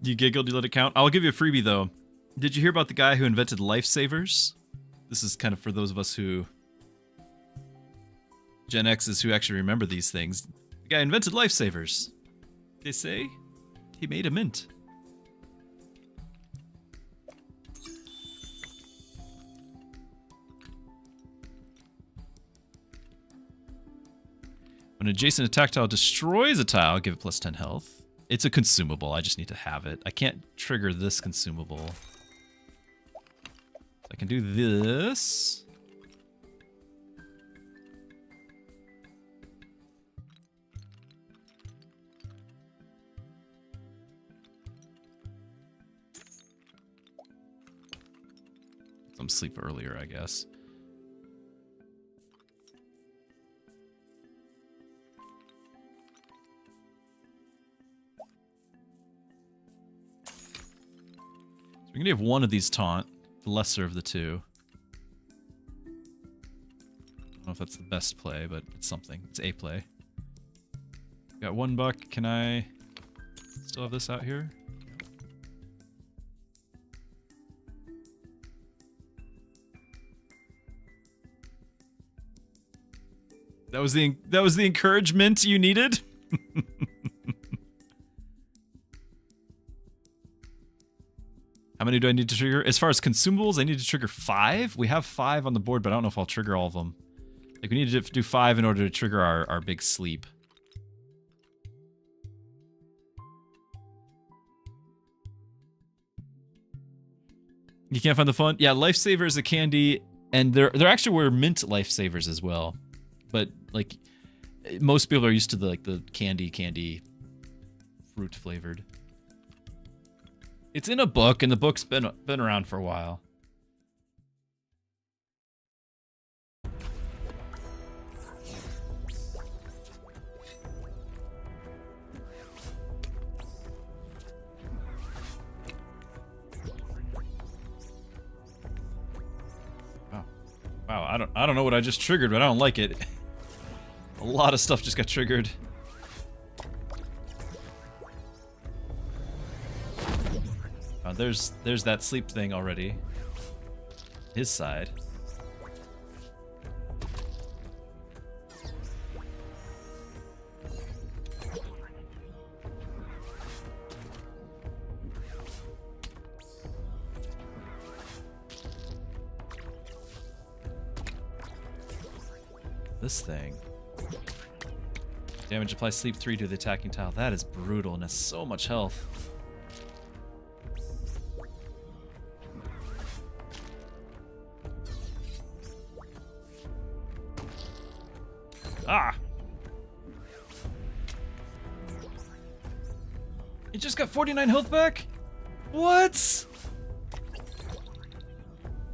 You giggled, you let it count? I'll give you a freebie, though. Did you hear about the guy who invented lifesavers? This is kind of for those of us who... Gen X's who actually remember these things. The guy invented lifesavers. They say he made a mint. When an adjacent attack tile destroys a tile, give it plus 10 health. It's a consumable. I just need to have it. I can't trigger this consumable. I can do this. Some sleep earlier, I guess. So we're gonna have one of these taunt, the lesser of the two. I don't know if that's the best play, but it's something. It's a play. Got $1. Can I still have this out here? That was the encouragement you needed. How many do I need to trigger? As far as consumables, I need to trigger 5. We have 5 on the board, but I don't know if I'll trigger all of them. Like, we need to do 5 in order to trigger our big sleep. You can't find the fun? Yeah, lifesavers, a candy, and there actually were mint lifesavers as well. But, like, most people are used to the candy fruit flavored. It's in a book, and the book's been around for a while. Wow, I don't know what I just triggered, but I don't like it. A lot of stuff just got triggered. There's that sleep thing already. His side. This thing. Damage applies sleep 3 to the attacking tile. That is brutal and has so much health. Ah! It just got 49 health back? What?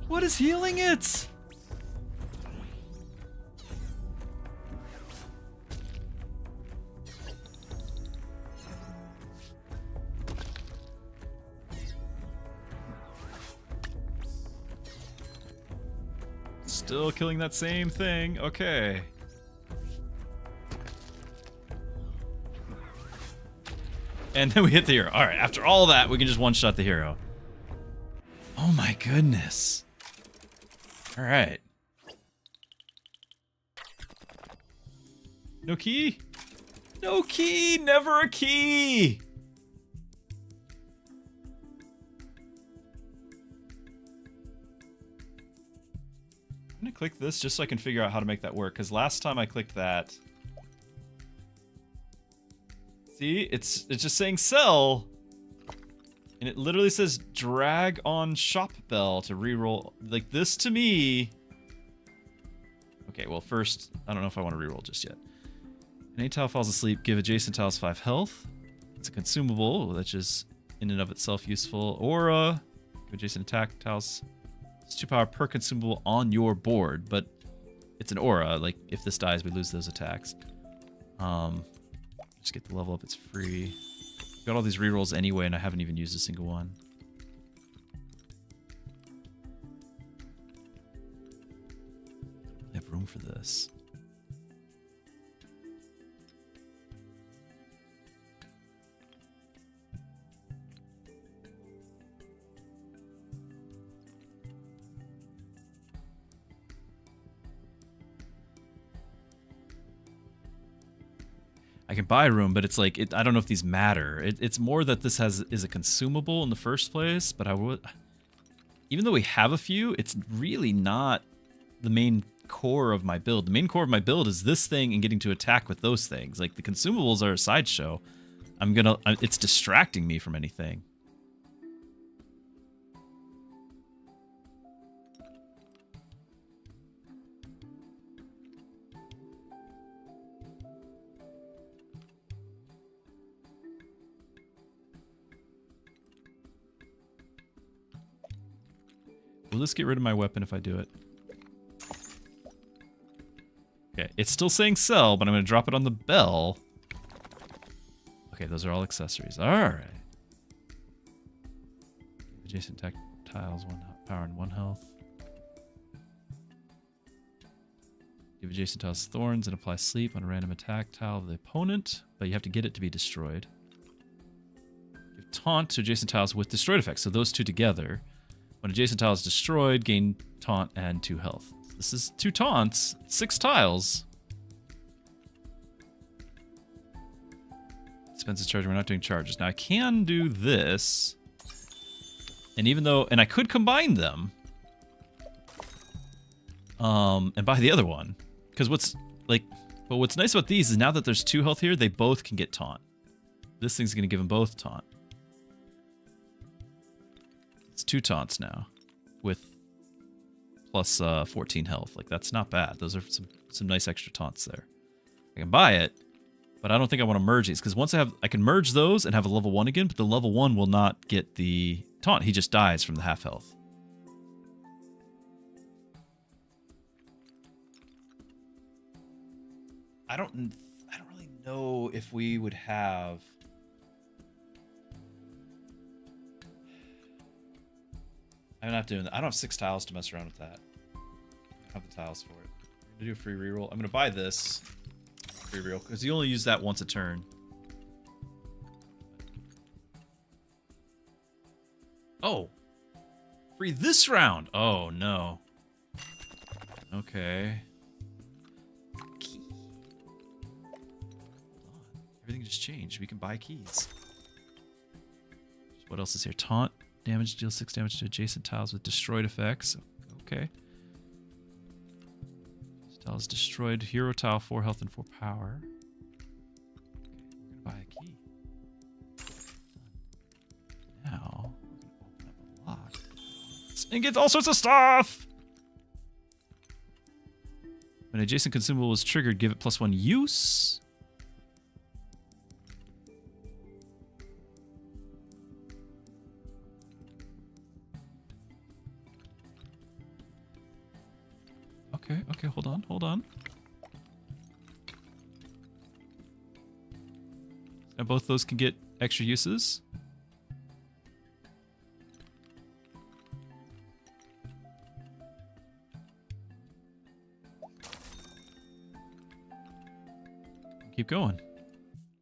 What is healing it? Still killing that same thing. Okay. And then we hit the hero. Alright, after all that, we can just one-shot the hero. Oh my goodness. Alright. No key? No key! Never a key! I'm gonna click this just so I can figure out how to make that work, because last time I clicked that... See, it's just saying sell, and it literally says drag on shop bell to reroll. Like, this to me. Okay, well first, I don't know if I want to reroll just yet. Any tile falls asleep, give adjacent tiles 5 health. It's a consumable, which is in and of itself useful. Aura, give adjacent attack tiles. It's 2 power per consumable on your board, but it's an aura. Like, if this dies, we lose those attacks. Just get the level up, it's free. Got all these rerolls anyway, and I haven't even used a single one. I have room for this. I can buy room, but it's like, I don't know if these matter. It's more that this is a consumable in the first place, but I would... Even though we have a few, it's really not the main core of my build. The main core of my build is this thing and getting to attack with those things. Like, the consumables are a sideshow. It's distracting me from anything. Will this get rid of my weapon if I do it? Okay, it's still saying sell, but I'm going to drop it on the bell. Okay, those are all accessories. All right. Adjacent tiles, 1 power and 1 health. Give adjacent tiles thorns and apply sleep on a random attack tile of the opponent, but you have to get it to be destroyed. Give taunt to adjacent tiles with destroyed effects, so those two together. When adjacent tile is destroyed, gain taunt and 2 health. This is 2 taunts, 6 tiles. Expenses charge, we're not doing charges. Now I can do this. And even though, and I could combine them. And buy the other one. Because what's nice about these is now that there's 2 health here, they both can get taunt. This thing's gonna give them both taunt. It's 2 taunts now, with plus 14 health. Like, that's not bad. Those are some nice extra taunts there. I can buy it, but I don't think I want to merge these, because once I can merge those and have a level 1 again, but the level 1 will not get the taunt. He just dies from the half health. I don't really know if we would have. I'm not doing that. I don't have 6 tiles to mess around with that. I don't have the tiles for it. I'm gonna do a free reroll. I'm gonna buy this free reroll because you only use that once a turn. Oh, free this round. Oh no. Okay. Key. Hold on. Everything just changed. We can buy keys. What else is here? Taunt. Damage, deal 6 damage to adjacent tiles with destroyed effects. Okay. This tile is destroyed. Hero tile, 4 health and 4 power. Okay, we're gonna buy a key. Done. Now, we're gonna open up a lock. And get all sorts of stuff! When adjacent consumable is triggered, give it +1 use. Okay, hold on. Now both those can get extra uses. Keep going.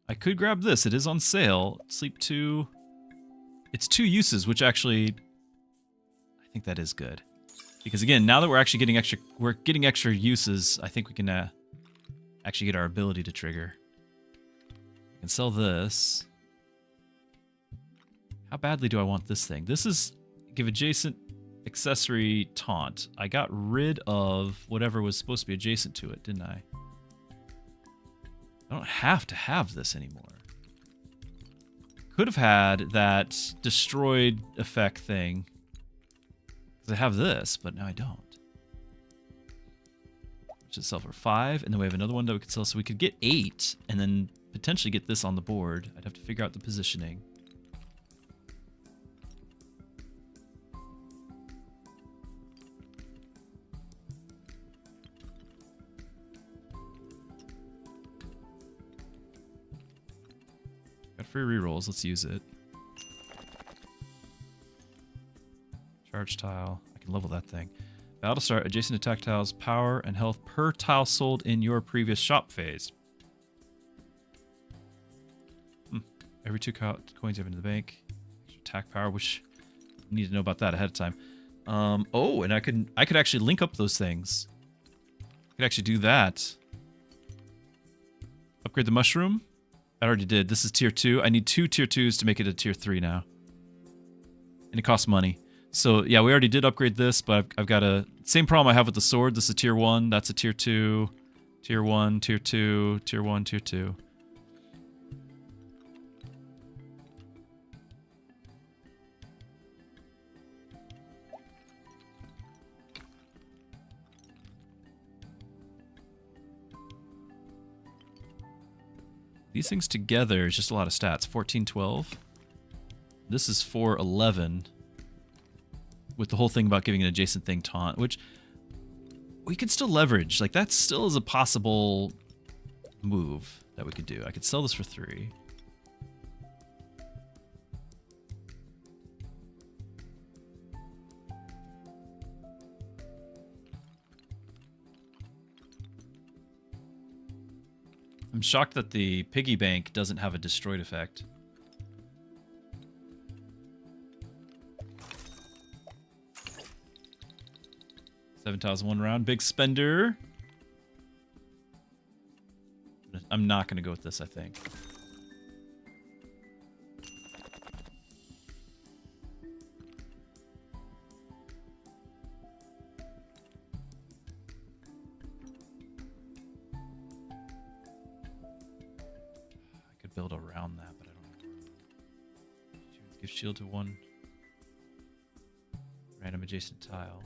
I could grab this. It is on sale. Sleep 2. It's 2 uses, which actually, I think that is good. Because again, now that we're actually getting extra uses, I think we can actually get our ability to trigger. I can sell this. How badly do I want this thing? This is give adjacent accessory taunt. I got rid of whatever was supposed to be adjacent to it, didn't I? I don't have to have this anymore. Could have had that destroyed effect thing. I have this, but now I don't. Which is sell for 5, and then we have another one that we could sell, so we could get 8, and then potentially get this on the board. I'd have to figure out the positioning. Got free rerolls, let's use it. Charge tile. I can level that thing. Battle start. Adjacent attack tiles, power and health per tile sold in your previous shop phase. Every 2 coins you have in the bank. Attack power, which you need to know about that ahead of time. Oh, and I could actually link up those things. I could actually do that. Upgrade the mushroom. I already did. This is tier 2. I need 2 tier 2s to make it a tier 3 now. And it costs money. So yeah, we already did upgrade this, but I've got a same problem I have with the sword. This is a tier 1. That's a tier 2. Tier 1, tier 2, tier 1, tier 2. These things together is just a lot of stats. 14, 12. This is 4, 11. With the whole thing about giving an adjacent thing taunt, which we could still leverage. Like, that still is a possible move that we could do. I could sell this for 3. I'm shocked that the piggy bank doesn't have a destroyed effect. 7,000 one round. Big spender. I'm not going to go with this, I think. I could build around that, but I don't know. Give shield to one random adjacent tile.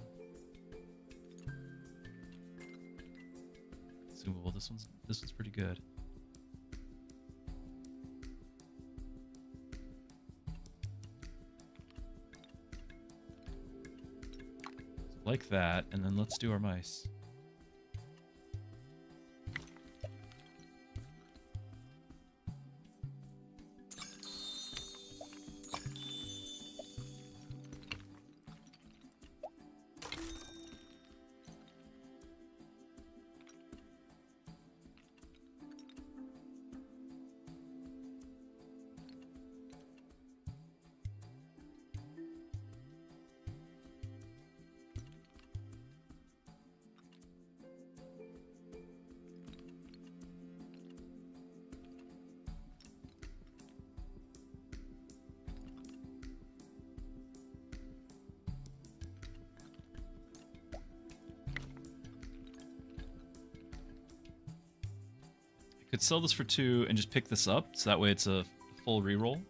Consumable. This one's pretty good. Like that, and then let's do our mice. Could sell this for 2 and just pick this up, so that way it's a full reroll.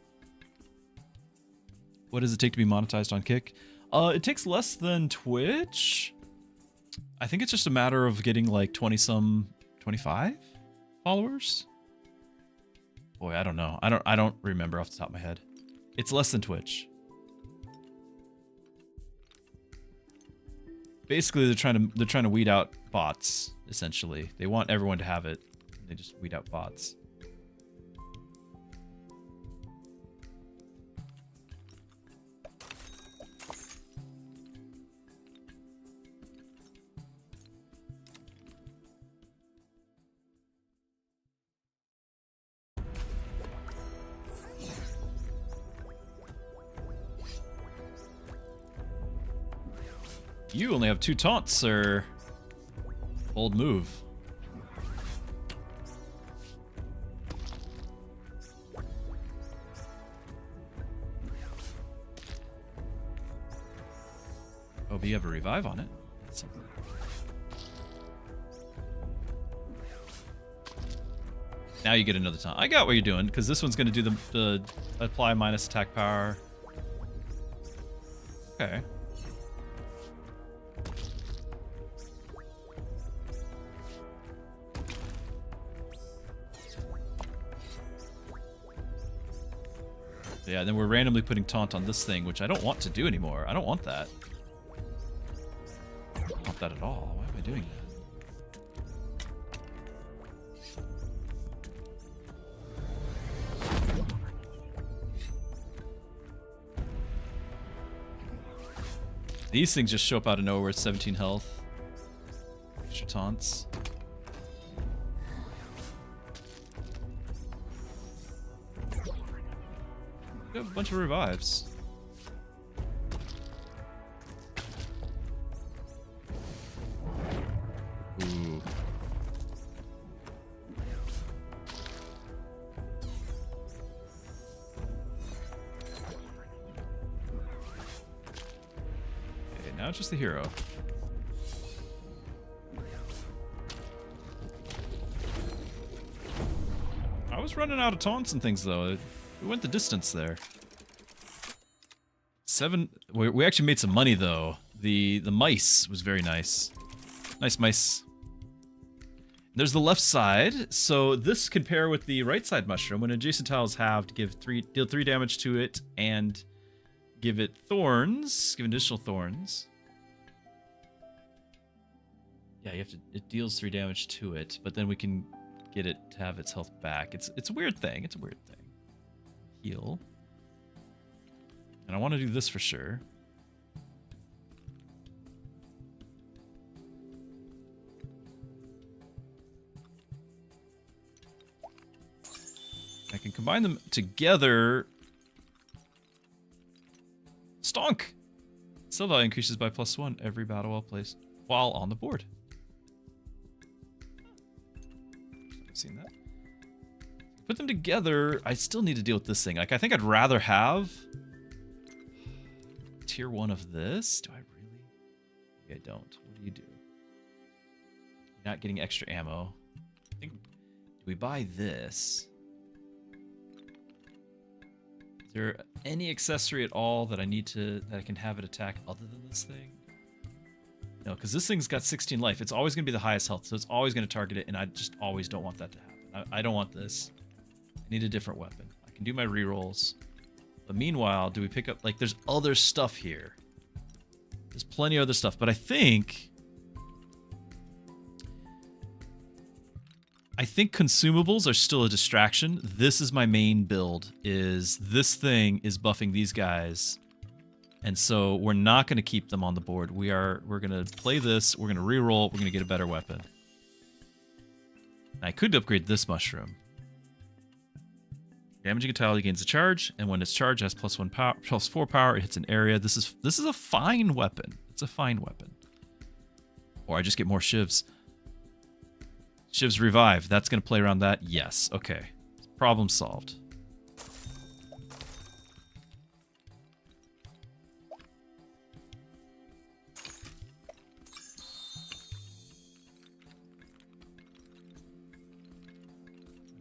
What does it take to be monetized on Kick? It takes less than Twitch. I think it's just a matter of getting like 25 followers. Boy, I don't know. I don't remember off the top of my head. It's less than Twitch. Basically, they're trying to weed out bots. Essentially, they want everyone to have it. They just weed out bots. You only have 2 taunts, sir. Bold move. Oh, but you have a revive on it. That's something. Now you get another taunt. I got what you're doing, because this one's going to do the apply minus attack power. Okay. Yeah, then we're randomly putting taunt on this thing, which I don't want to do anymore. I don't want that. I don't want that at all. Why am I doing that? These things just show up out of nowhere at 17 health. Extra taunts. We have a bunch of revives. Ooh. now it's just the hero. I was running out of taunts and things though. We went the distance there. 7. We actually made some money though. The mice was very nice. Nice mice. There's the left side. So this can pair with the right side mushroom. When adjacent tiles have to deal 3 damage to it and give it thorns. Give additional thorns. Yeah, it deals 3 damage to it, but then we can get it to have its health back. It's a weird thing. It's a weird thing. Heal. And I want to do this for sure. I can combine them together. Stonk! Skill value increases by +1 every battle while on the board. I've seen that. Put them together. I still need to deal with this thing. Like, I think I'd rather have tier 1 of this. Do I really? Maybe I don't. What do you do? You're not getting extra ammo. I think, do we buy this? Is there any accessory at all that I can have it attack other than this thing? No, because this thing's got 16 life. It's always going to be the highest health, so it's always going to target it, and I just always don't want that to happen. I don't want this. I need a different weapon. I can do my rerolls. But meanwhile, do we pick up... Like, there's other stuff here. There's plenty of other stuff, but I think consumables are still a distraction. This is my main build, is this thing is buffing these guys. And so we're not going to keep them on the board. We're going to play this, we're going to reroll, we're going to get a better weapon. I could upgrade this mushroom. Damaging a tile gains a charge, and when it's charged, it has +1 power, +4 power, it hits an area. This is a fine weapon. It's a fine weapon. Or I just get more shivs. Shivs revive. That's going to play around that? Yes. Okay. Problem solved.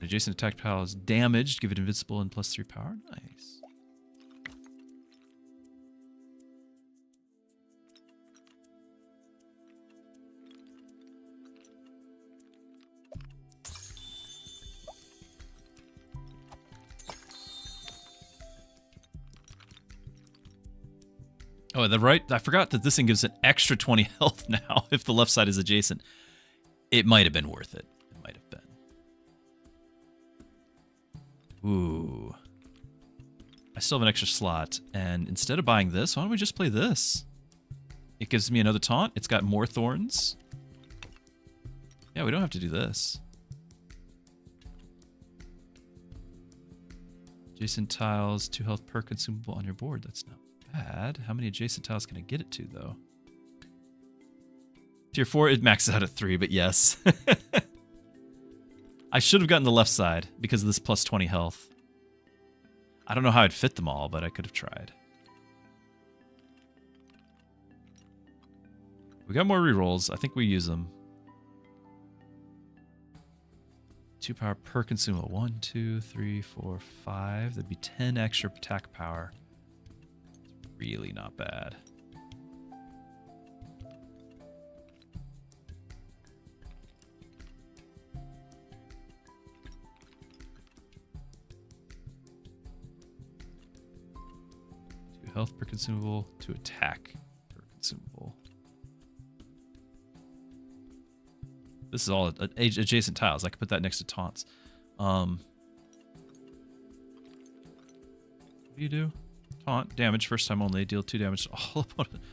Adjacent attack pile is damaged. Give it invincible and +3 power. Nice. Oh, I forgot that this thing gives an extra 20 health now if the left side is adjacent. It might have been worth it. It might have been. Ooh. I still have an extra slot, and instead of buying this, why don't we just play this? It gives me another taunt. It's got more thorns. Yeah, we don't have to do this. Adjacent tiles, 2 health per consumable on your board. That's not bad. How many adjacent tiles can I get it to, though? Tier 4, it maxes out at 3, but yes. I should have gotten the left side because of this +20 health. I don't know how I'd fit them all, but I could have tried. We got more rerolls. I think we use them. 2 power per consumable. 1, 2, 3, 4, 5. That'd be 10 extra attack power. Really not bad. Health per consumable, to attack per consumable. This is all adjacent tiles. I could put that next to taunts. What do you do? Taunt, damage, first time only. Deal 2 damage to all opponents.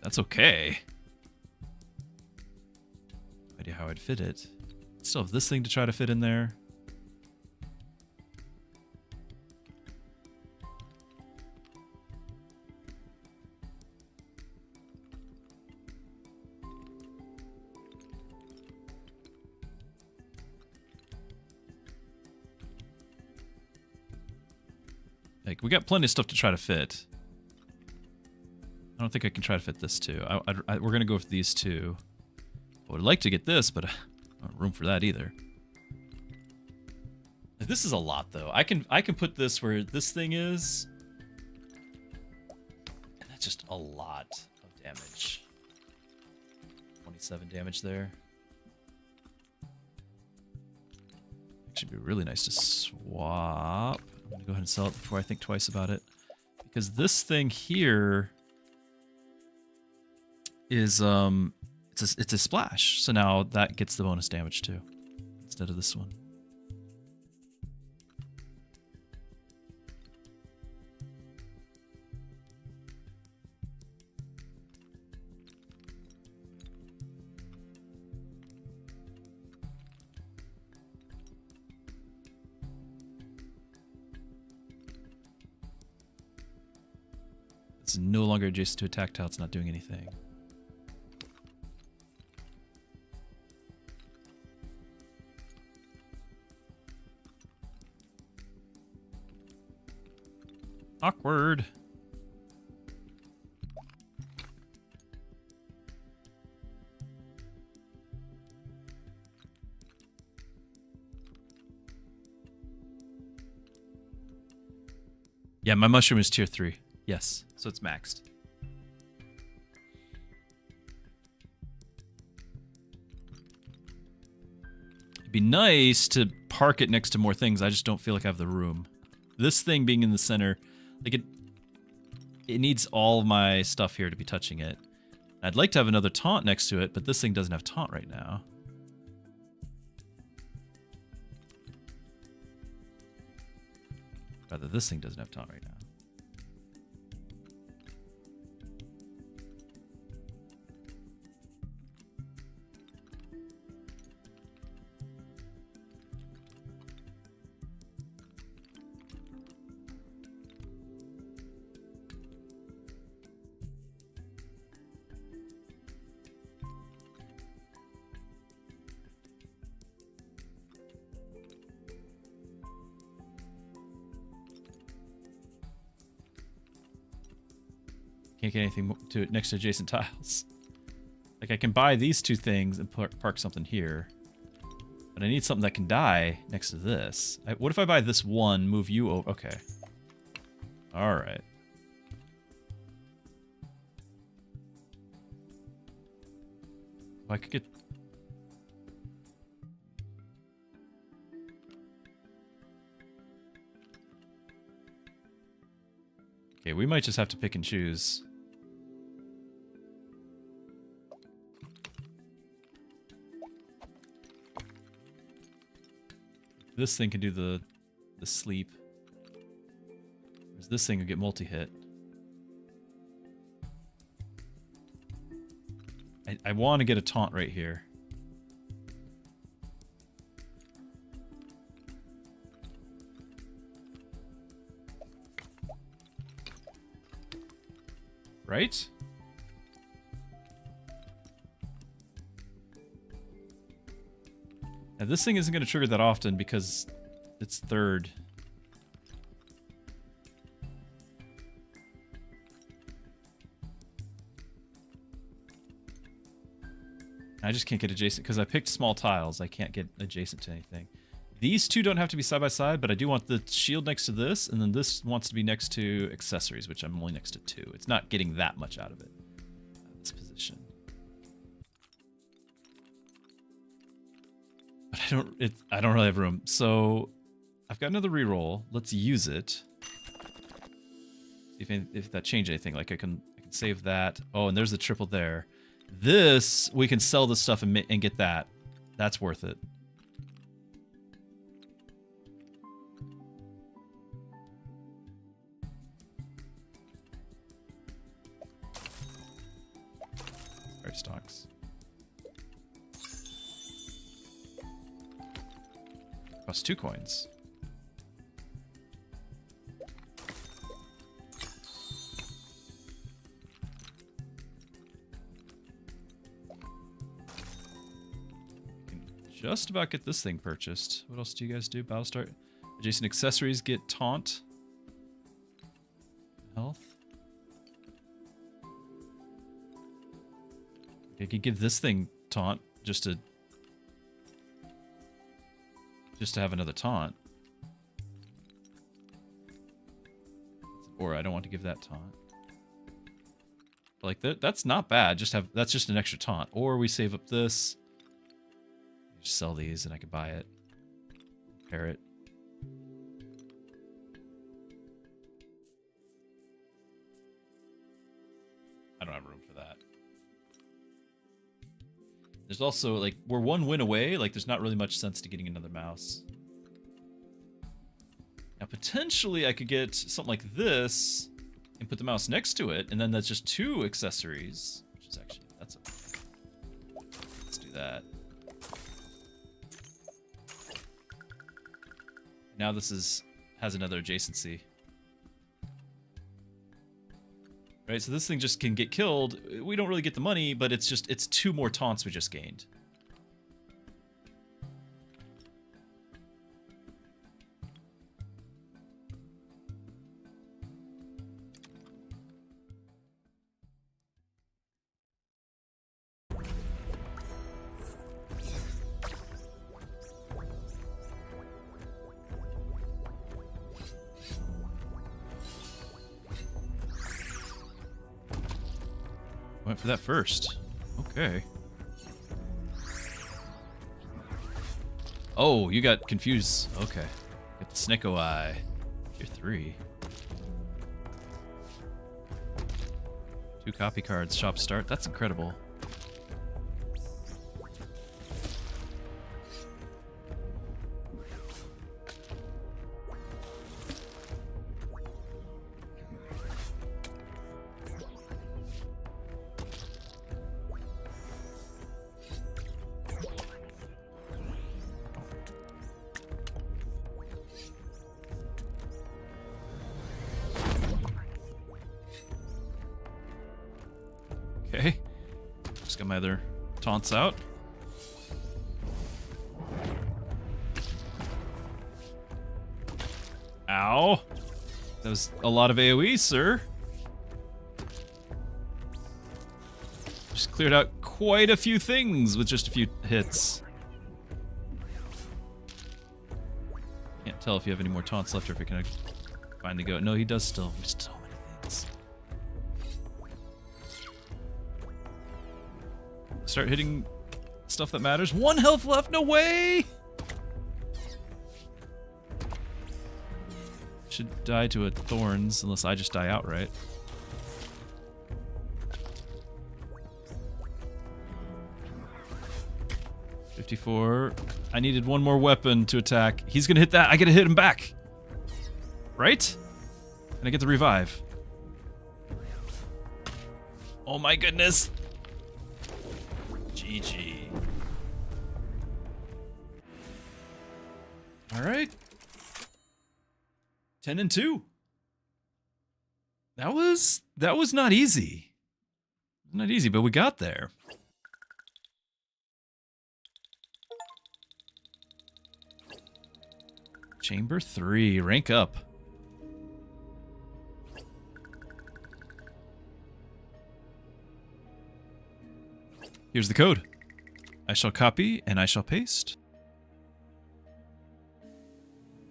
That's okay. No idea how I'd fit it. Still have this thing to try to fit in there. Like, we got plenty of stuff to try to fit. I don't think I can try to fit this too. We're gonna go with these two. I would like to get this, but I don't have room for that either. This is a lot though. I can put this where this thing is. And that's just a lot of damage. 27 damage there. Should be really nice to swap. I'm gonna go ahead and sell it before I think twice about it. Because this thing here is it's a splash. So now that gets the bonus damage too, instead of this one. It's no longer adjacent to a tactile, it's not doing anything. Awkward. Yeah, my mushroom is tier 3. Yes, so it's maxed. It'd be nice to park it next to more things. I just don't feel like I have the room. This thing being in the center, like it needs all of my stuff here to be touching it. I'd like to have another taunt next to it, but this thing doesn't have taunt right now. Rather, this thing doesn't have taunt right now. Can't get anything to it next to adjacent tiles. Like I can buy these two things and park something here. But I need something that can die next to this. What if I buy this one, move you over? Okay. Alright. I could get... Okay, we might just have to pick and choose. This thing can do the sleep. Whereas this thing will get multi-hit. I want to get a taunt right here. Right? Now this thing isn't going to trigger that often because it's third. I just can't get adjacent because I picked small tiles. I can't get adjacent to anything. These two don't have to be side by side, but I do want the shield next to this, and then this wants to be next to accessories, which I'm only next to 2. It's not getting that much out of it. This position. But I don't really have room. So I've got another reroll. Let's use it. See if that changed anything. Like I can save that. Oh, and there's the triple there. This we can sell this stuff and get that. That's worth it. Stocks. Costs 2 coins. Can just about get this thing purchased. What else do you guys do? Battle start. Adjacent accessories get taunt. Health. I could give this thing taunt just to have another taunt. Or I don't want to give that taunt. Like that's not bad. That's just an extra taunt. Or we save up this. Just sell these and I could buy it. Pair it. I don't have room for that. There's also, like, we're one win away. Like, there's not really much sense to getting another mouse. Now, potentially, I could get something like this and put the mouse next to it, and then that's just 2 accessories. Which is actually, that's okay. Let's do that. Now this has another adjacency. Right, so this thing just can get killed. We don't really get the money, but it's 2 more taunts we just gained. Went for that first. Okay. Oh, you got confused. Okay. Get the Snicko Eye. You're 3. 2 copy cards. Shop start. That's incredible. Okay. Just got my other taunts out. Ow. That was a lot of AoE, sir. Just cleared out quite a few things with just a few hits. Can't tell if you have any more taunts left or if you're gonna finally go. No, he does still. There's so many things. Start hitting stuff that matters. 1 health left, no way! Should die to a Thorns, unless I just die outright. $54. I needed 1 more weapon to attack. He's gonna hit that. I gotta hit him back. Right? And I get the revive. Oh my goodness. GG. All right. 10-2. That was not easy. Not easy, but we got there. Chamber 3, rank up. Here's the code. I shall copy and I shall paste.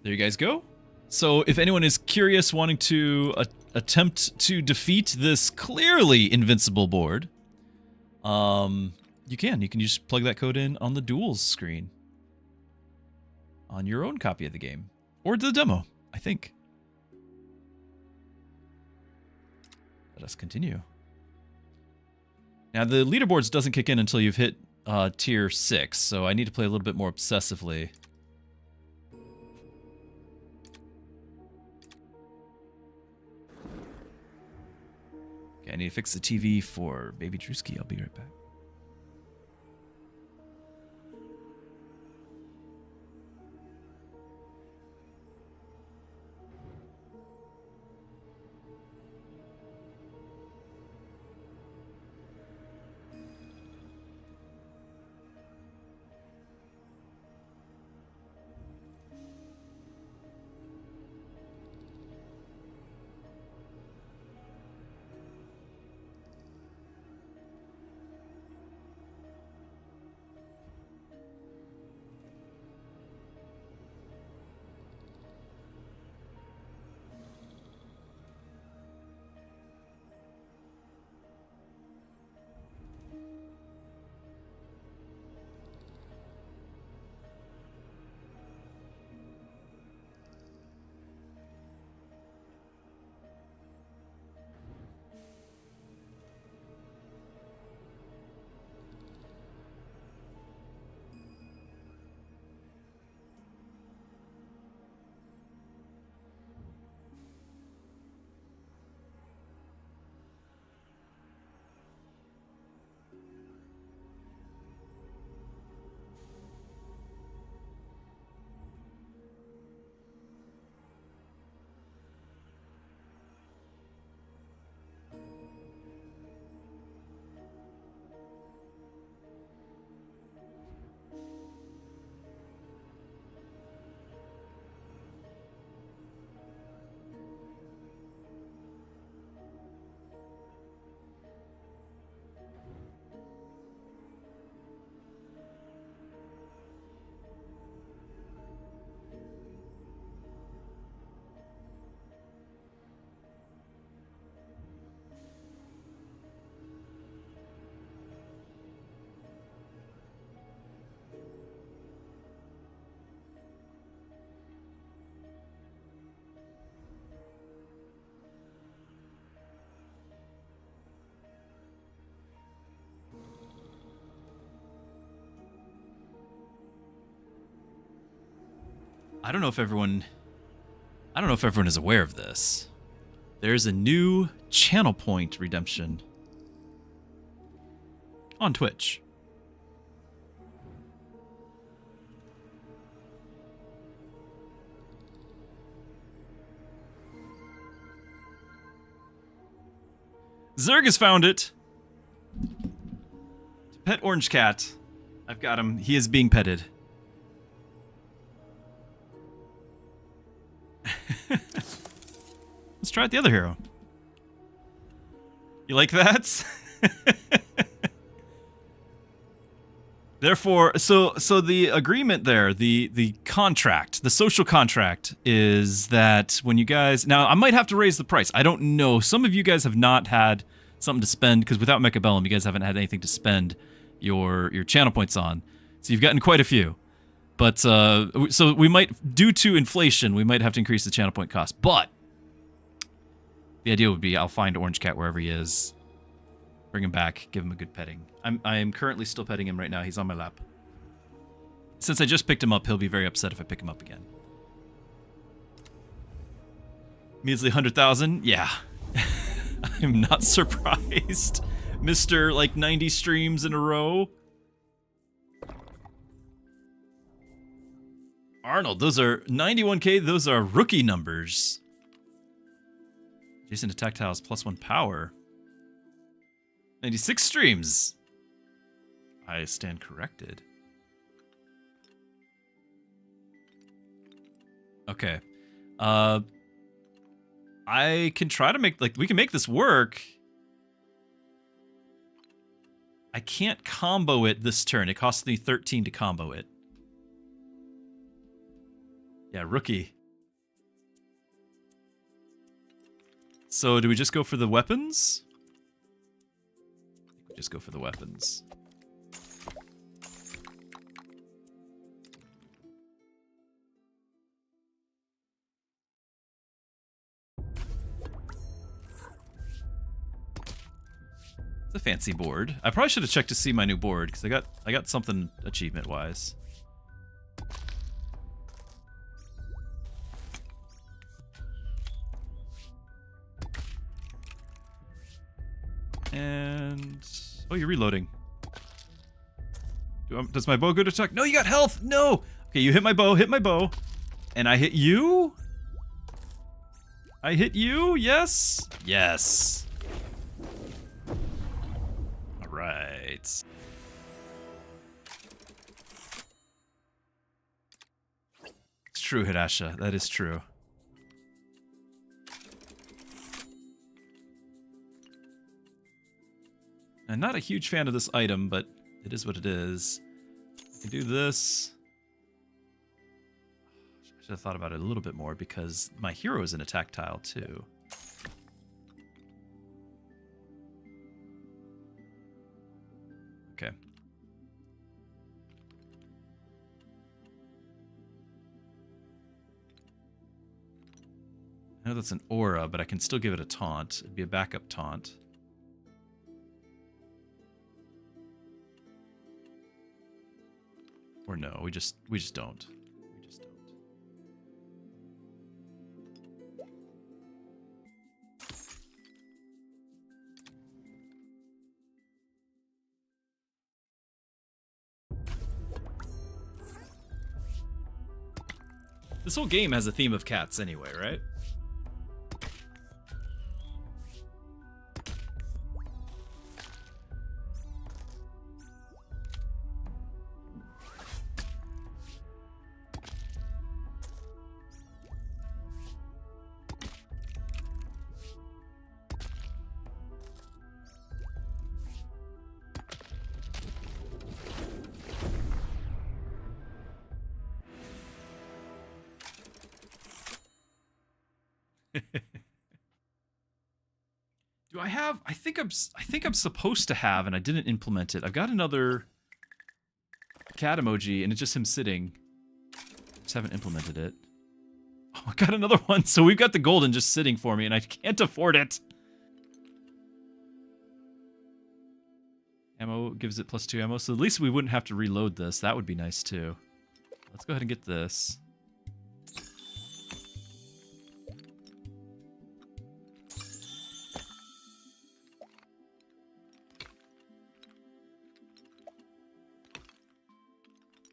There you guys go. So if anyone is curious, wanting to attempt to defeat this clearly invincible board, you can just plug that code in on the duels screen on your own copy of the game or the demo, I think. Let us continue. Now the leaderboards doesn't kick in until you've hit tier 6, so I need to play a little bit more obsessively. Okay, I need to fix the TV for baby Druski. I'll be right back. I don't know if everyone is aware of this. There's a new channel point redemption on Twitch. Zerg has found it. Pet orange cat. I've got him. He is being petted. Let's try out the other hero. You like that? Therefore, so the agreement there, the contract, the social contract is that when you guys... Now, I might have to raise the price. I don't know. Some of you guys have not had something to spend, because without Mechabellum, you guys haven't had anything to spend your channel points on. So you've gotten quite a few. But, so we might, due to inflation, we might have to increase the channel point cost. But the idea would be I'll find Orange Cat wherever he is, bring him back, give him a good petting. I am currently still petting him right now. He's on my lap. Since I just picked him up, he'll be very upset if I pick him up again. Measly 100,000? Yeah. I'm not surprised. Mr. like 90 streams in a row. Arnold, those are 91k, those are rookie numbers. Jason to tactiles +1 power. 96 streams. I stand corrected. Okay. I can try to make, like, we can make this work. I can't combo it this turn. It costs me 13 to combo it. Yeah, rookie. So do we just go for the weapons? We just go for the weapons. It's a fancy board. I probably should have checked to see my new board, because I got something achievement wise. And oh, you're reloading. Does my bow go to attack? No, you got health. No. Okay, you hit my bow, and I hit you. I hit you. Yes. Yes. All right. It's true, Hidasha. That is true. I'm not a huge fan of this item, but it is what it is. I can do this. I should have thought about it a little bit more, because my hero is in a tactile too. Okay. I know that's an aura, but I can still give it a taunt. It'd be a backup taunt. Or no, we just don't. We just don't. This whole game has a theme of cats anyway, right? Do I have? I think I'm supposed to have, and I didn't implement it. I've got another cat emoji, and it's just him sitting. Just haven't implemented it. Oh, I got another one. So we've got the golden just sitting for me, and I can't afford it. Ammo gives it +2 ammo, so at least we wouldn't have to reload this. That would be nice too. Let's go ahead and get this.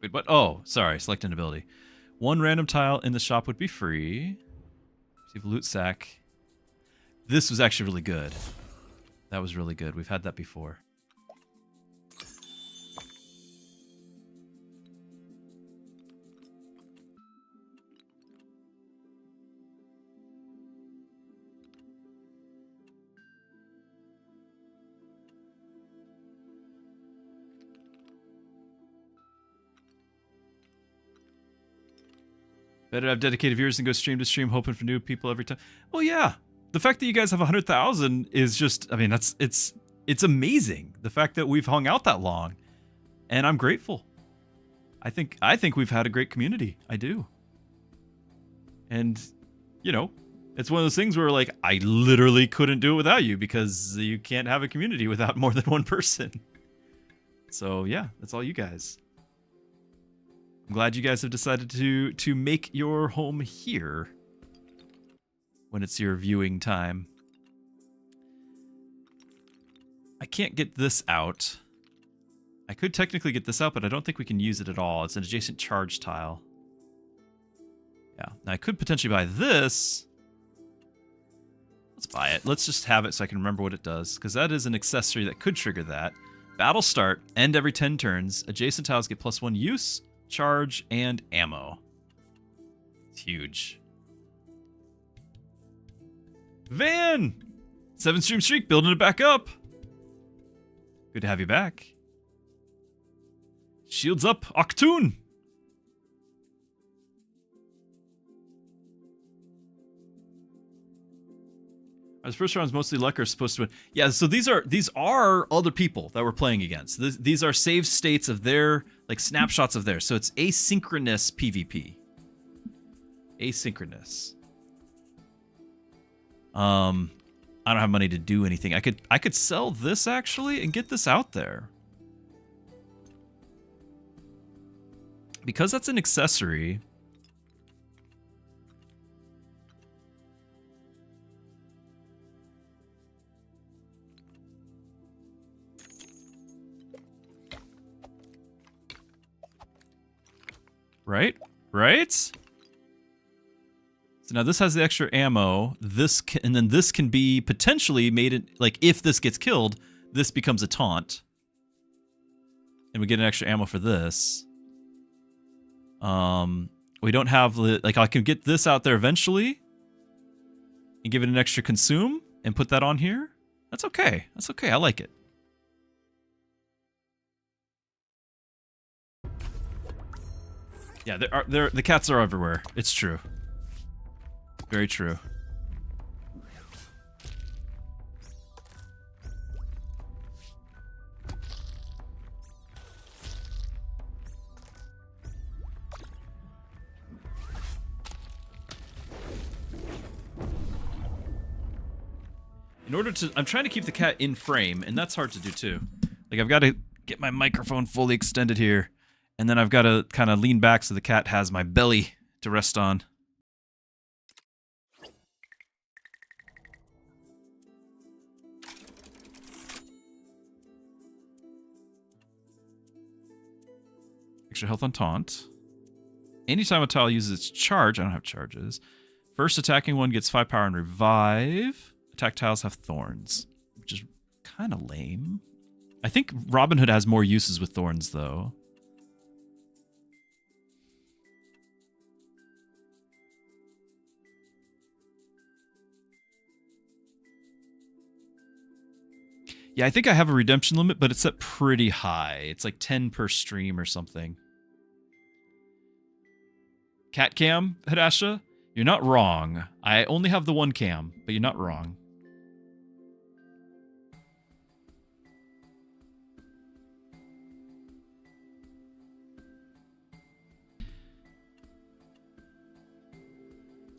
Wait, what? Oh, sorry. Select an ability. 1 random tile in the shop would be free. Receive a loot sack. This was actually really good. That was really good. We've had that before. Better have dedicated viewers than go stream to stream hoping for new people every time. Well, yeah. The fact that you guys have 100,000 is just, I mean, it's amazing. The fact that we've hung out that long. And I'm grateful. I think we've had a great community. I do. And, you know, it's one of those things where, like, I literally couldn't do it without you because you can't have a community without more than one person. So, yeah, that's all you guys. I'm glad you guys have decided to make your home here when it's your viewing time. I can't get this out. I could technically get this out, but I don't think we can use it at all. It's an adjacent charge tile. Yeah, now I could potentially buy this. Let's buy it. Let's just have it so I can remember what it does, because that is an accessory that could trigger that. Battle start, end every 10 turns. Adjacent tiles get +1 use, charge, and ammo. It's huge. Van! 7 stream streak, building it back up. Good to have you back. Shields up, Octoon! As first round's mostly luck or supposed to win. Yeah, so these are other people that we're playing against. These are save states of their, like, snapshots of theirs. So it's asynchronous PvP. Asynchronous. I don't have money to do anything. I could sell this actually and get this out there. Because that's an accessory. Right? Right? So now this has the extra ammo. And then this can be potentially made it, like, if this gets killed, this becomes a taunt. And we get an extra ammo for this. We don't have the, like, I can get this out there eventually and give it an extra consume and put that on here. That's okay. That's okay. I like it. Yeah, the cats are everywhere. It's true. Very true. In order to, I'm trying to keep the cat in frame, and that's hard to do too. Like, I've got to get my microphone fully extended here, and then I've got to kind of lean back so the cat has my belly to rest on. Extra health on taunt. Anytime a tile uses its charge, I don't have charges. First attacking one gets 5 power and revive. Attack tiles have thorns, which is kind of lame. I think Robin Hood has more uses with thorns, though. Yeah, I think I have a redemption limit, but it's set pretty high. It's like 10 per stream or something. Cat cam, Hidasha? You're not wrong. I only have the one cam, but you're not wrong.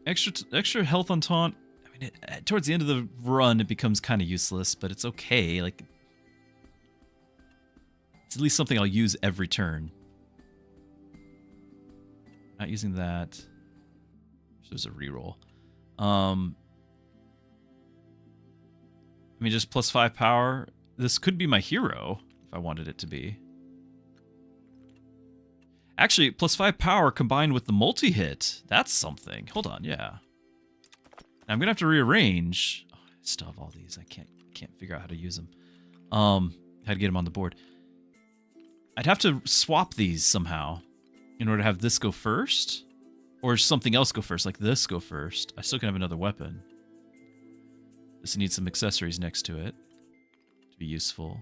Extra health on taunt. I mean, towards the end of the run, it becomes kind of useless, but it's okay. Like, it's at least something I'll use every turn. Not using that. There's a reroll. I mean, just plus 5 power. This could be my hero if I wanted it to be. Actually, +5 power combined with the multi-hit. That's something. Hold on, yeah. I'm gonna have to rearrange. Oh, I still have all these. I can't figure out how to use them. How to get them on the board. I'd have to swap these somehow in order to have this go first. Or something else go first, like this go first. I still can have another weapon. This needs some accessories next to it to be useful.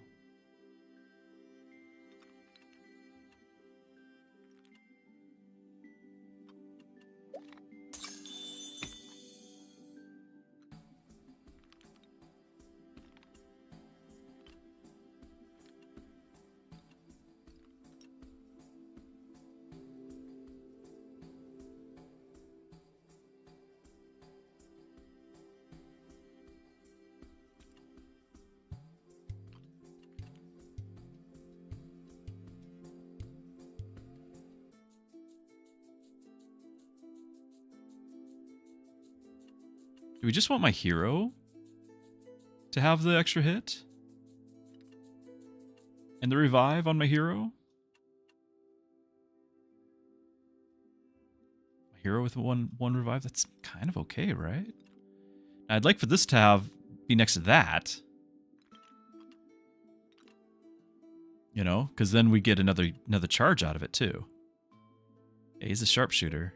Do we just want my hero to have the extra hit? And the revive on my hero? My hero with one revive? That's kind of okay, right? I'd like for this to be next to that. You know, because then we get another charge out of it too. Yeah, he's a sharpshooter.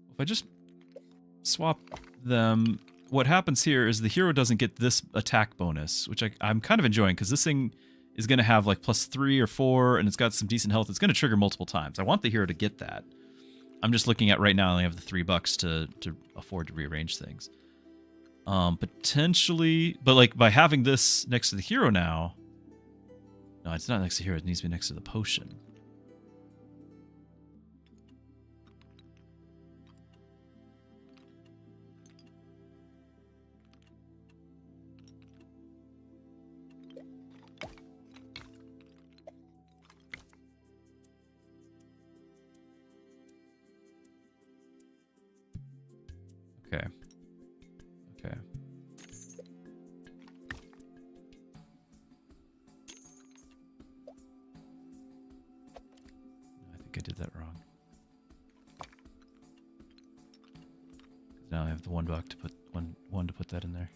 If I just swap them, what happens here is the hero doesn't get this attack bonus, which I'm kind of enjoying because this thing is going to have like +3 or 4, and it's got some decent health. It's going to trigger multiple times. I want the hero to get that. I'm just looking at right now, I only have the $3 to afford to rearrange things. Potentially, but like by having this next to the hero now, no, it's not next to the hero. It needs to be next to the potion. Okay. Okay. I think I did that wrong. Now I have the $1 to put one to put that in there.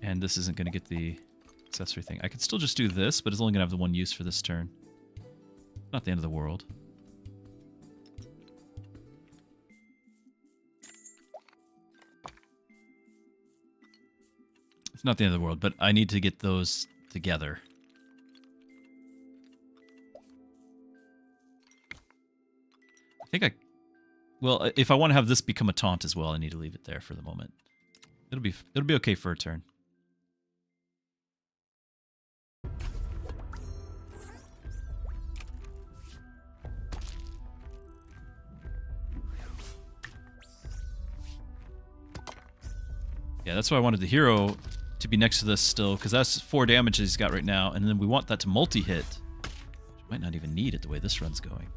And this isn't going to get the accessory thing. I could still just do this, but it's only going to have the one use for this turn. Not the end of the world. It's not the end of the world, but I need to get those together. Well, if I want to have this become a taunt as well, I need to leave it there for the moment. It'll be okay for a turn. Yeah, that's why I wanted the hero to be next to this still, because that's 4 damage he's got right now, and then we want that to multi-hit. Which might not even need it the way this run's going.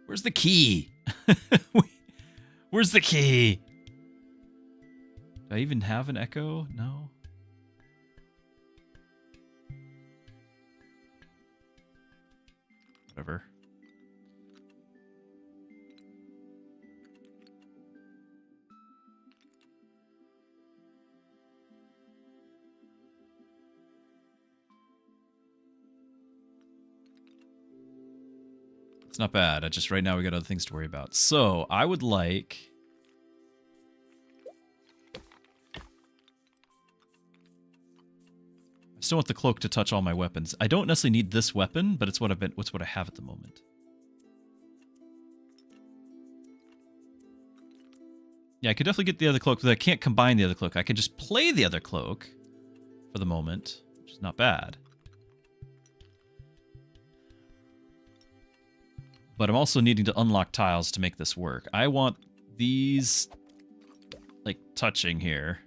Where's the key? Where's the key? Do I even have an echo? No. Whatever. It's not bad. Right now we got other things to worry about. So I would like... I still want the cloak to touch all my weapons. I don't necessarily need this weapon, but it's what I have at the moment. Yeah, I could definitely get the other cloak, but I can't combine the other cloak. I can just play the other cloak for the moment, which is not bad. But I'm also needing to unlock tiles to make this work. I want these, like, touching here.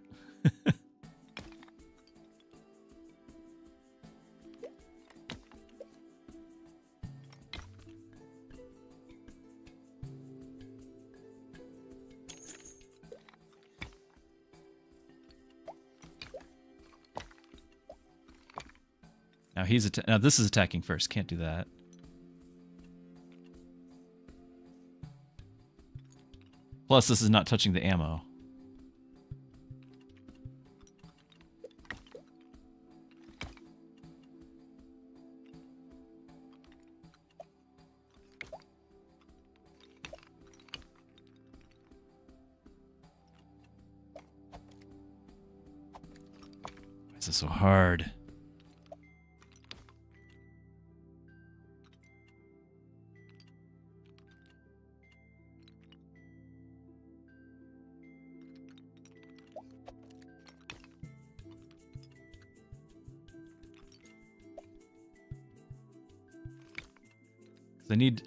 Now this is attacking first. Can't do that. Plus, this is not touching the ammo. Why is this so hard?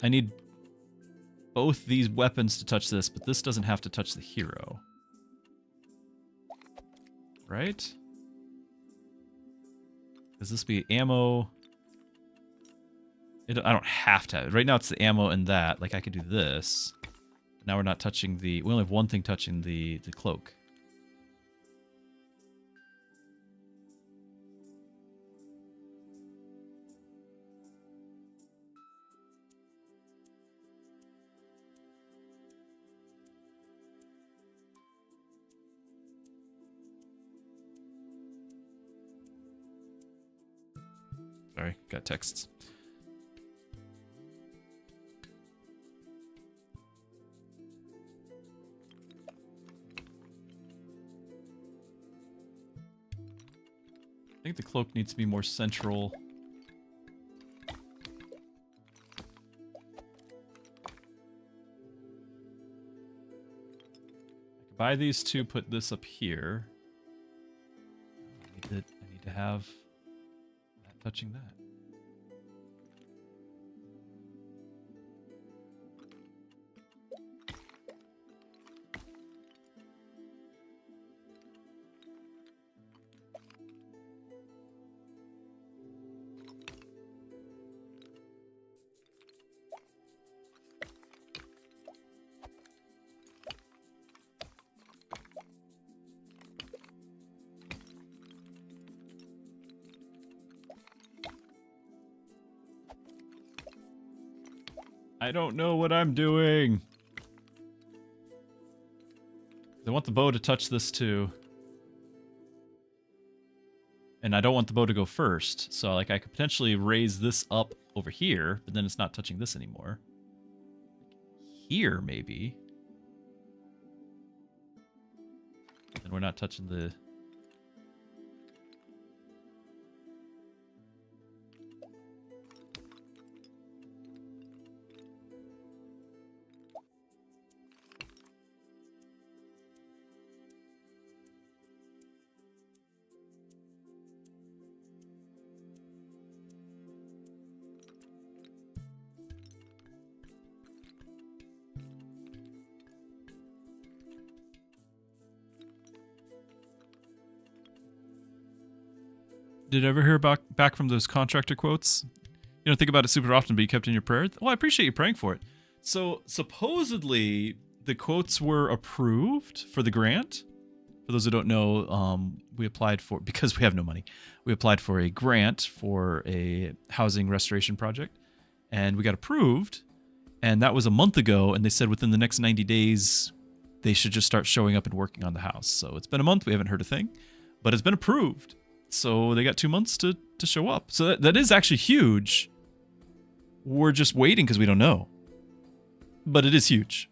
I need both these weapons to touch this, but this doesn't have to touch the hero. Right? Does this be ammo? I don't have to. Right now it's the ammo and that. Like, I could do this. Now we're not touching the... We only have one thing touching the cloak. Sorry, got texts. I think the cloak needs to be more central. I could buy these two, put this up here. I need to have that touching that. I don't know what I'm doing. I want the bow to touch this too. And I don't want the bow to go first. So like I could potentially raise this up over here, but then it's not touching this anymore. Here, maybe. And we're not touching the... Did you ever hear back from those contractor quotes? You don't think about it super often, but you kept in your prayer? Well, I appreciate you praying for it. So, supposedly, the quotes were approved for the grant. For those who don't know, we applied for, because we have no money, we applied for a grant for a housing restoration project. And we got approved. And that was a month ago. And they said within the next 90 days, they should just start showing up and working on the house. So, it's been a month. We haven't heard a thing. But it's been approved. So they got 2 months to show up. So that is actually huge. We're just waiting because we don't know. But it is huge.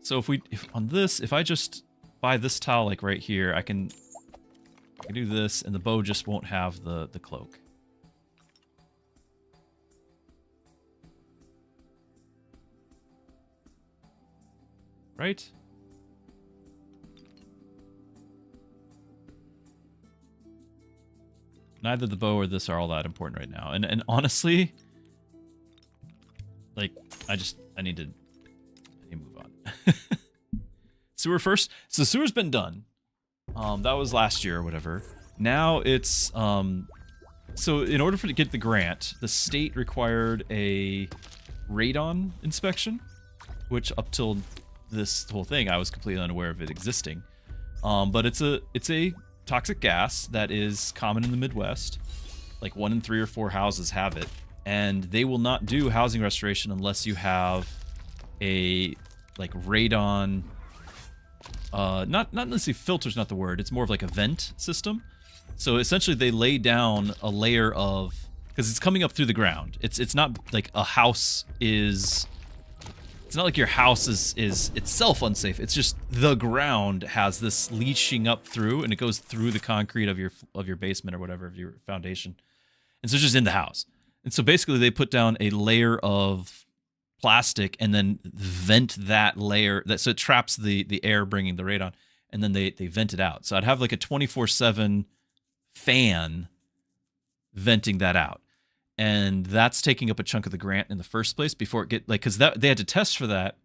So if I just buy this tile like right here, I can do this and the bow just won't have the cloak. right? Neither the bow or this are all that important right now. And honestly, like, I need to move on. Sewer first. So sewer's been done. That was last year or whatever. Now it's, so in order to get the grant, the state required a radon inspection, which up till this whole thing, I was completely unaware of it existing. But it's a toxic gas that is common in the Midwest. Like 1 in 3 or 4 houses have it, and they will not do housing restoration unless you have a like radon. Not necessarily filter's not the word. It's more of like a vent system. So essentially, they lay down a layer of, because it's coming up through the ground. It's not like a house is. It's not like your house is itself unsafe. It's just the ground has this leaching up through, and it goes through the concrete of your basement or whatever, of your foundation. And so it's just in the house. And so basically they put down a layer of plastic and then vent that layer, so it traps the air bringing the radon, and then they vent it out. So I'd have like a 24/7 fan venting that out. And that's taking up a chunk of the grant in the first place before it get, like, because they had to test for that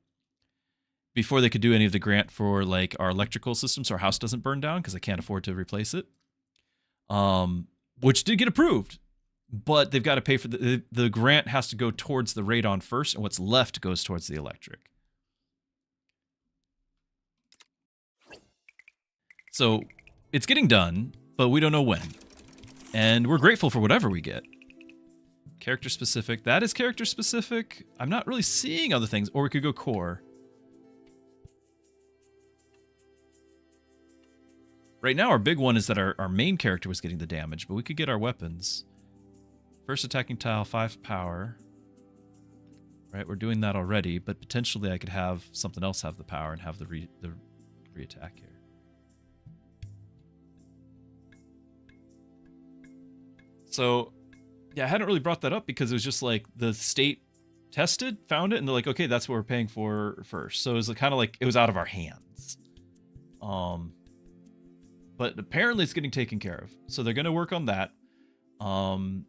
before they could do any of the grant for like our electrical system, so our house doesn't burn down, because I can't afford to replace it. Which did get approved, but they've got to pay for the grant has to go towards the radon first, and what's left goes towards the electric. So it's getting done, but we don't know when, and we're grateful for whatever we get. Character specific. That is character specific. I'm not really seeing other things. Or we could go core. Right now, our big one is that our main character was getting the damage, but we could get our weapons. First attacking tile, 5 power. Right, we're doing that already, but potentially I could have something else have the power and have the re-attack here. So... yeah, I hadn't really brought that up because it was just like the state tested, found it, and they're like, okay, that's what we're paying for first. So it was kind of like it was out of our hands. But apparently it's getting taken care of. So they're going to work on that. And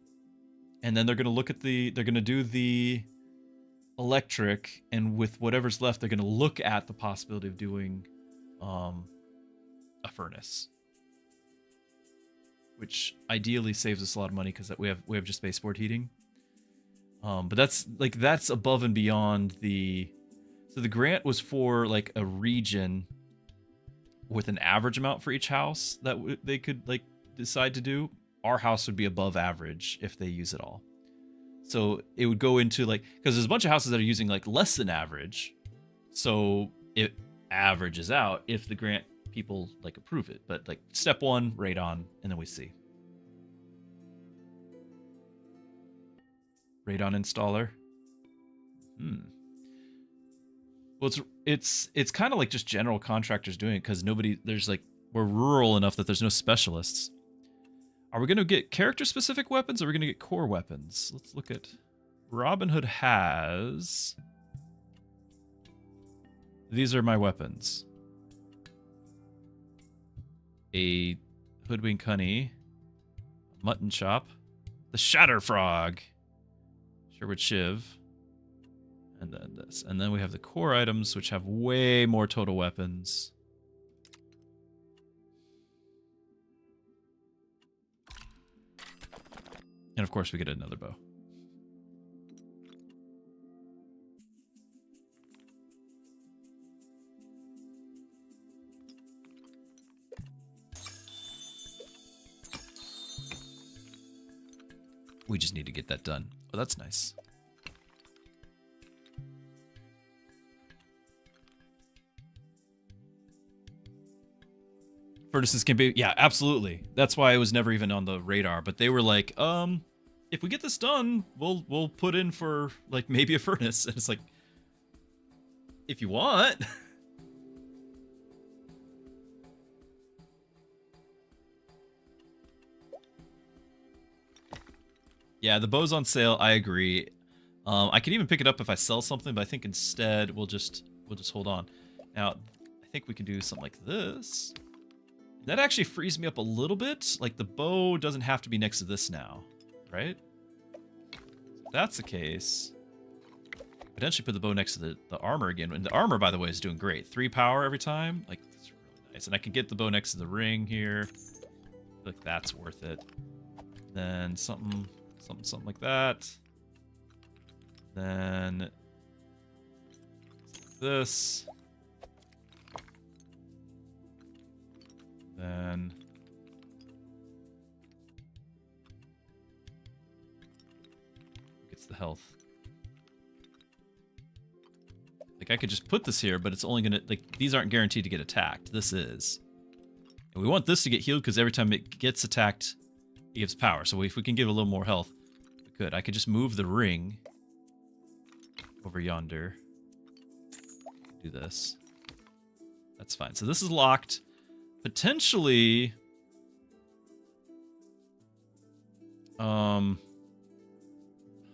then they're going to look at they're going to do the electric, and with whatever's left, they're going to look at the possibility of doing a furnace, which ideally saves us a lot of money because we have just baseboard heating. But that's above and beyond so the grant was for like a region with an average amount for each house that they could like decide to do. Our house would be above average if they use it all. So it would go into like, because there's a bunch of houses that are using like less than average. So it averages out if the grant people like approve it. But like step 1, radon, and then we see. Radon installer. Well, it's kind of like just general contractors doing it, because we're rural enough that there's no specialists. Are we going to get character specific weapons, or are we going to get core weapons? Let's look at Robin Hood has. These are my weapons. A hoodwink honey, mutton chop, the shatter frog, Sherwood shiv, and then this. And then we have the core items, which have way more total weapons. And of course we get another bow. We just need to get that done. Oh, that's nice. Furnaces can be, yeah, absolutely. That's why it was never even on the radar. But they were like, if we get this done, we'll put in for like maybe a furnace. And it's like, if you want. Yeah, the bow's on sale. I agree. I can even pick it up if I sell something, but I think instead we'll just hold on. Now, I think we can do something like this. That actually frees me up a little bit. Like, the bow doesn't have to be next to this now, right? So if that's the case, potentially put the bow next to the armor again. And the armor, by the way, is doing great. 3 power every time. Like, that's really nice. And I can get the bow next to the ring here. Like, that's worth it. Then something like that. Then this. Then gets the health. Like, I could just put this here, but it's only gonna, like, these aren't guaranteed to get attacked. This is. And we want this to get healed because every time it gets attacked, it gives power. So if we can give it a little more health, we could. I could just move the ring over yonder. Do this. That's fine. So this is locked. Potentially,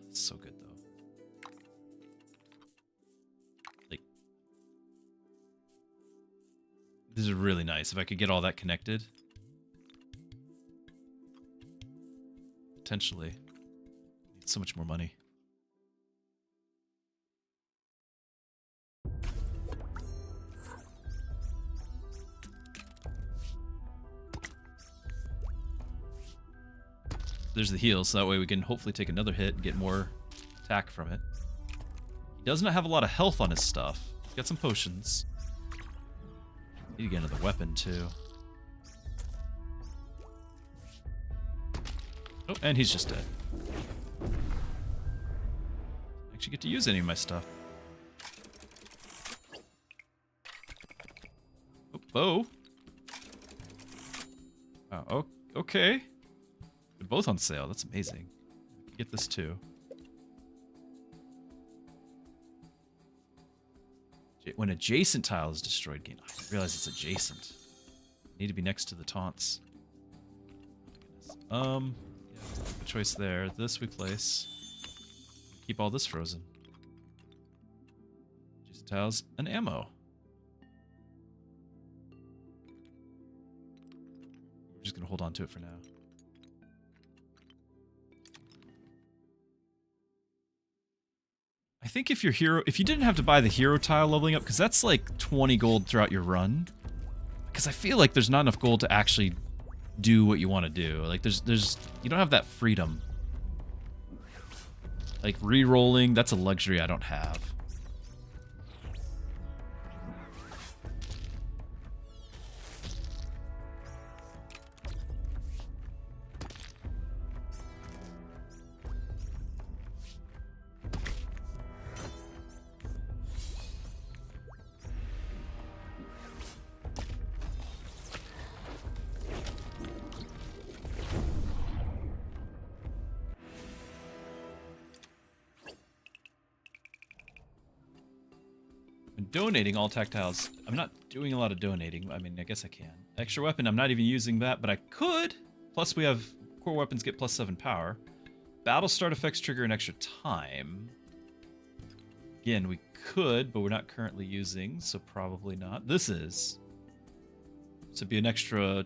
it's so good though. Like, this is really nice. If I could get all that connected, potentially, need so much more money. There's the heal, so that way we can hopefully take another hit and get more attack from it. He does not have a lot of health on his stuff. He's got some potions. Need to get another weapon, too. Oh, and he's just dead. I actually get to use any of my stuff. Oh, bow. Oh, okay. They're both on sale. That's amazing. Get this too. When adjacent tile is destroyed, gain. I didn't realize it's adjacent. Need to be next to the taunts. Yeah, a choice there. This we place. Keep all this frozen. Adjacent tiles and ammo. We're just gonna hold on to it for now. I think if you didn't have to buy the hero tile leveling up, because that's like 20 gold throughout your run. Because I feel like there's not enough gold to actually do what you want to do. Like you don't have that freedom. Like re-rolling, that's a luxury I don't have. Donating all tactiles. I'm not doing a lot of donating. I mean, I guess I can. Extra weapon, I'm not even using that, but I could. Plus, we have core weapons get +7 power. Battle start effects trigger an extra time. Again, we could, but we're not currently using, so probably not. This is. So it'd be an extra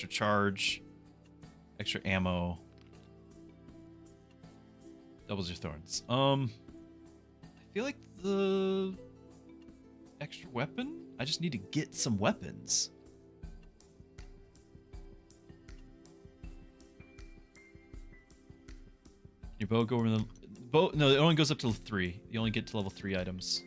charge, extra ammo. Doubles your thorns. I feel like the extra weapon? I just need to get some weapons. Your bow go over the bow? No, it only goes up to 3. You only get to level 3 items.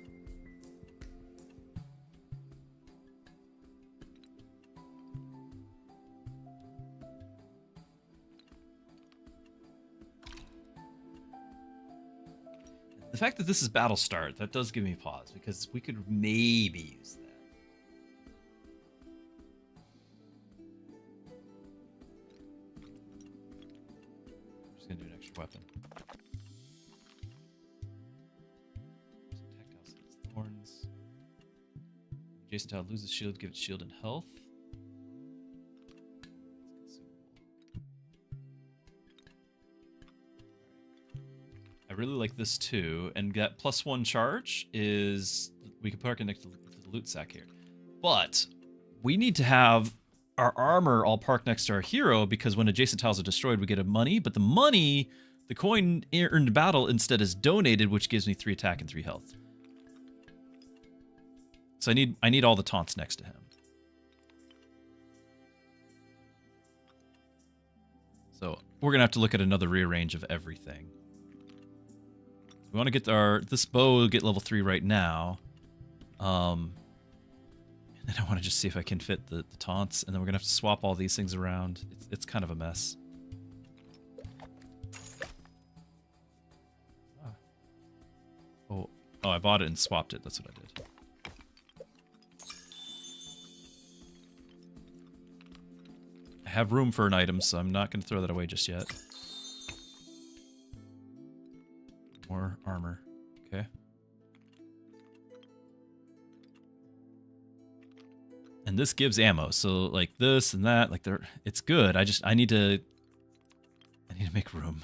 The fact that this is battle start, that does give me pause, because we could maybe use that. I'm just gonna do an extra weapon. Tactile thorns. Adjacent tile loses shield, give it shield and health. I really like this too, and that +1 charge is We can park it next to the loot sack here. But we need to have our armor all parked next to our hero because when adjacent tiles are destroyed, we get a money. But the money, the coin earned in battle instead is donated, which gives me 3 attack and 3 health. So I need all the taunts next to him. So we're gonna have to look at another rearrange of everything. We want to get this bow will get level 3 right now. And then I want to just see if I can fit the taunts, and then we're gonna have to swap all these things around. It's kind of a mess. Oh, I bought it and swapped it. That's what I did. I have room for an item, so I'm not going to throw that away just yet. More armor. Okay. And this gives ammo, so like this and that, like it's good. I need to make room.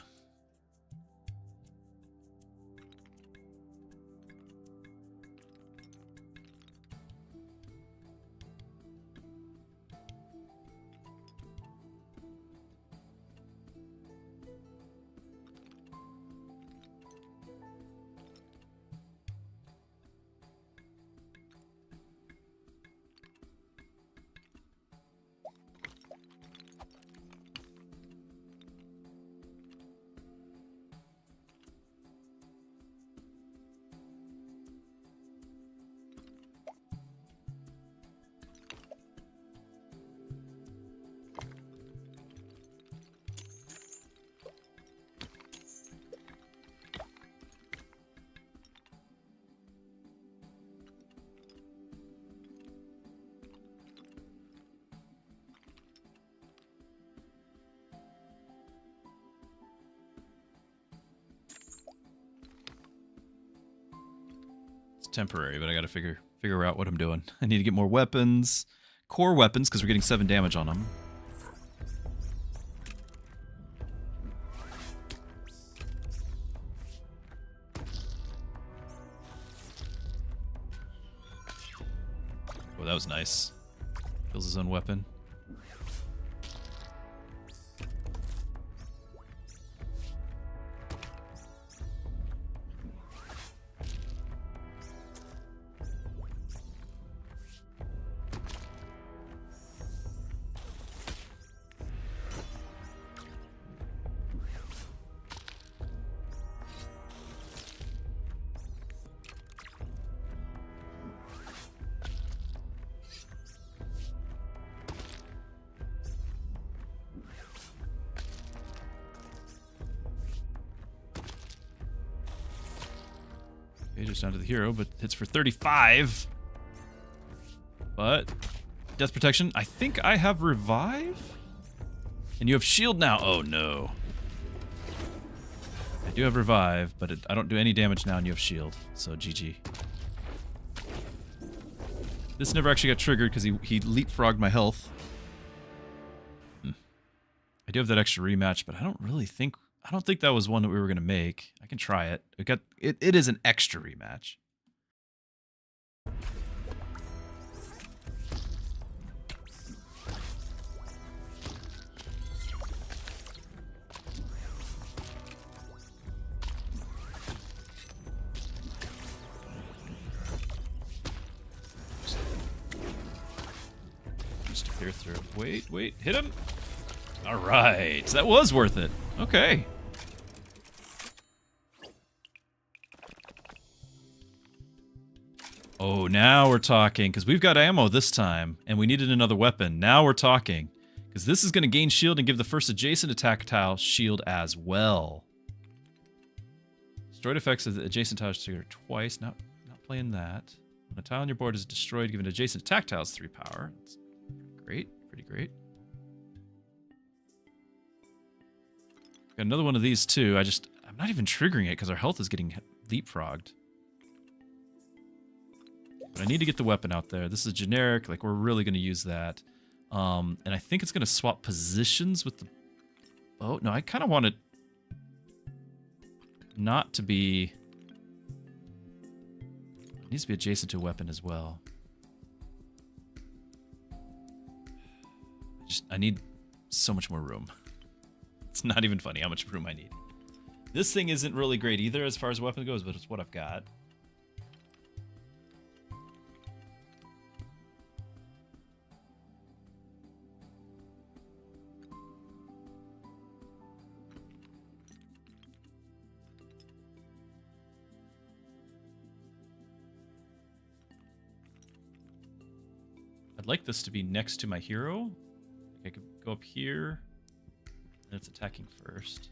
Temporary, but I gotta figure out what I'm doing. I need to get more weapons, core weapons, because we're getting 7 damage on them. Oh, that was nice. Kills his own weapon. Just down to the hero, but hits for 35. But death protection. I think I have revive, and you have shield now. Oh no! I do have revive, but I don't do any damage now, and you have shield. So GG. This never actually got triggered because he leapfrogged my health. I do have that extra rematch, but I don't think that was one that we were gonna make. I can try it. It is an extra rematch. Just clear through. Wait, hit him. All right, that was worth it. Okay. Oh, now we're talking, because we've got ammo this time, and we needed another weapon. Now we're talking, because this is going to gain shield and give the first adjacent attack tile shield as well. Destroyed effects of the adjacent tile trigger twice. Not playing that. When a tile on your board is destroyed, give an adjacent attack tiles 3 power. That's great, pretty great. Got another one of these too. I'm not even triggering it because our health is getting leapfrogged. But I need to get the weapon out there. This is generic, like we're really going to use that. And I think it's going to swap positions with the bow. No, I kind of want it not to be... It needs to be adjacent to a weapon as well. I need so much more room. It's not even funny how much room I need. This thing isn't really great either as far as weapon goes, but it's what I've got. I'd like this to be next to my hero. I could go up here, and it's attacking first.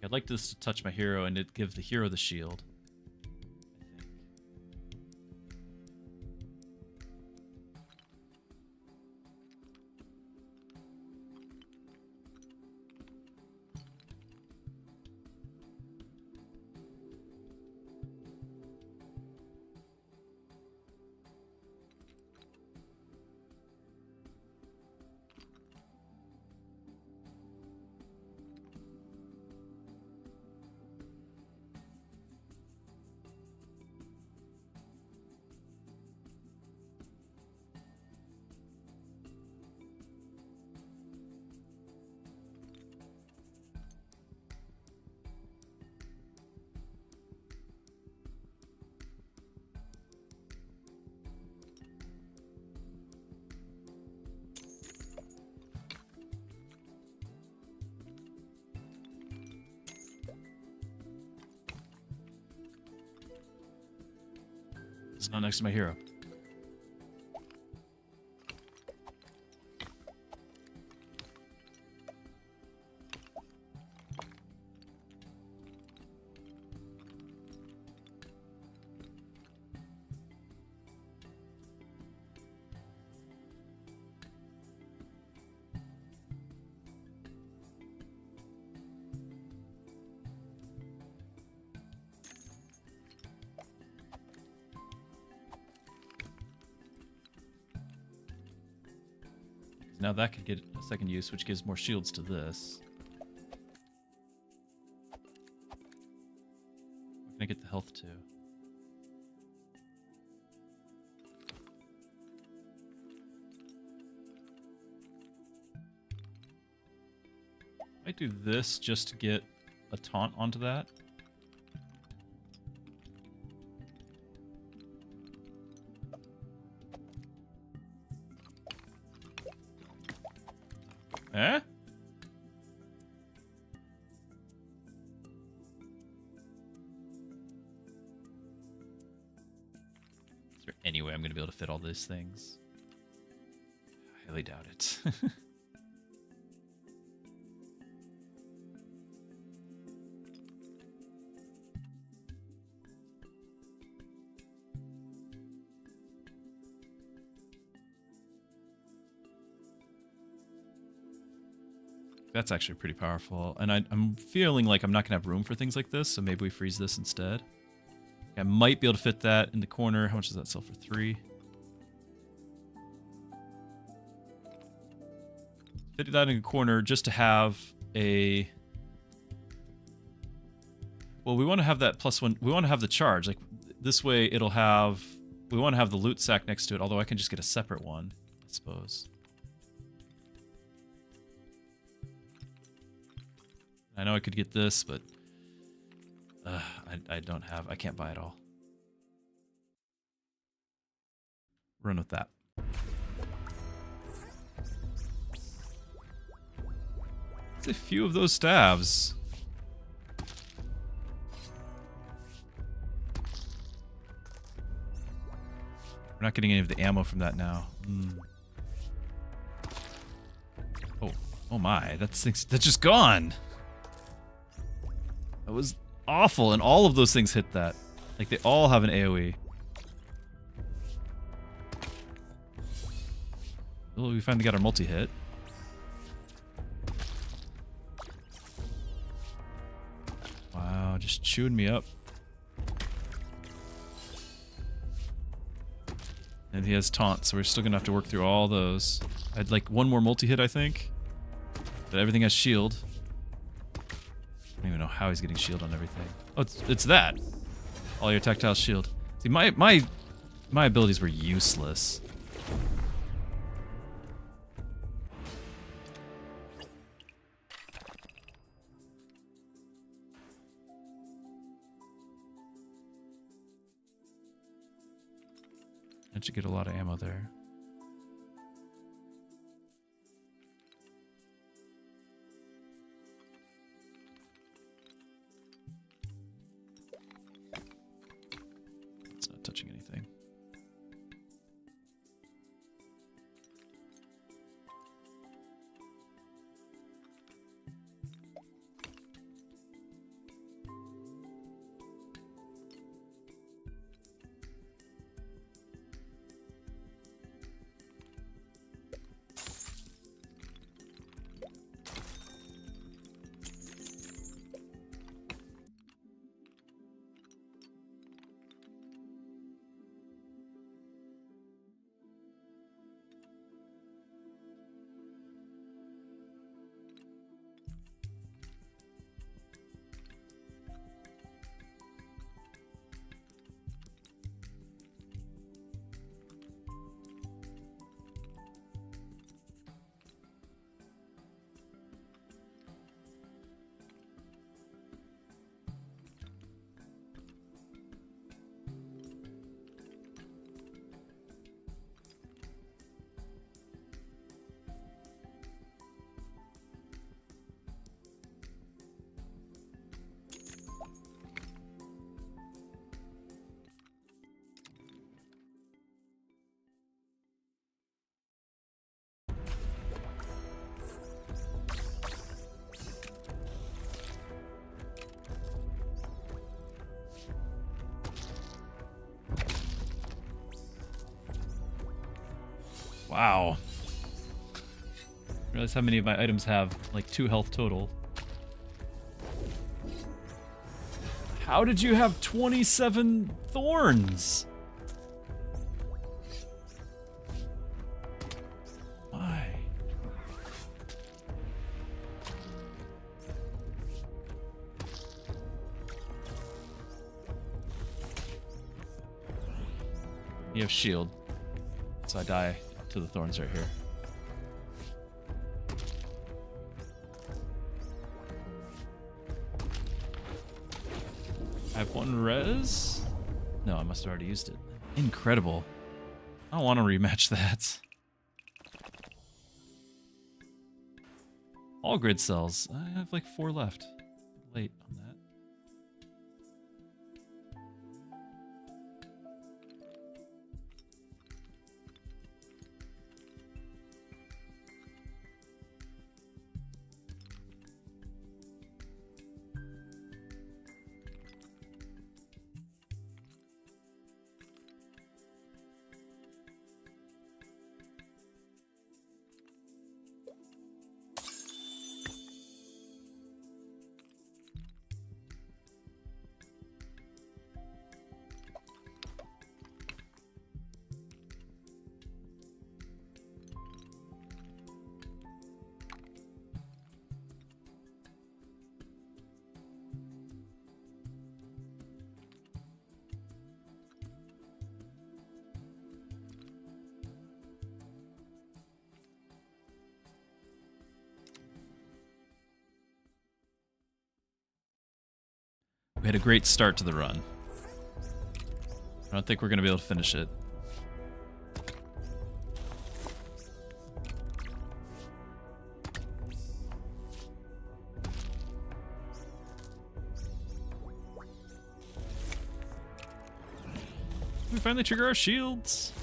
I'd like this to touch my hero, and it give the hero the shield. I think. It's not next to my hero. Now that could get a second use, which gives more shields to this. Where can I get the health to? I do this just to get a taunt onto that. Eh? Is there any way I'm going to be able to fit all these things? I highly doubt it. That's actually pretty powerful. And I'm feeling like I'm not going to have room for things like this, so maybe we freeze this instead. I might be able to fit that in the corner. How much does that sell for? 3? Fit that in a corner just to have a... Well, we want to have that +1. We want to have the charge. Like, this way it'll have... We want to have the loot sack next to it, although I can just get a separate one, I suppose. I know I could get this, but I don't have... I can't buy it all. Run with that. It's a few of those staves. We're not getting any of the ammo from that now. Oh my, that's just gone. That was awful, and all of those things hit that. Like, they all have an AoE. Oh, we finally got our multi-hit. Wow, just chewing me up. And he has taunt, so we're still gonna have to work through all those. I had like one more multi-hit, I think. But everything has shield. I don't even know how he's getting shield on everything. Oh, it's that. All your tactile shield. See, my abilities were useless. I should get a lot of ammo there. It's not touching anything. Wow. Realize how many of my items have like 2 health total. How did you have 27 thorns? Why? You have shield, so I die to the thorns right here. I have 1 res? No, I must have already used it. Incredible. I don't want to rematch that. All grid cells. I have like 4 left. Late on that. We had a great start to the run. I don't think we're going to be able to finish it. We finally trigger our shields.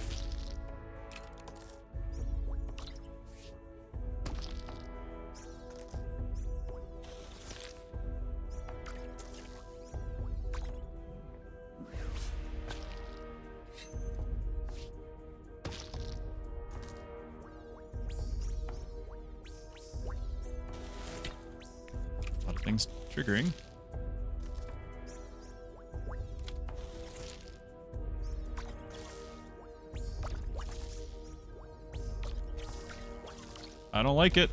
Things triggering. I don't like it.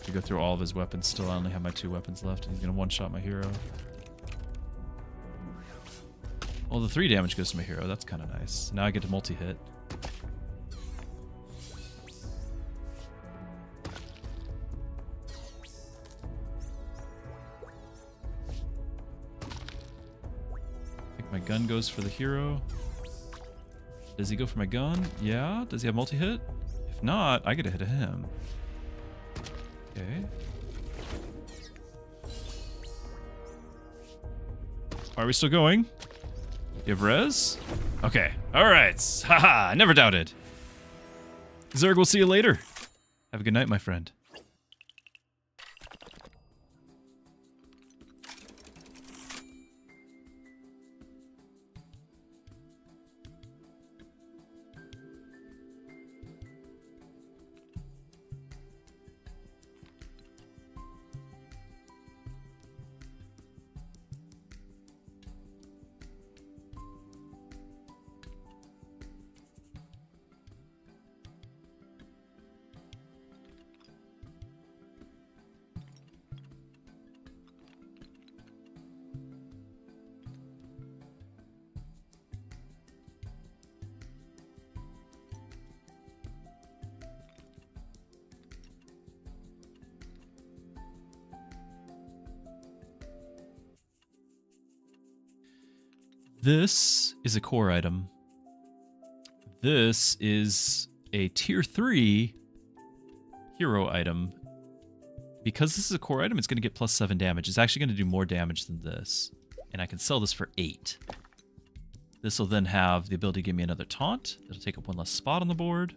to go through all of his weapons still. I only have my 2 weapons left. He's going to one-shot my hero. Well, the 3 damage goes to my hero. That's kind of nice. Now I get to multi-hit. I think my gun goes for the hero. Does he go for my gun? Yeah. Does he have multi-hit? If not, I get a hit of him. Okay. Are we still going? You have res? Okay. Alright. Haha. Never doubted. Zerg, we'll see you later. Have a good night, my friend. This is a core item. This is a tier 3 hero item. Because this is a core item, it's going to get plus 7 damage. It's actually going to do more damage than this. And I can sell this for 8. This will then have the ability to give me another taunt. It'll take up 1 less spot on the board.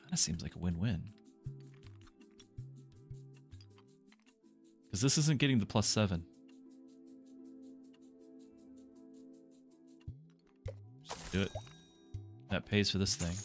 Kind of seems like a win-win. Because this isn't getting the plus 7. Do it. That pays for this thing.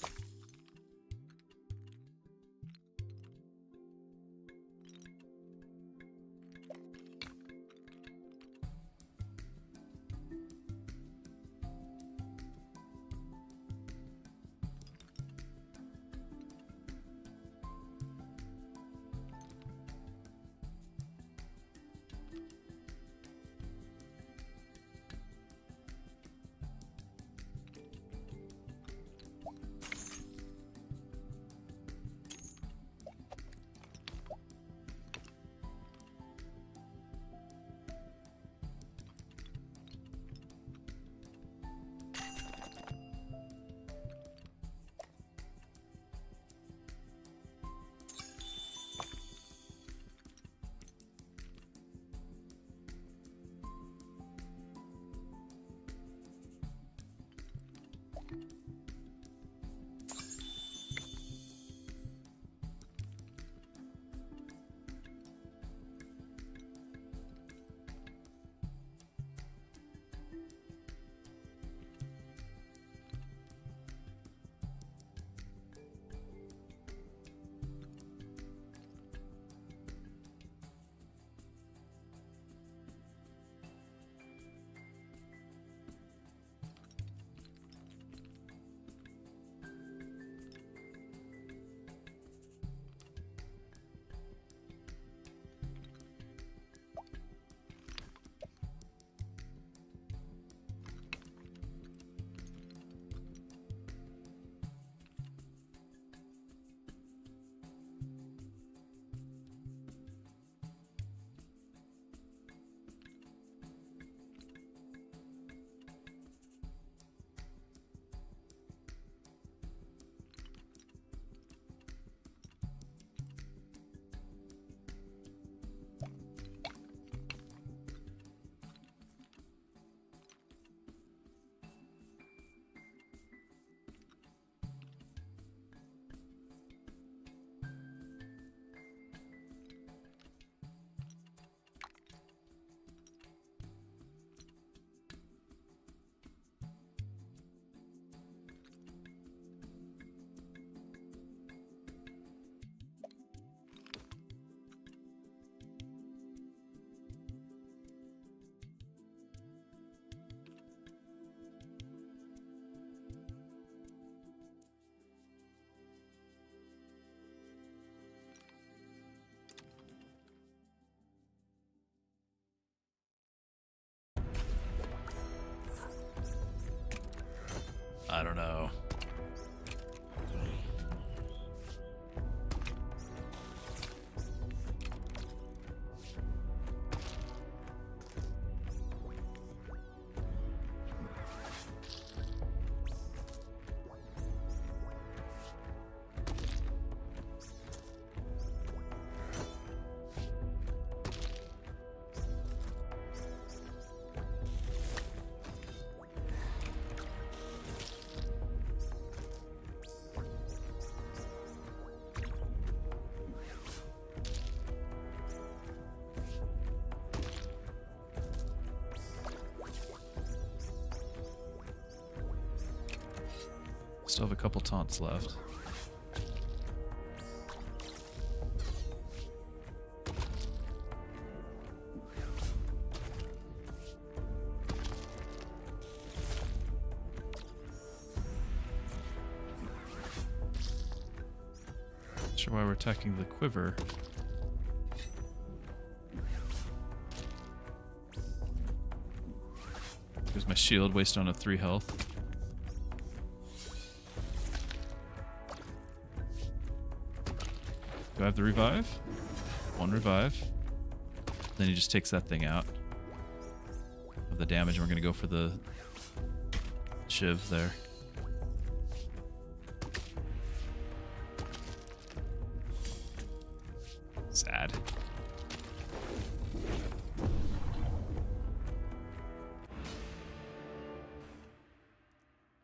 I don't know. Still have a couple taunts left. Not sure why we're attacking the quiver. Here's my shield, waste on a 3 health. Do I have the revive? 1 revive. Then he just takes that thing out of the damage, and we're going to go for the shiv there. Sad.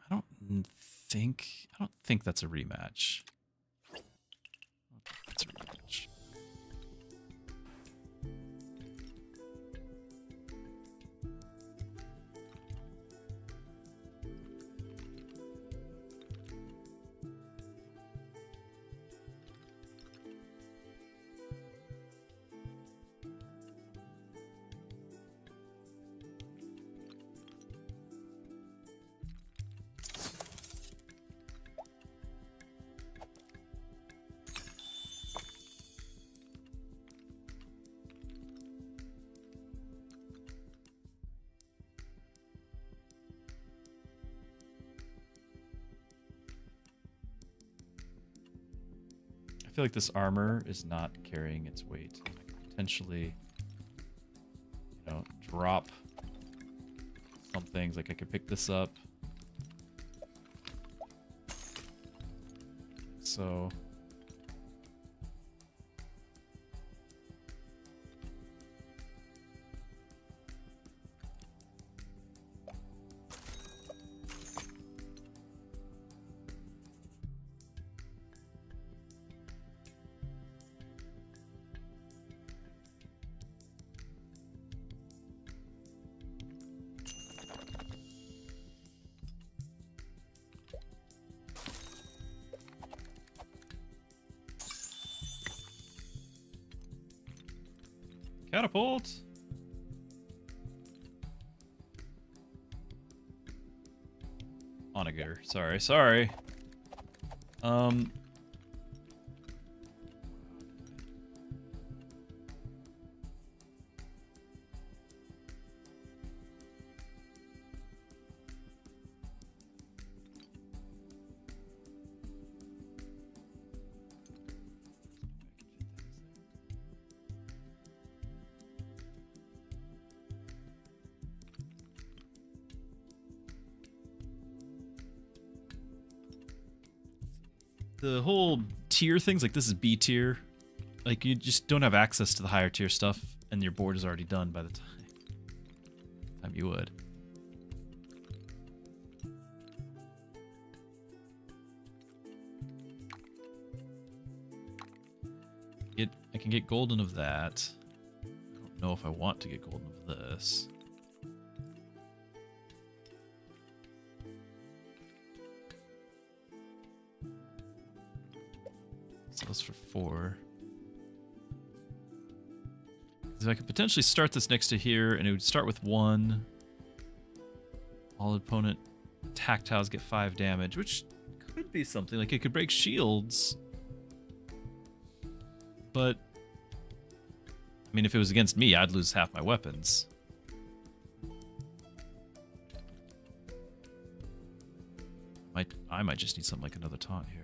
I don't think that's a rematch. That's a rematch. I feel like this armor is not carrying its weight. I could potentially, you know, drop some things. Like I could pick this up. So. Catapult! Onager. Sorry. The whole tier things, like this is B tier. Like you just don't have access to the higher tier stuff, and your board is already done by the time you would. I can get golden of that. I don't know if I want to get golden of this. Sells for 4. So I could potentially start this next to here, and it would start with 1. All opponent attack tiles get 5 damage, which could be something. Like it could break shields. But I mean, if it was against me, I'd lose half my weapons. I might just need something like another taunt here.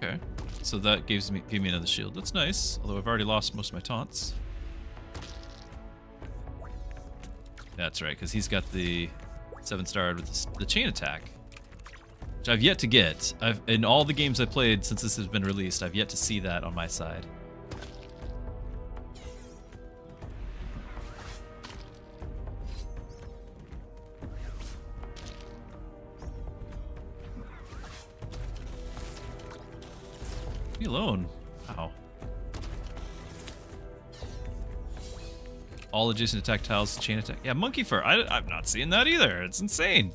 Okay, so that gave me another shield. That's nice, although I've already lost most of my taunts. That's right, because he's got the 7-star with the chain attack, which I've yet to get. In all the games I've played since this has been released, I've yet to see that on my side. Leave me alone. Wow. All adjacent attack tiles, chain attack. Yeah, monkey fur. I'm not seeing that either. It's insane.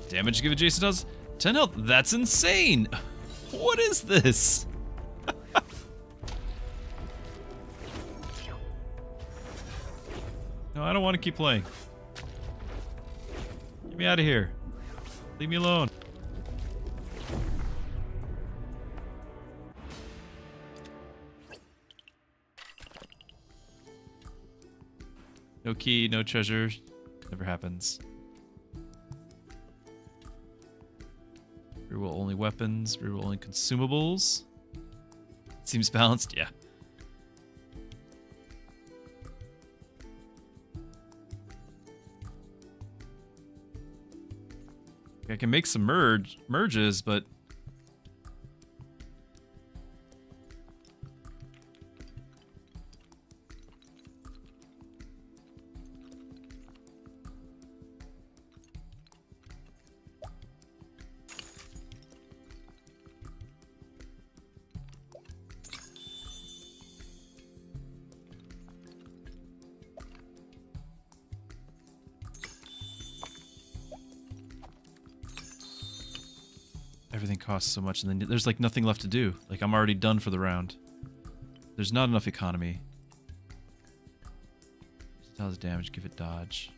Damage give adjacent tiles 10 health. That's insane. What is this? No, I don't want to keep playing. Get me out of here. Leave me alone. No key, no treasure. Never happens. Reroll only weapons, reroll only consumables. Seems balanced, yeah. I can make some merges, but everything costs so much, and then there's like nothing left to do. Like I'm already done for the round. There's not enough economy. Tiles damage, give it dodge.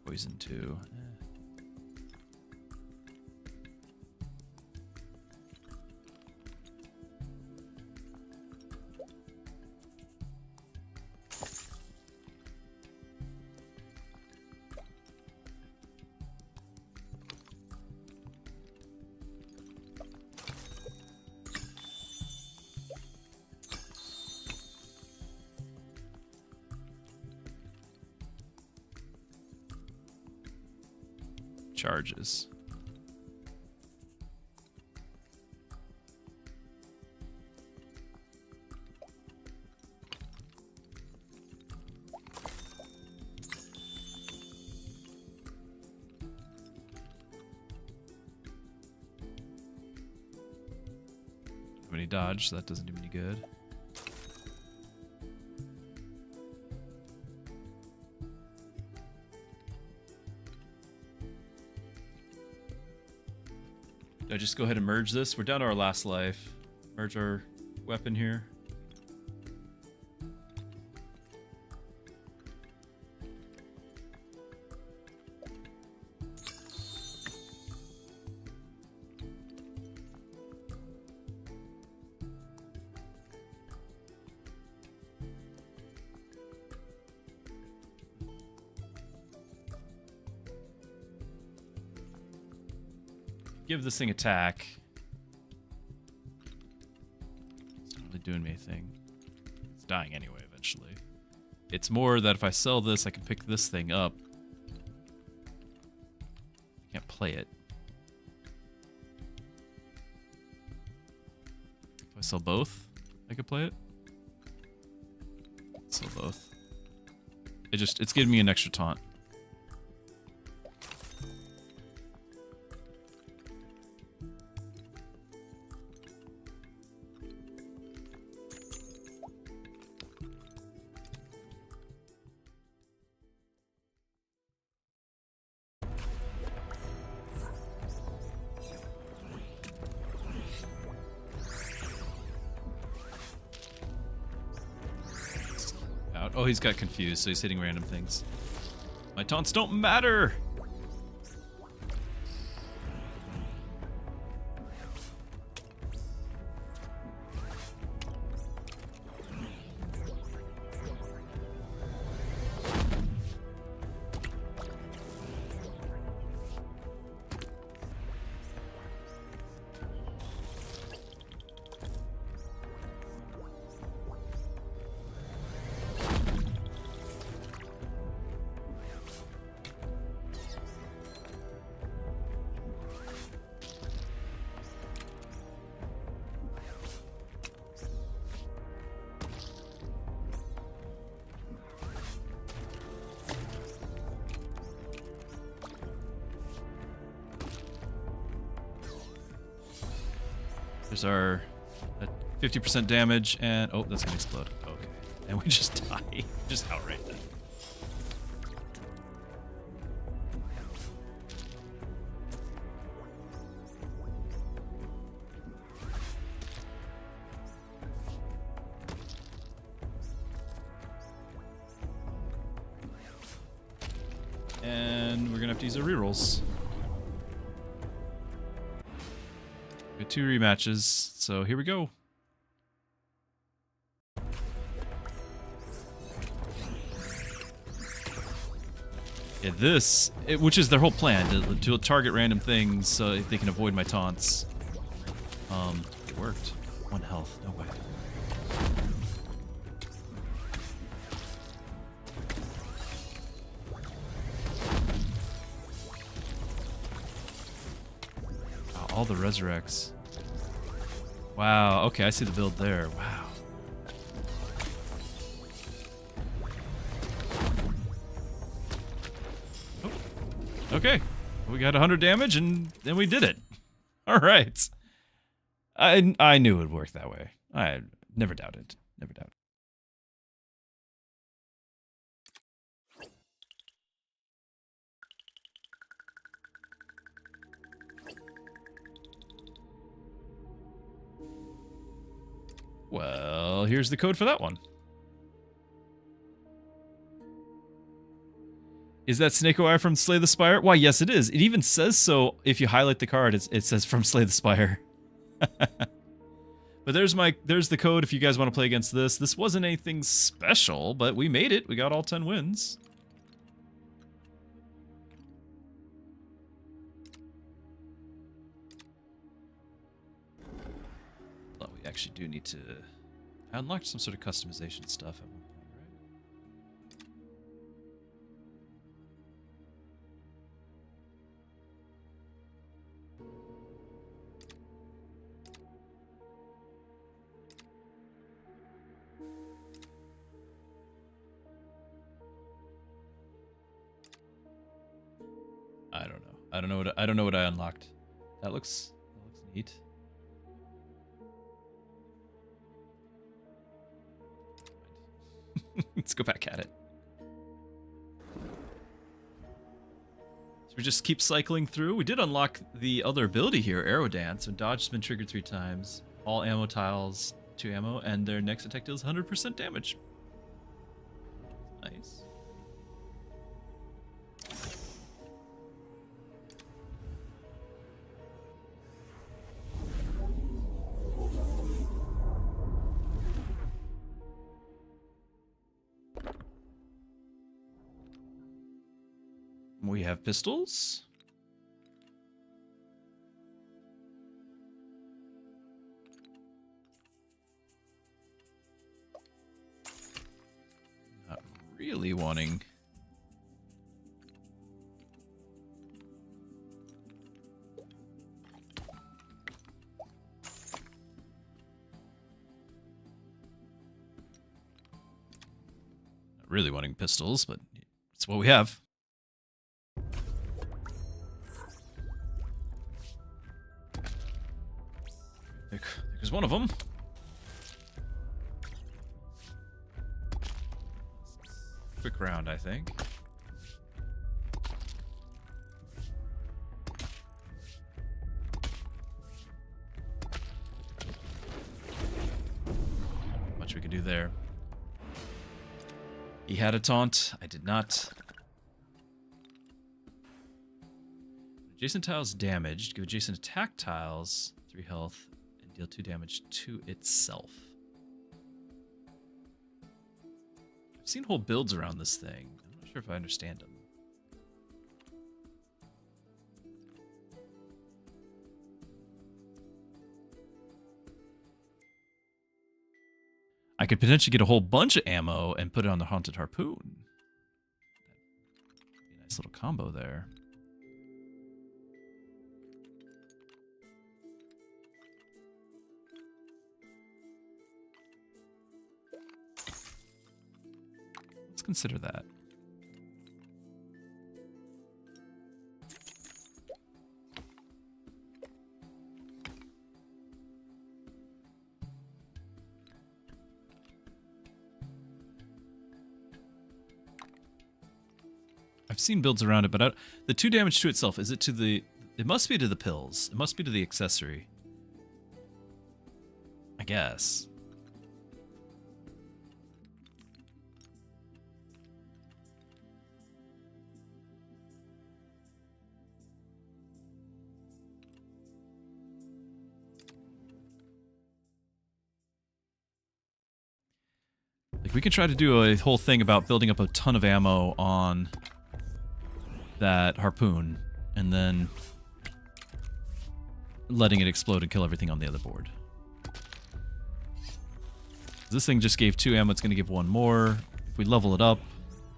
Poison too. Charges. Have any dodge, so that doesn't do me any good. I just go ahead and merge this. We're down to our last life. Merge our weapon here. Give this thing attack. It's not really doing me anything. It's dying anyway eventually. It's more that if I sell this, I can pick this thing up. I can't play it. I sell both? I could play it. Sell both. It's giving me an extra taunt. Oh, he's got confused, so he's hitting random things. My taunts don't matter! There's our 50% damage, and oh, that's gonna explode. Okay, and we just die, just outright dead. And we're gonna have to use our rerolls. 2 rematches, so here we go. Yeah, which is their whole plan, to target random things so they can avoid my taunts. It worked. 1 health, no way. Wow, all the resurrects. Wow, okay, I see the build there. Wow. Oh, okay, we got 100 damage and then we did it. All right. I knew it would work that way. I never doubted. Never doubted. Well, here's the code for that one. Is that Snake Eye from Slay the Spire? Why, yes, it is. It even says so if you highlight the card. It says from Slay the Spire. But there's the code if you guys want to play against this. This wasn't anything special, but we made it. We got all 10 wins. We actually do need to... I unlocked some sort of customization stuff at one point, right? I don't know. I don't know what I unlocked. That looks neat. Let's go back at it. So we just keep cycling through. We did unlock the other ability here, Arrow Dance. So dodge has been triggered 3 times. All ammo tiles, 2 ammo, and their next attack deals 100% damage. Nice. We have pistols. Not really wanting. really wanting pistols, but it's what we have. There's one of them. Quick round, I think. Much we can do there. He had a taunt. I did not. Adjacent tiles damaged. Give adjacent attack tiles 3 health and deal 2 damage to itself. I've seen whole builds around this thing. I'm not sure if I understand them. I could potentially get a whole bunch of ammo and put it on the Haunted Harpoon. That'd be a nice little combo there. Let's consider that. I've seen builds around it, but the 2 damage to itself, is it to the... It must be to the pills. It must be to the accessory. I guess. Like, we could try to do a whole thing about building up a ton of ammo on that harpoon, and then letting it explode and kill everything on the other board. This thing just gave 2 ammo, it's going to give 1 more. If we level it up,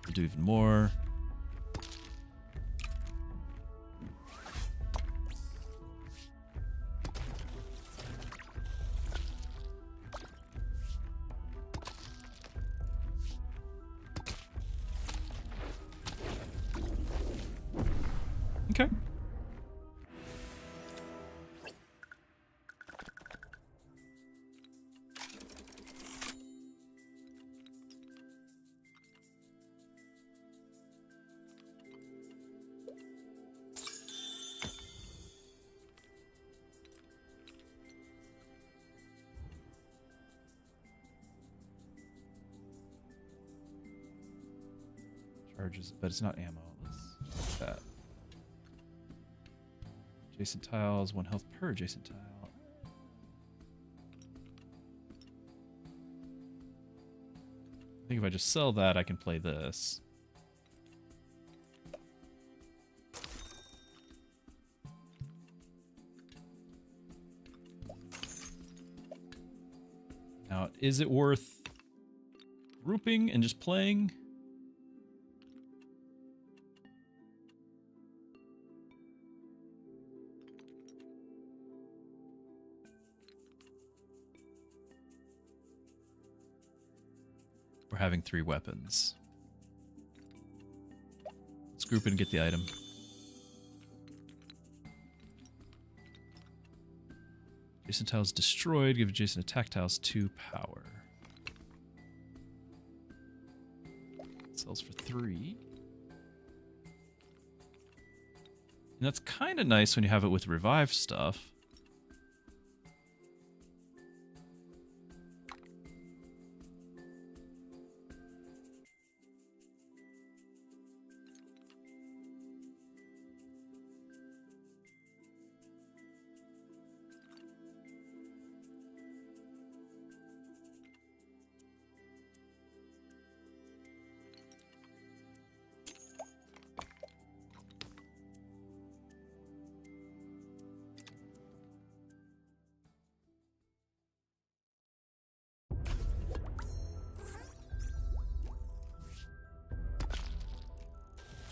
we'll do even more. Okay. Charges, but it's not ammo. Let's do that. Adjacent tiles, 1 health per adjacent tile. I think if I just sell that, I can play this. Now, is it worth grouping and just playing? We're having 3 weapons. Let's group it and get the item. Adjacent tiles destroyed. Give adjacent attack tiles 2 power. It sells for 3. And that's kind of nice when you have it with revive stuff.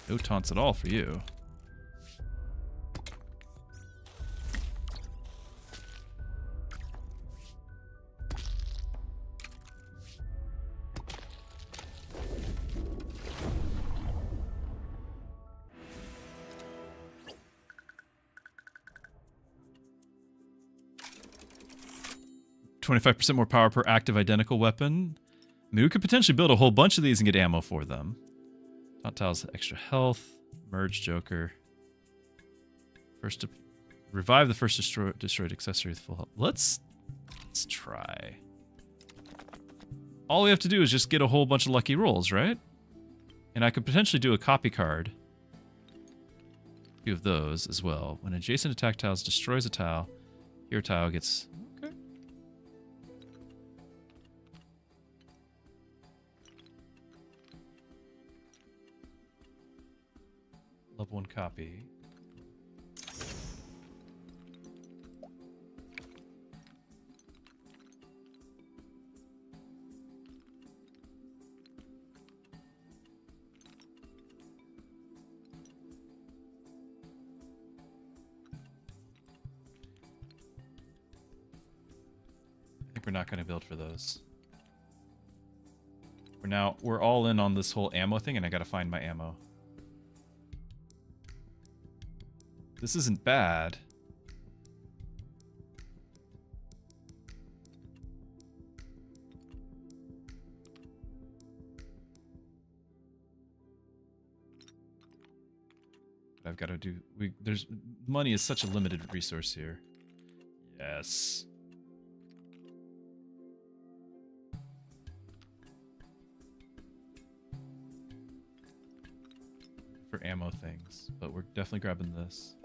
No taunts at all for you. 25% more power per active identical weapon. I mean, we could potentially build a whole bunch of these and get ammo for them. Taunt tiles, extra health. Merge Joker. First to revive the first destroyed accessory with full health. Let's try. All we have to do is just get a whole bunch of lucky rolls, right? And I could potentially do a copy card. A few of those as well. When adjacent attack tiles destroys a tile, your tile gets... Okay. Level 1 copy. We're not going to build for those. We're all in on this whole ammo thing, and I got to find my ammo. This isn't bad. I've got to do. There's money is such a limited resource here. Yes. For ammo things, but we're definitely grabbing this.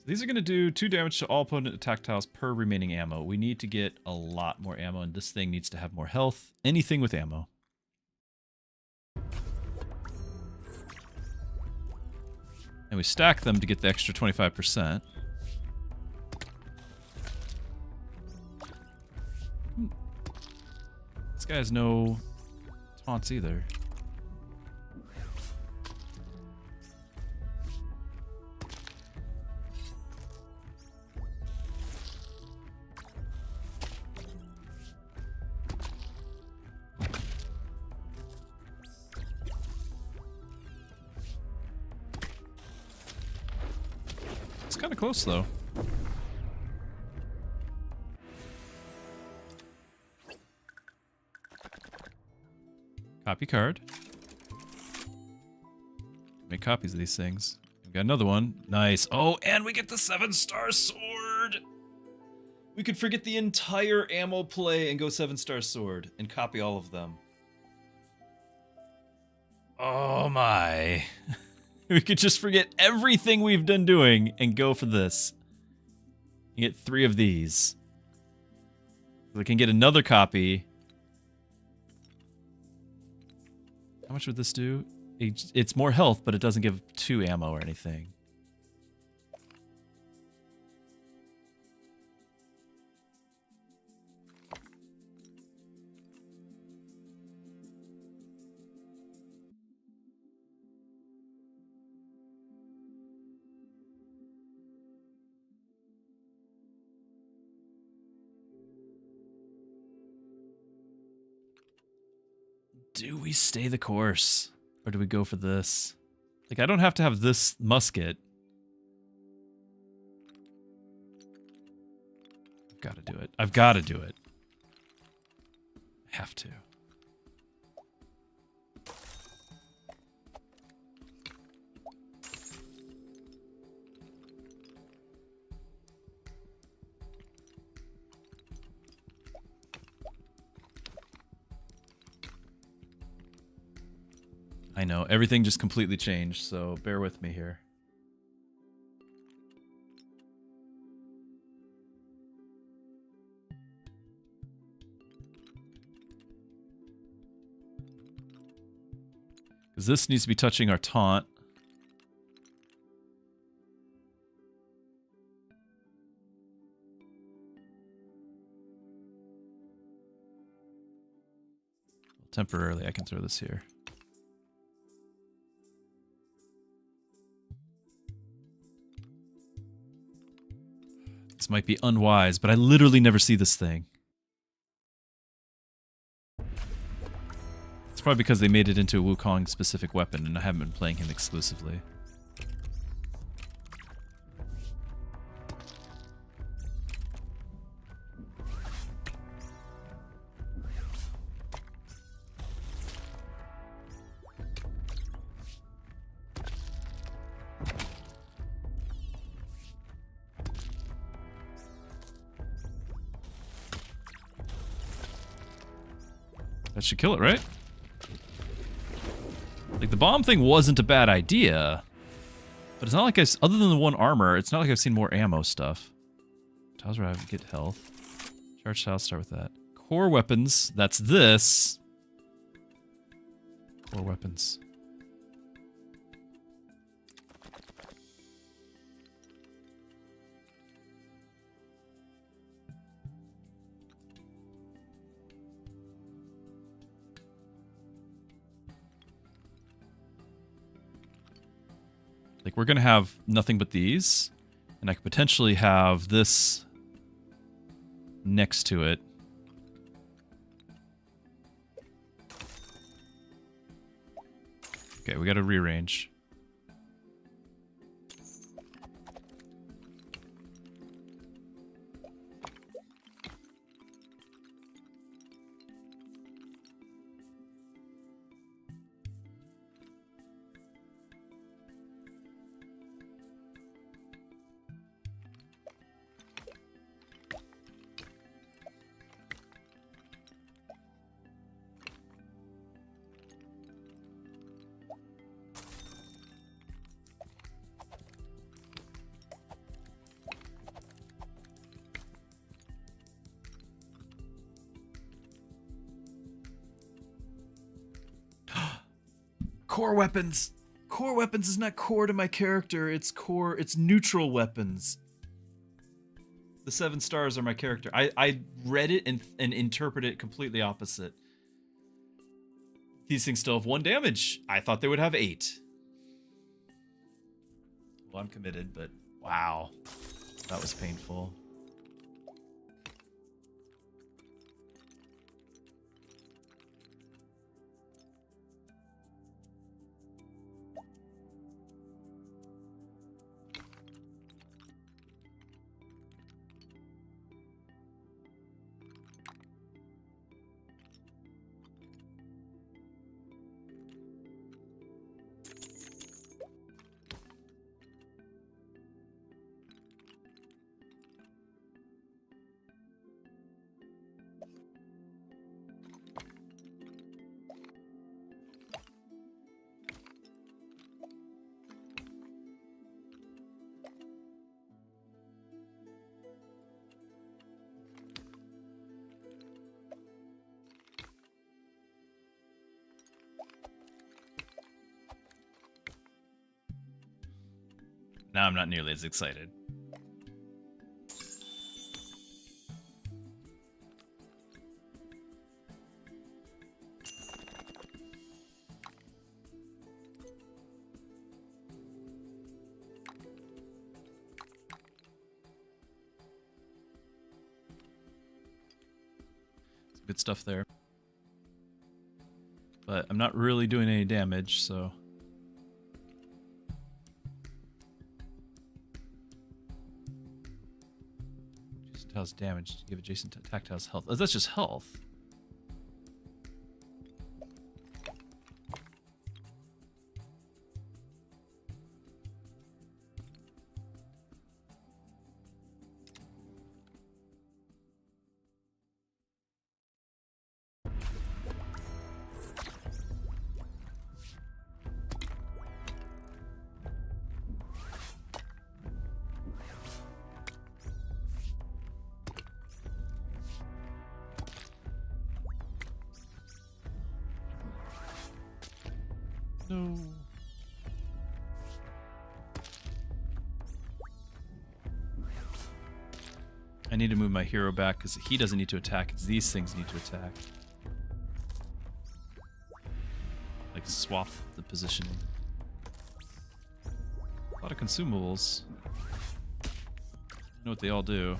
So these are going to do 2 damage to all opponent attack tiles per remaining ammo. We need to get a lot more ammo, and this thing needs to have more health. Anything with ammo. And we stack them to get the extra 25%. This guy has no taunts either. Kind of close though. Copy card. Make copies of these things. We got another one. Nice. Oh, and we get the 7-star sword. We could forget the entire ammo play and go 7-star sword and copy all of them. Oh my. We could just forget everything we've done doing and go for this. You get 3 of these. We can get another copy. How much would this do? It's more health, but it doesn't give 2 ammo or anything. Do we stay the course? Or do we go for this? Like, I don't have to have this musket. I've got to do it. I've got to do it. I have to. I know, everything just completely changed, so bear with me here. Because this needs to be touching our taunt. temporarily, I can throw this here. This might be unwise, but I literally never see this thing. It's probably because they made it into a Wukong specific weapon and I haven't been playing him exclusively. That should kill it, right? Like, the bomb thing wasn't a bad idea. But it's not like other than the one armor, it's not like I've seen more ammo stuff. Tiles where I get health. Charge tiles, start with that. Core weapons, that's this. Core weapons. Like, we're going to have nothing but these. And I could potentially have this next to it. Okay, we got to rearrange. Core weapons. Core weapons is not core to my character. It's core. It's neutral weapons. The 7 stars are my character. I read it and interpreted it completely opposite. These things still have 1 damage. I thought they would have 8. Well, I'm committed, but wow. That was painful. Now I'm not nearly as excited. Some good stuff there. But I'm not really doing any damage, so... Tiles damage to give adjacent attack tiles health. Oh, that's just health. No. I need to move my hero back because he doesn't need to attack. It's these things need to attack. like swap the positioning. A lot of consumables. I don't know what they all do.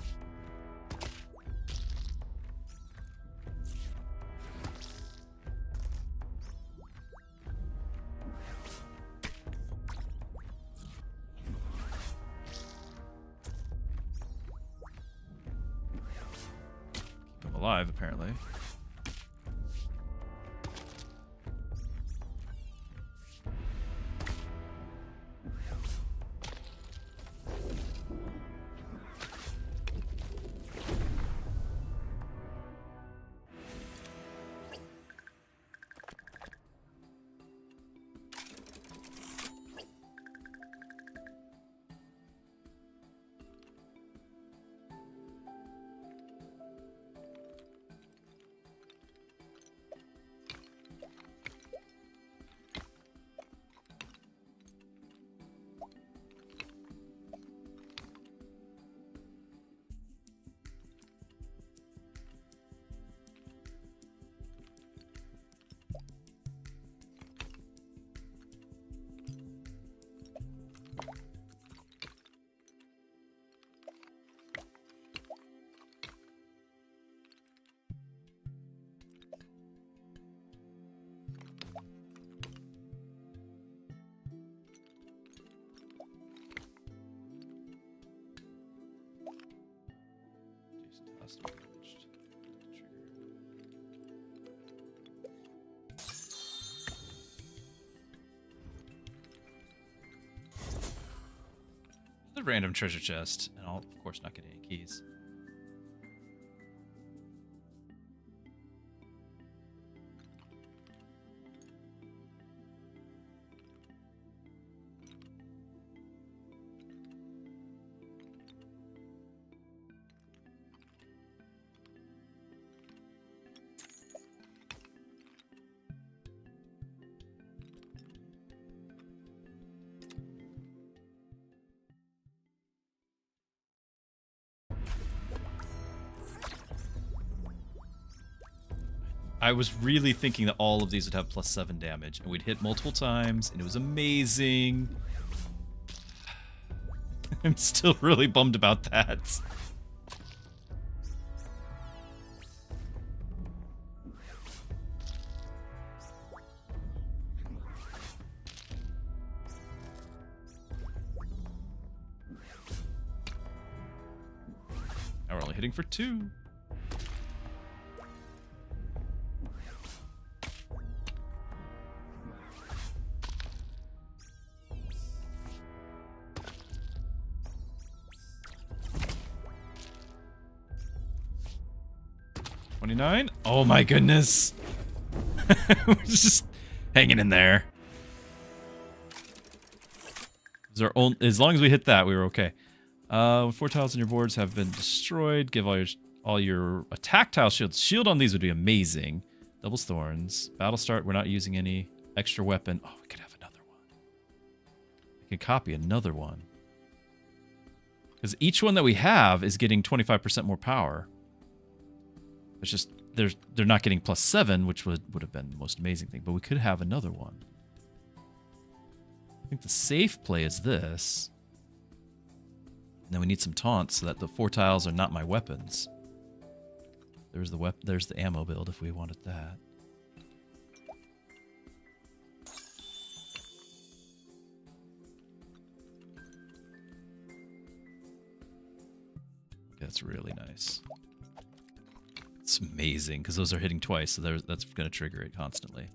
Keep them alive, apparently. The random treasure chest, and I'll of course not get any keys. I was really thinking that all of these would have +7 damage, and we'd hit multiple times, and it was amazing. I'm still really bummed about that. Now we're only hitting for 2. Oh my goodness. We're just hanging in there. As long as we hit that, we were okay. 4 tiles on your boards have been destroyed. Give all your attack tile shields. Shield on these would be amazing. Doubles thorns. Battle start, we're not using any extra weapon. Oh, we could have another one. I can copy another one. Because each one that we have is getting 25% more power. It's just they're not getting +7, which would have been the most amazing thing. But we could have another one. I think the safe play is this. And then we need some taunts so that the 4 tiles are not my weapons. There's the ammo build if we wanted that. That's really nice. It's amazing because those are hitting twice, so that's going to trigger it constantly.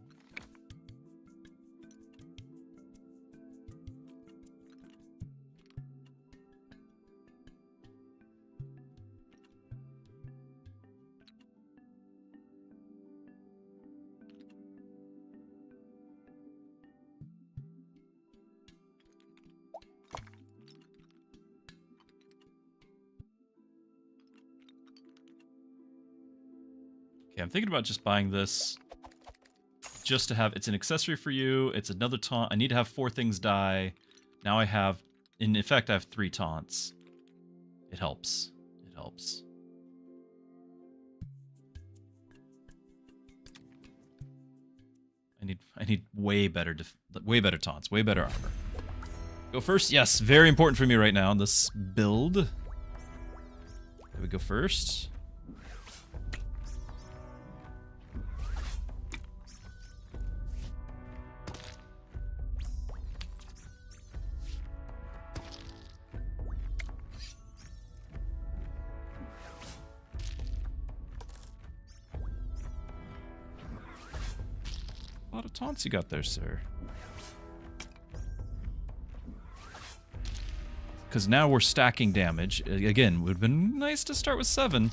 Okay, I'm thinking about just buying this just to have, it's an accessory for you. It's another taunt. I need to have 4 things die. Now I have, in effect, I have 3 taunts. It helps. It helps. I I need way better taunts, way better armor. Go first? Yes, very important for me right now in this build. Here we go first. A lot of taunts you got there, sir. Because now we're stacking damage. Again, it would have been nice to start with 7.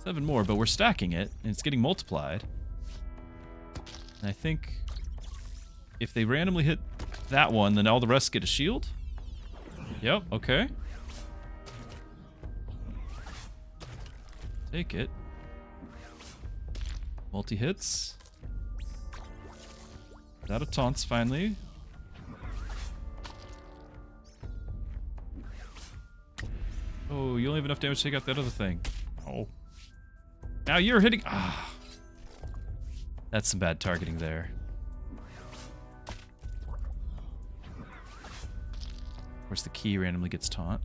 7 more, but we're stacking it, and it's getting multiplied. And I think if they randomly hit that one, then all the rest get a shield? Yep, okay. Take it. Multi-hits. Out of taunts, finally. Oh, you only have enough damage to take out that other thing. Oh. Now you're hitting... Ah. That's some bad targeting there. Of course, the key randomly gets taunt.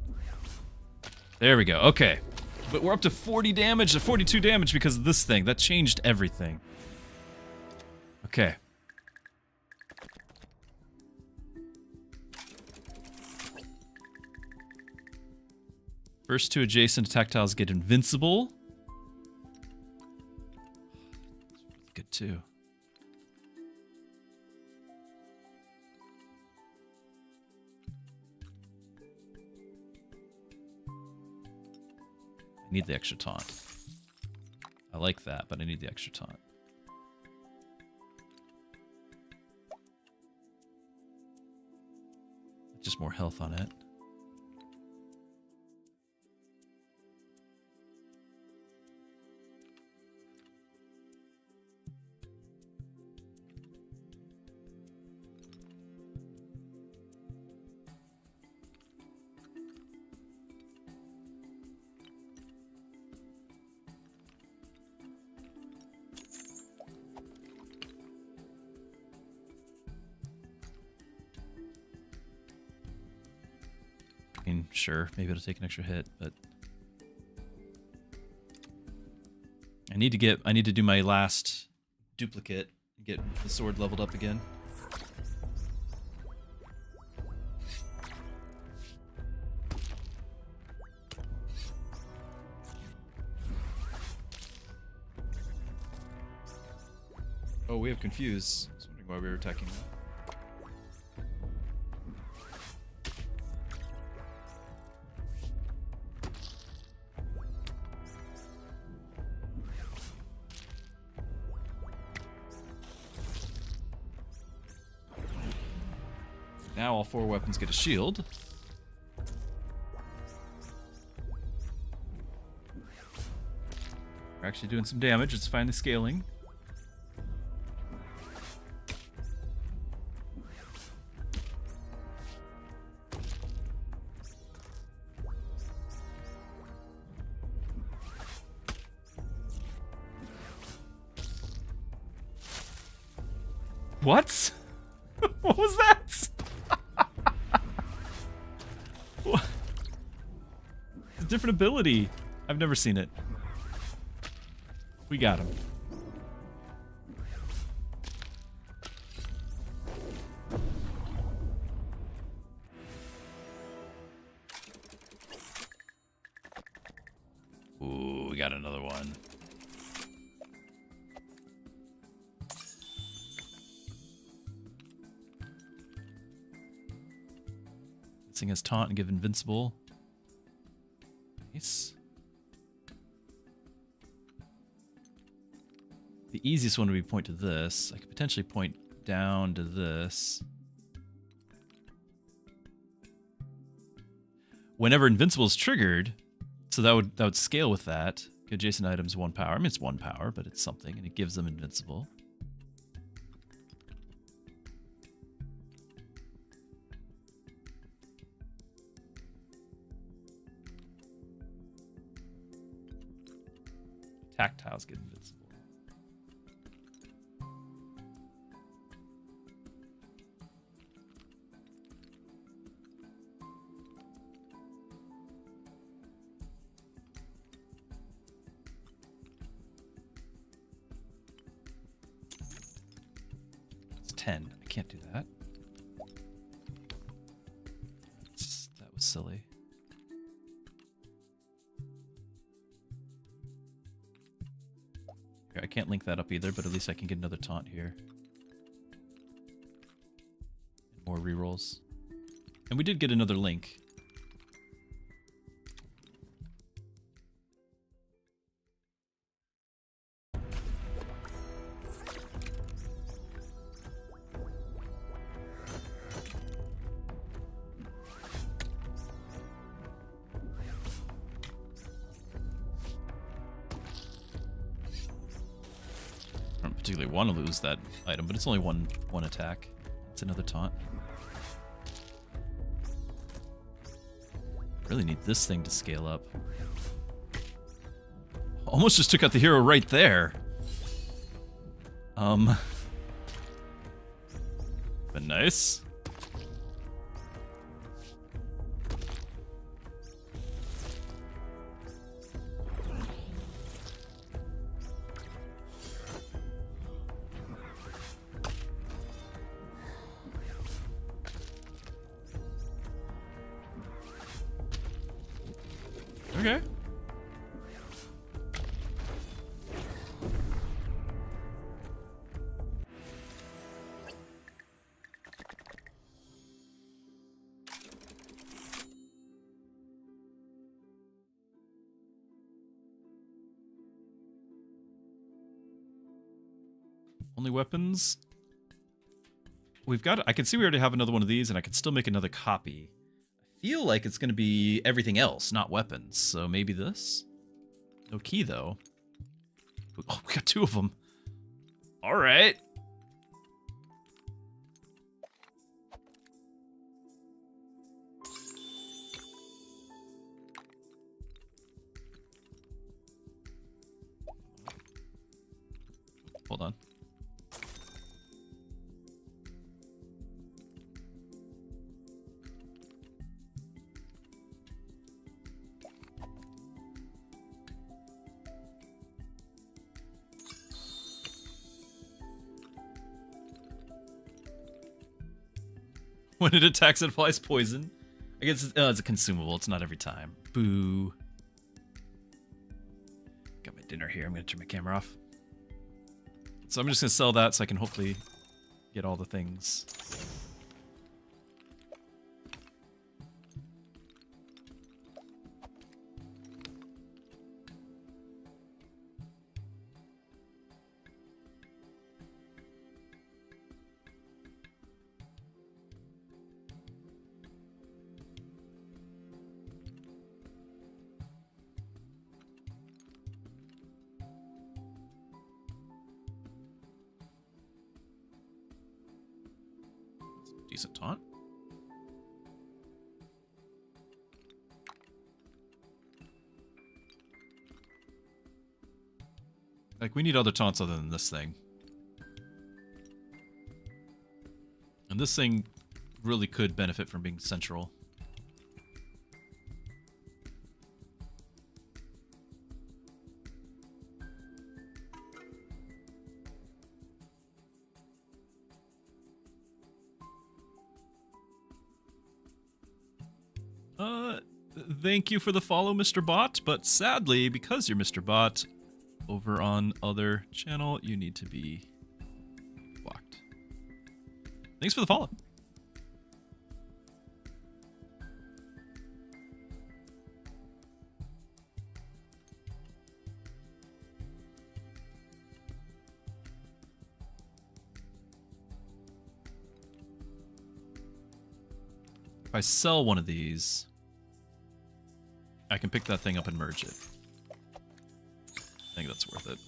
There we go. Okay. But we're up to 40 damage, to 42 damage because of this thing. That changed everything. Okay. First 2 adjacent tactiles get invincible. Good too. I need the extra taunt. I like that, but I need the extra taunt. Just more health on it. I mean, sure, maybe it'll take an extra hit, but I need to do my last duplicate and get the sword leveled up again. Oh, we have Confuse. I was wondering why we were attacking that. Now all 4 weapons get a shield. We're actually doing some damage. It's finally scaling. What? What was that? What? It's a different ability. I've never seen it. We got him. Ooh, we got another one. Sing his taunt and give invincible. Nice. The easiest one would be point to this. I could potentially point down to this. Whenever invincible is triggered, so that would scale with that. Adjacent items 1 power. I mean, it's 1 power, but it's something, and it gives them invincible. Tactiles get invincible. 10. I can't do that. That was silly. Okay, I can't link that up either, but at least I can get another taunt here. More rerolls. And we did get another link. I don't particularly want to lose that item, but it's only one attack. It's another taunt. Really need this thing to scale up. Almost just took out the hero right there. But nice. Okay. Only weapons? We've got... I can see we already have another one of these, and I can still make another copy. I feel like it's going to be everything else, not weapons. So maybe this? No key, though. Oh, we got 2 of them. All right. Hold on. When it attacks, it applies poison. I guess it's a consumable. It's not every time. Boo. Got my dinner here. I'm going to turn my camera off. So I'm just going to sell that so I can hopefully get all the things. Decent taunt. Like, we need other taunts other than this thing. And this thing really could benefit from being central. Thank you for the follow, Mr. Bot, but sadly, because you're Mr. Bot, over on other channel, you need to be blocked. Thanks for the follow. If I sell one of these, I can pick that thing up and merge it. I think that's worth it.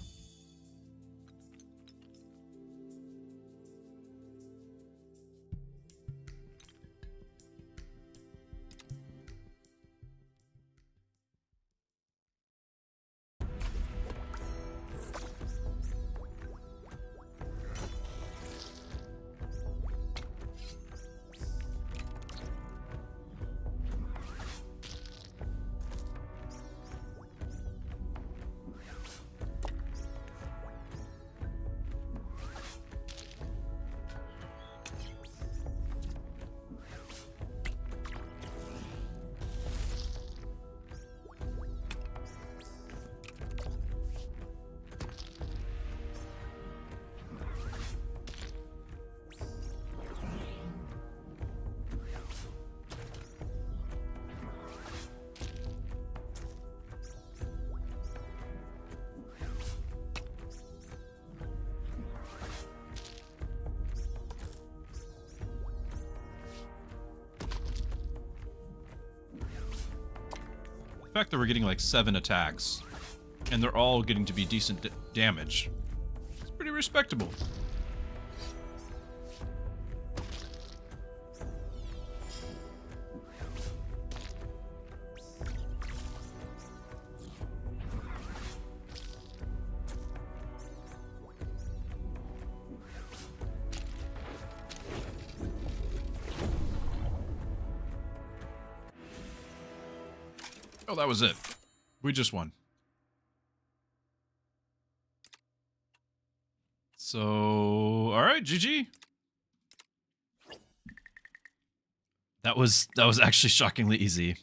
fact that we're getting like 7 attacks, and they're all getting to be decent damage, it's pretty respectable. Oh, that was it. We just won. So, all right, GG. That was actually shockingly easy.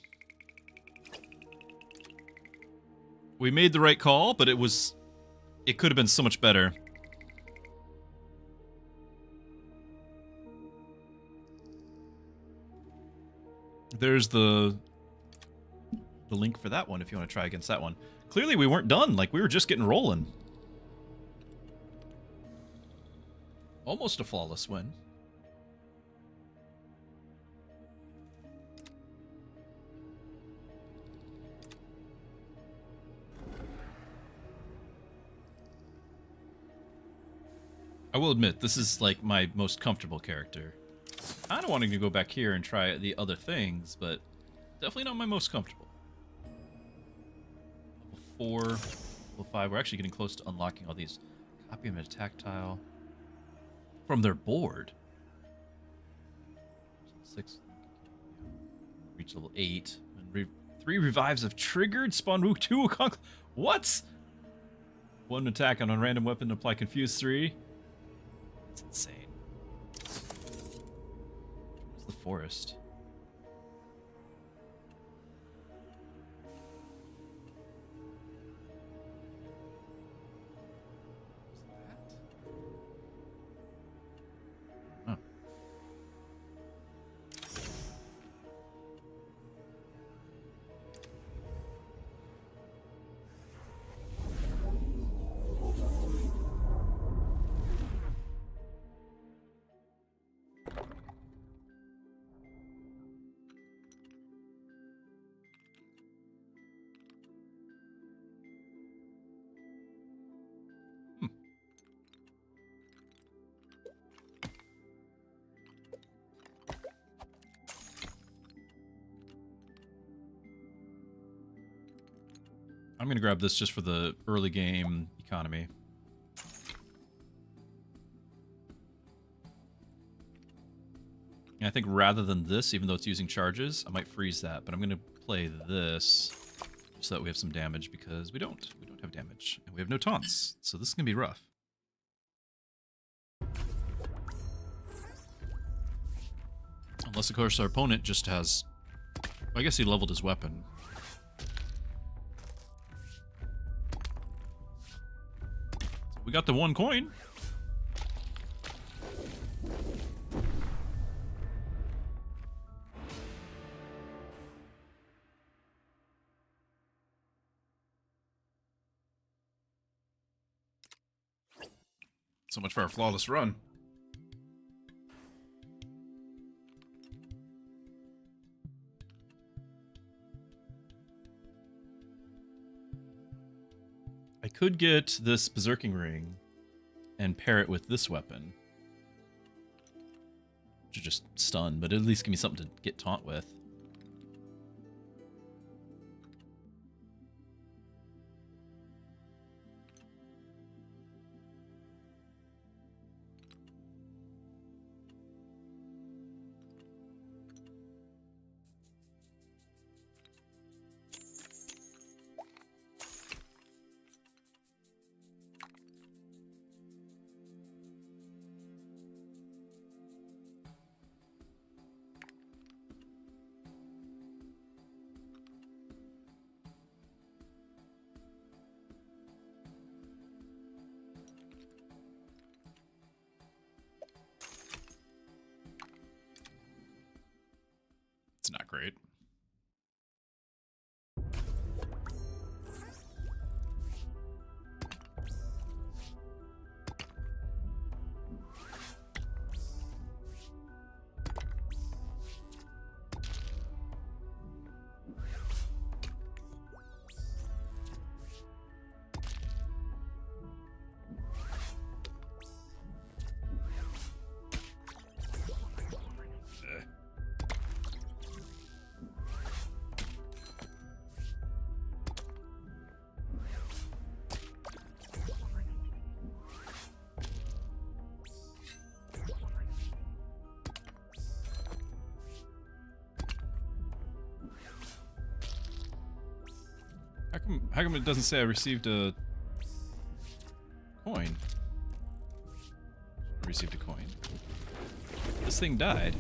We made the right call, but it could have been so much better. There's the link for that one if you want to try against that one. Clearly we weren't done, like we were just getting rolling. Almost a flawless win. I will admit, this is like my most comfortable character. I don't want to go back here and try the other things, but definitely not my most comfortable. Level 4, level 5, we're actually getting close to unlocking all these. Copy them at a tactile. From their board. 6. Reach level 8. And 3 revives have triggered. Spawn Rook 2. What? 1 attack on a random weapon to apply Confuse 3. That's insane. Where's the forest? I'm going to grab this just for the early game economy. And I think rather than this, even though it's using charges, I might freeze that. But I'm going to play this so that we have some damage because we don't have damage. And we have no taunts. So this is going to be rough. Unless, of course, our opponent just has... I guess he leveled his weapon. We got the 1 coin. So much for our flawless run. I could get this Berserking Ring and pair it with this weapon. Which would just stun, but at least give me something to get taunt with. How come it doesn't say I received a coin? I received a coin. This thing died.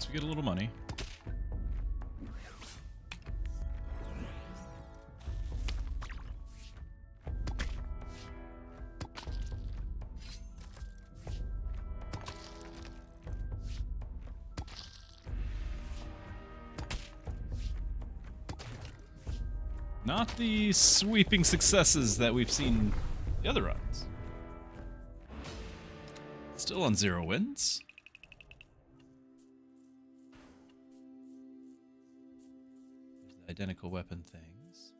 We get a little money. Not the sweeping successes that we've seen the other runs. Still on 0 wins. Identical weapon things.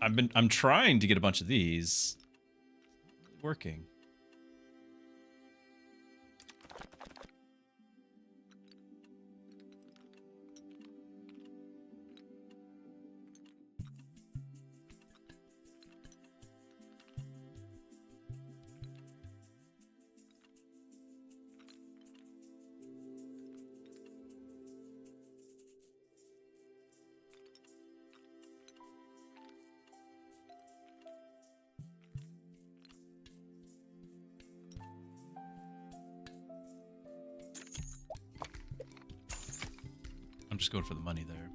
I'm trying to get a bunch of these. Not really working. I'm just going for the money there.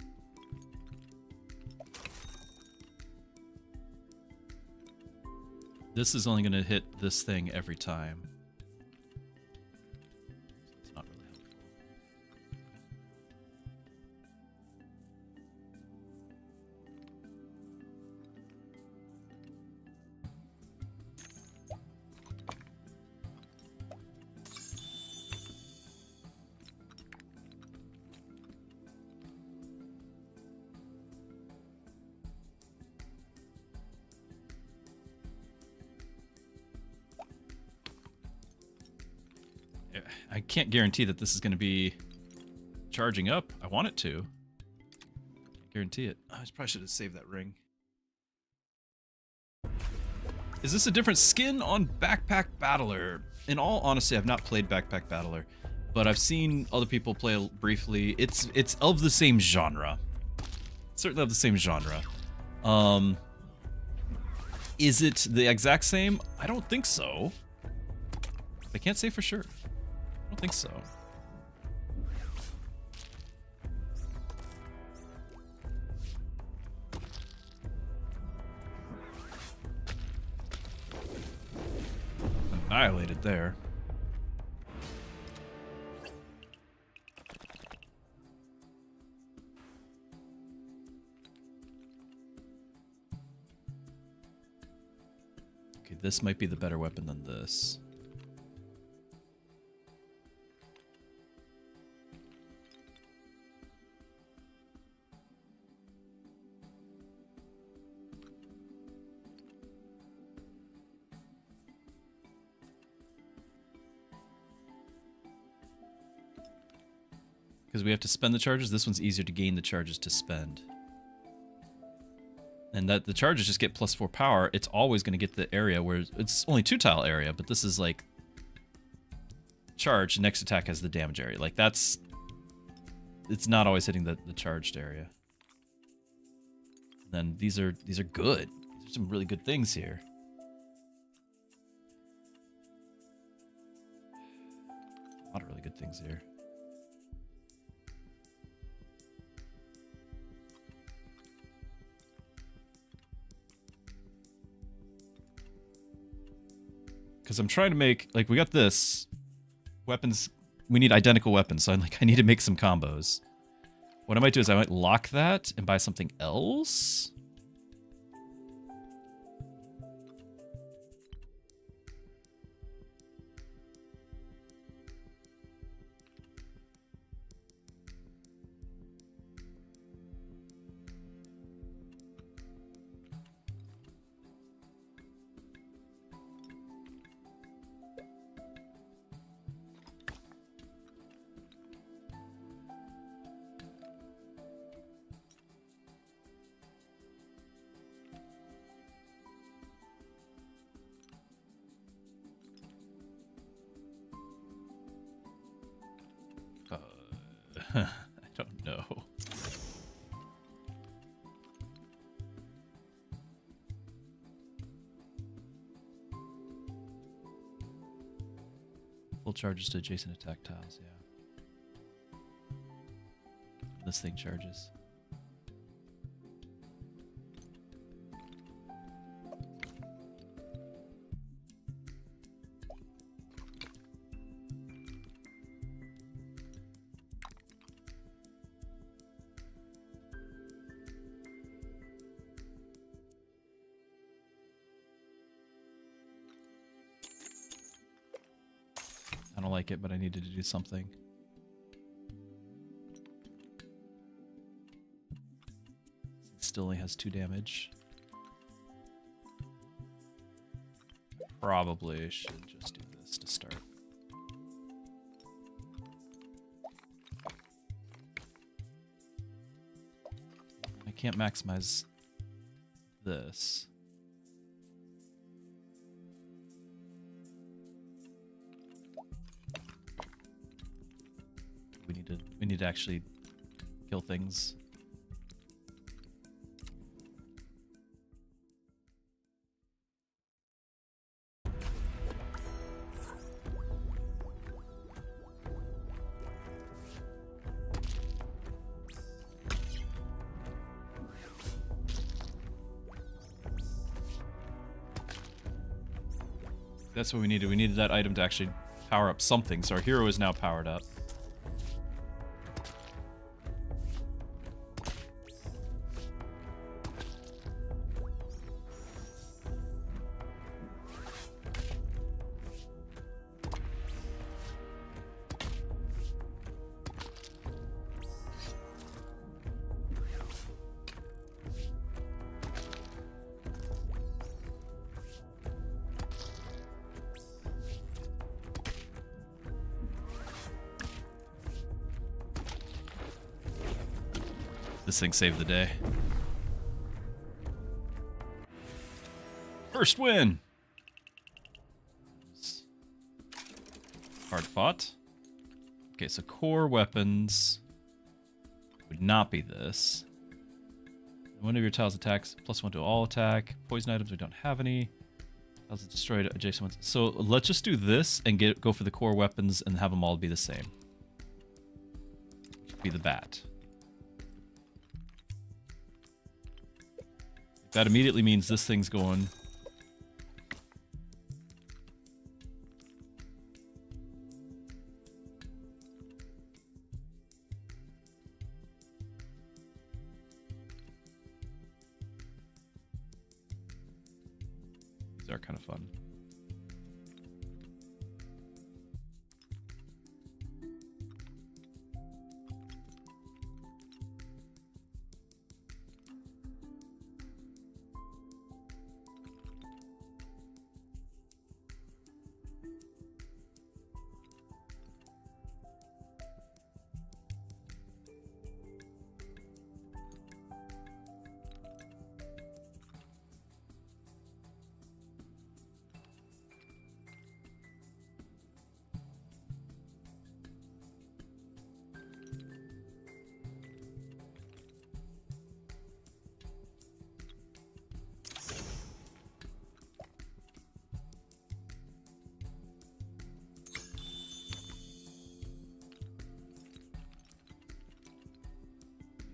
This is only going to hit this thing every time. So it's not really helpful. I can't guarantee that this is going to be charging up. I want it to. Can't guarantee it. I probably should have saved that ring. Is this a different skin on Backpackbattler? In all honesty, I've not played Backpackbattler, but I've seen other people play briefly. It's of the same genre. Certainly of the same genre. Is it the exact same? I don't think so. I can't say for sure. I don't think so. Annihilated there. Okay, this might be the better weapon than this. Because we have to spend the charges. This one's easier to gain the charges to spend. And that the charges just get +4 power. It's always going to get the area where it's only 2-tile area, but this is like charge, next attack has the damage area. Like that's, it's not always hitting the charged area. And then these are good. These are some really good things here. of good things here. Because I'm trying to make, like, we got this. Weapons, we need identical weapons, so I need to make some combos. What I might do is I might lock that and buy something else. I don't know. Full charges to adjacent attack tiles, yeah. This thing charges. I don't like it, but I needed to do something. Still only has 2 damage. Probably should just do this to start. I can't maximize this. We need to actually kill things. That's what we needed. We needed that item to actually power up something, so our hero is now powered up. This thing saved the day. First win! Hard fought. Okay, so core weapons would not be this. One of your tiles attacks, +1 to all attack. Poison items, we don't have any. Tiles destroyed adjacent ones. So let's just do this and go for the core weapons and have them all be the same. Be the bat. That immediately means this thing's going. These are kind of fun.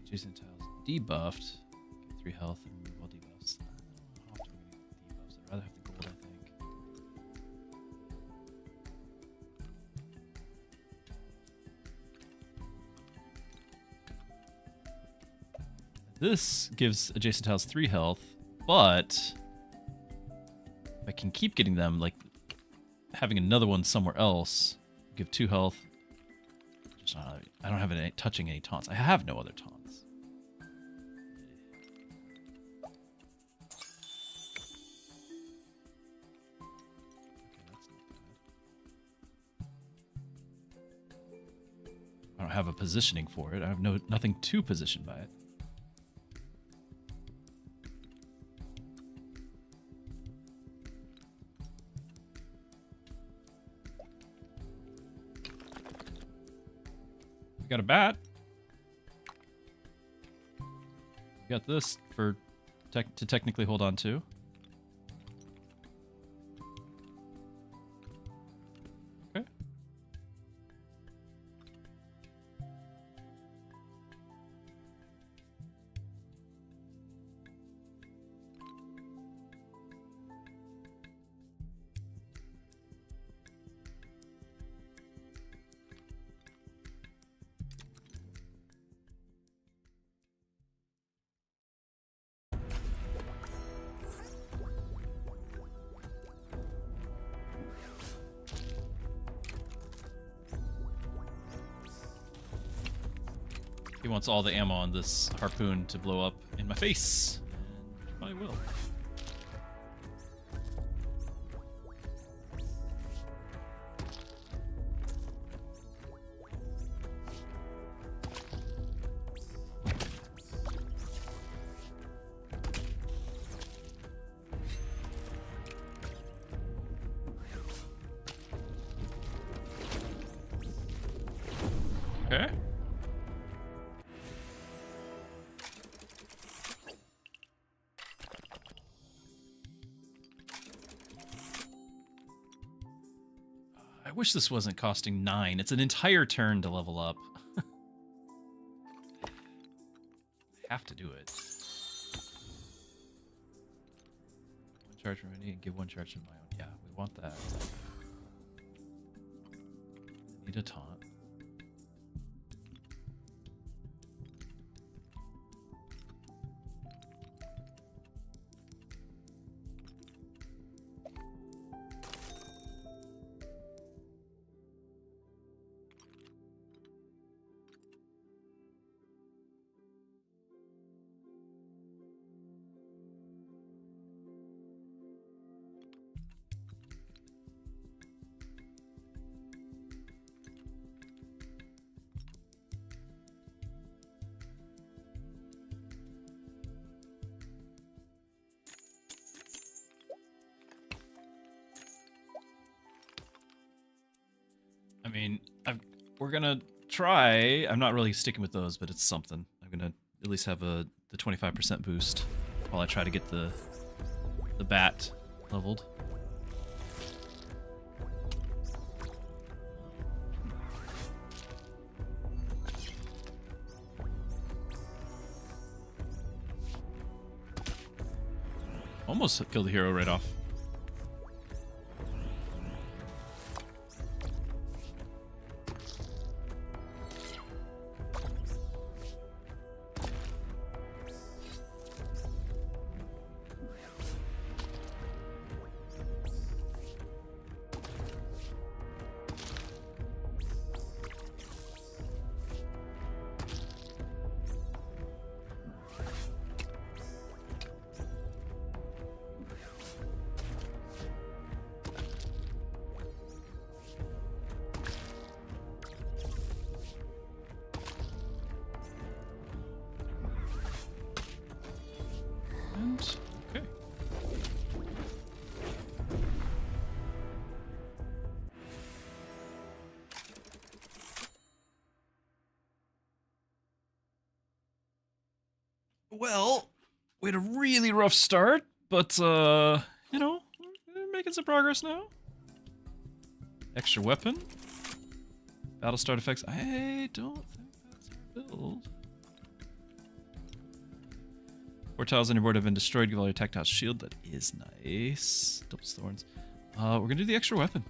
Jason tiles debuffed. Get 3 health and remove all debuffs. I don't know how often we get debuffs. I'd rather have the gold, I think. This gives adjacent tiles 3 health, but I can keep getting them, like having another one somewhere else, give 2 health. Just not, I don't have any touching any taunts. I have no other taunts. Okay, that's not bad. I don't have a positioning for it. I have nothing to position by it. We got a bat. We got this for to technically hold on to. Okay. He wants all the ammo on this harpoon to blow up in my face. And probably will. Okay. I wish this wasn't costing 9. It's an entire turn to level up. Have to do it. 1 charge from any and give 1 charge to my own. Yeah, we want that. Need a taunt. I mean, we're gonna try. I'm not really sticking with those, but it's something. I'm gonna at least have the 25% boost while I try to get the bat leveled. Almost killed the hero right off. Okay. Well, we had a really rough start, but, you know, we're making some progress now. Extra weapon. Battle start effects. I don't think that's our build. 4 tiles on your board have been destroyed. Give all your tactile shield. That is nice. Double thorns. We're gonna do the extra weapon.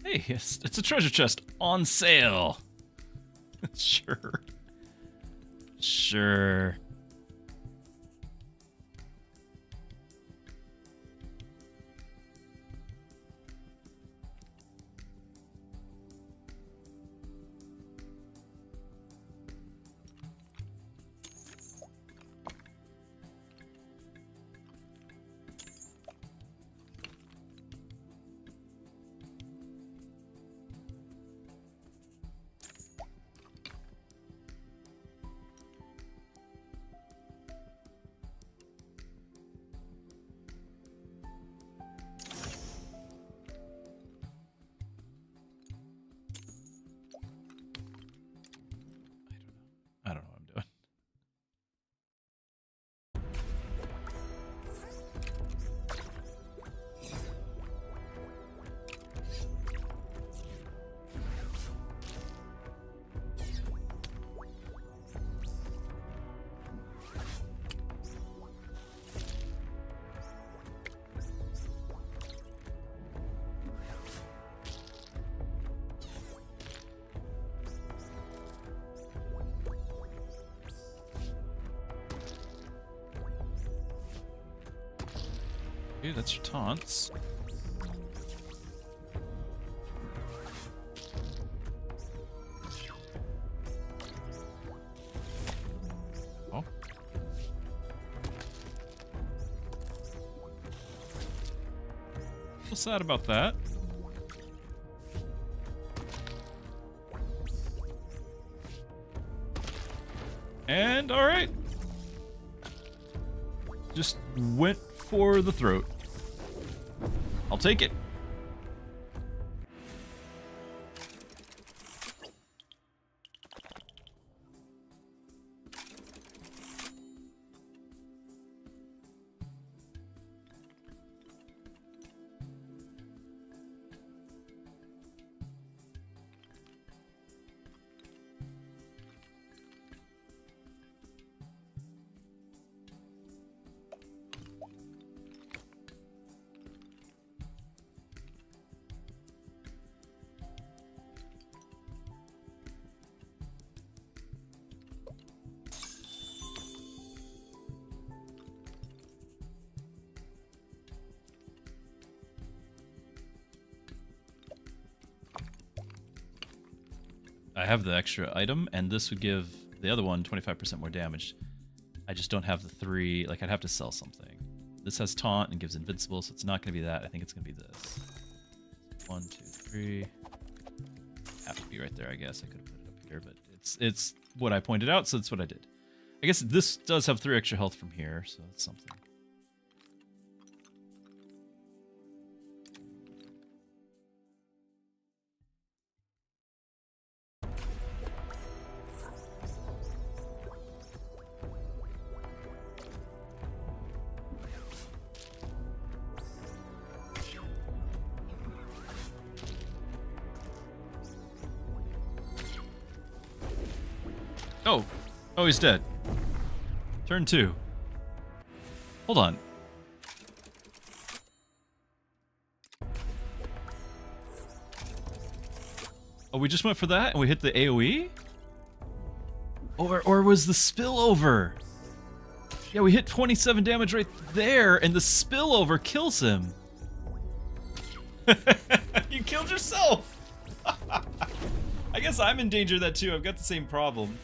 Hey, it's a treasure chest on sale. Sure. Sure. I don't know what I'm doing. Okay, that's your taunts. Oh. Feel sad about that. And all right. Just went for the throat. I'll take it. I have the extra item, and this would give the other one 25% more damage. I just don't have the 3. Like, I'd have to sell something. This has taunt and gives invincible, so it's not going to be that. I think it's going to be this. 1, 2, 3. Have to be right there, I guess. I could have put it up here, but it's what I pointed out, so that's what I did. I guess this does have 3 extra health from here, so that's something. Oh, he's dead. Turn 2. Hold on. Oh, we just went for that and we hit the AoE? Or was the spillover? Yeah, we hit 27 damage right there and the spillover kills him. You killed yourself! I guess I'm in danger of that too. I've got the same problem.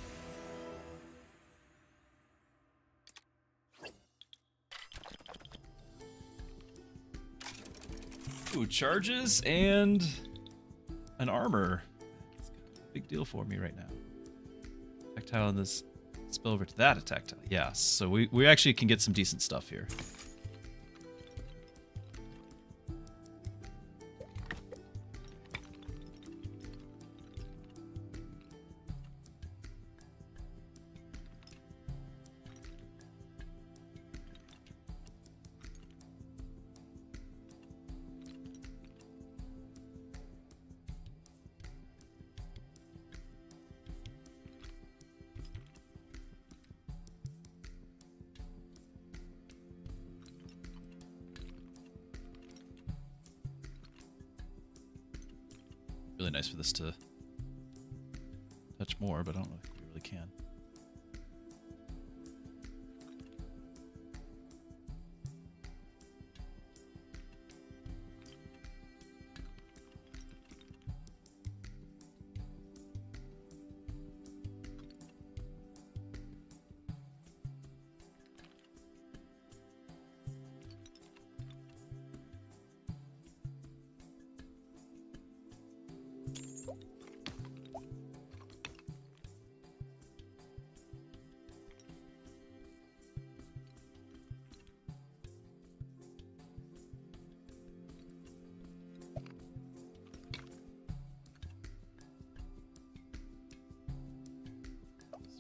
Ooh, charges and an armor. It's a big deal for me right now. tile and this spill over to that attack tile. Yeah, so we actually can get some decent stuff here. Really nice for this to touch more, but I don't know if we really can.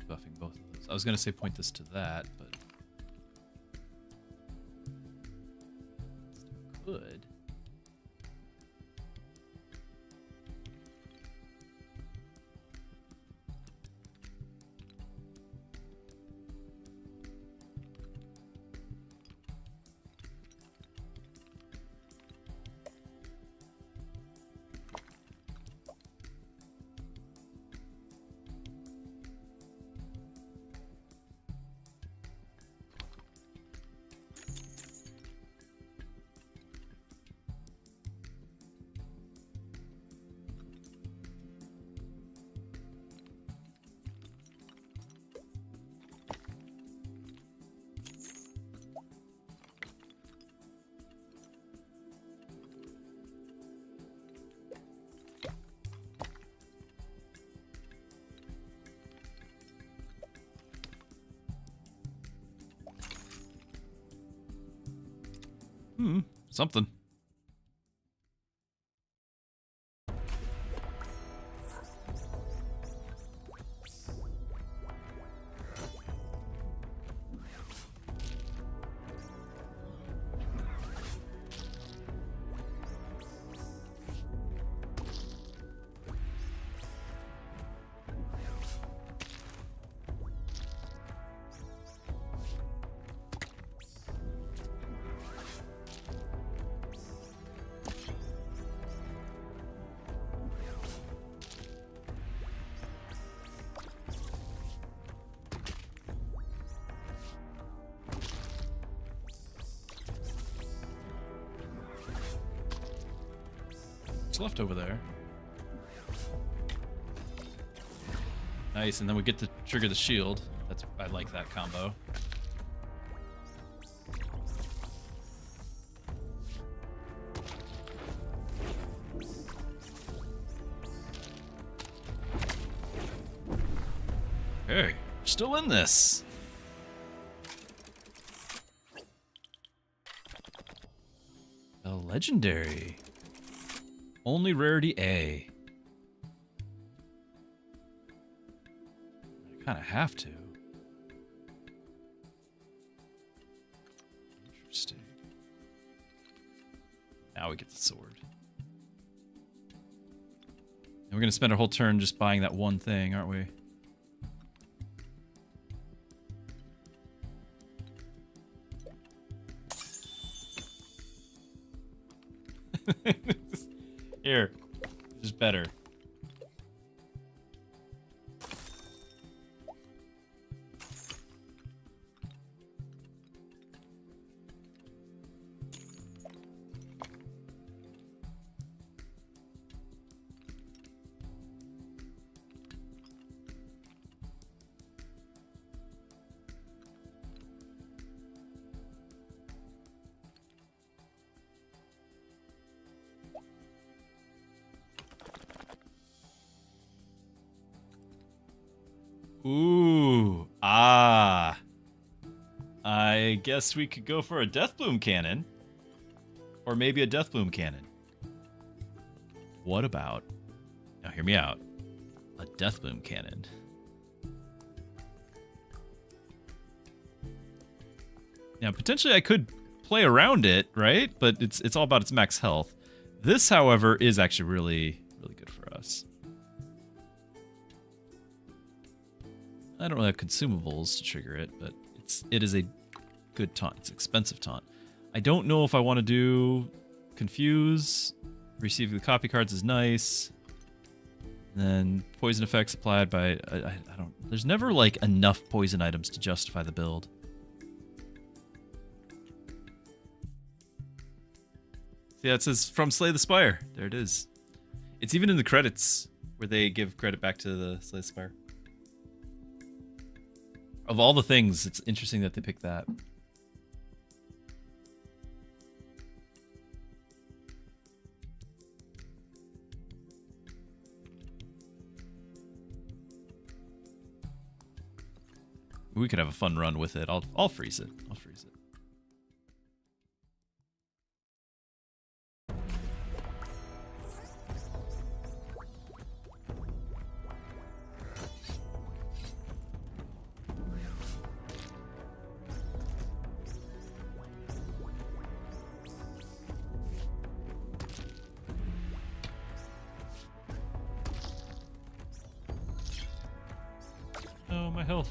Buffing both of those. I was gonna say point this to that, but could. Something. Left over there. Nice, and then we get to trigger the shield. I like that combo. Hey, we're still in this. A legendary. Only rarity A. I kind of have to. Interesting. Now we get the sword. And we're going to spend our whole turn just buying that one thing, aren't we? Here, this is better. Ooh. guess we could go for a Deathbloom cannon. Or maybe a Deathbloom cannon. What about, now hear me out, a Deathbloom cannon? Now, potentially I could play around it, right? But it's all about its max health. This, however, is actually really, really good for us. I don't really have consumables to trigger it, but it is a good taunt. It's an expensive taunt. I don't know if I want to do Confuse. Receiving the copy cards is nice. And then poison effects applied by... I don't... There's never, like, enough poison items to justify the build. Yeah, it says from Slay the Spire. There it is. It's even in the credits where they give credit back to the Slay the Spire. Of all the things, it's interesting that they picked that. We could have a fun run with it. I'll freeze it. I'll freeze it. Oh, my health.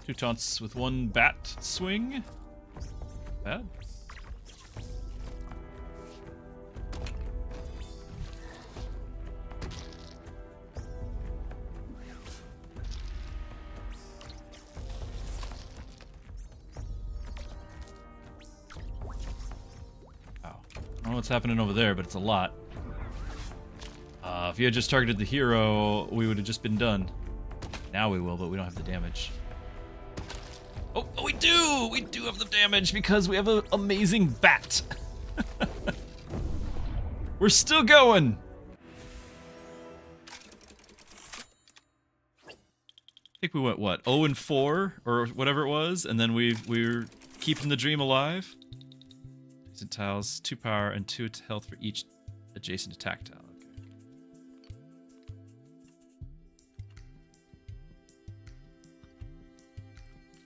Two taunts with one bat swing. Bad. Wow. I don't know what's happening over there, but it's a lot. If you had just targeted the hero, we would have just been done. Now we will, but we don't have the damage. Oh, we do! We do have the damage because we have an amazing bat. We're still going! I think we went, what, 0-4 or whatever it was, and then we're keeping the dream alive. Adjacent tiles, 2 power and 2 health for each adjacent attack tile.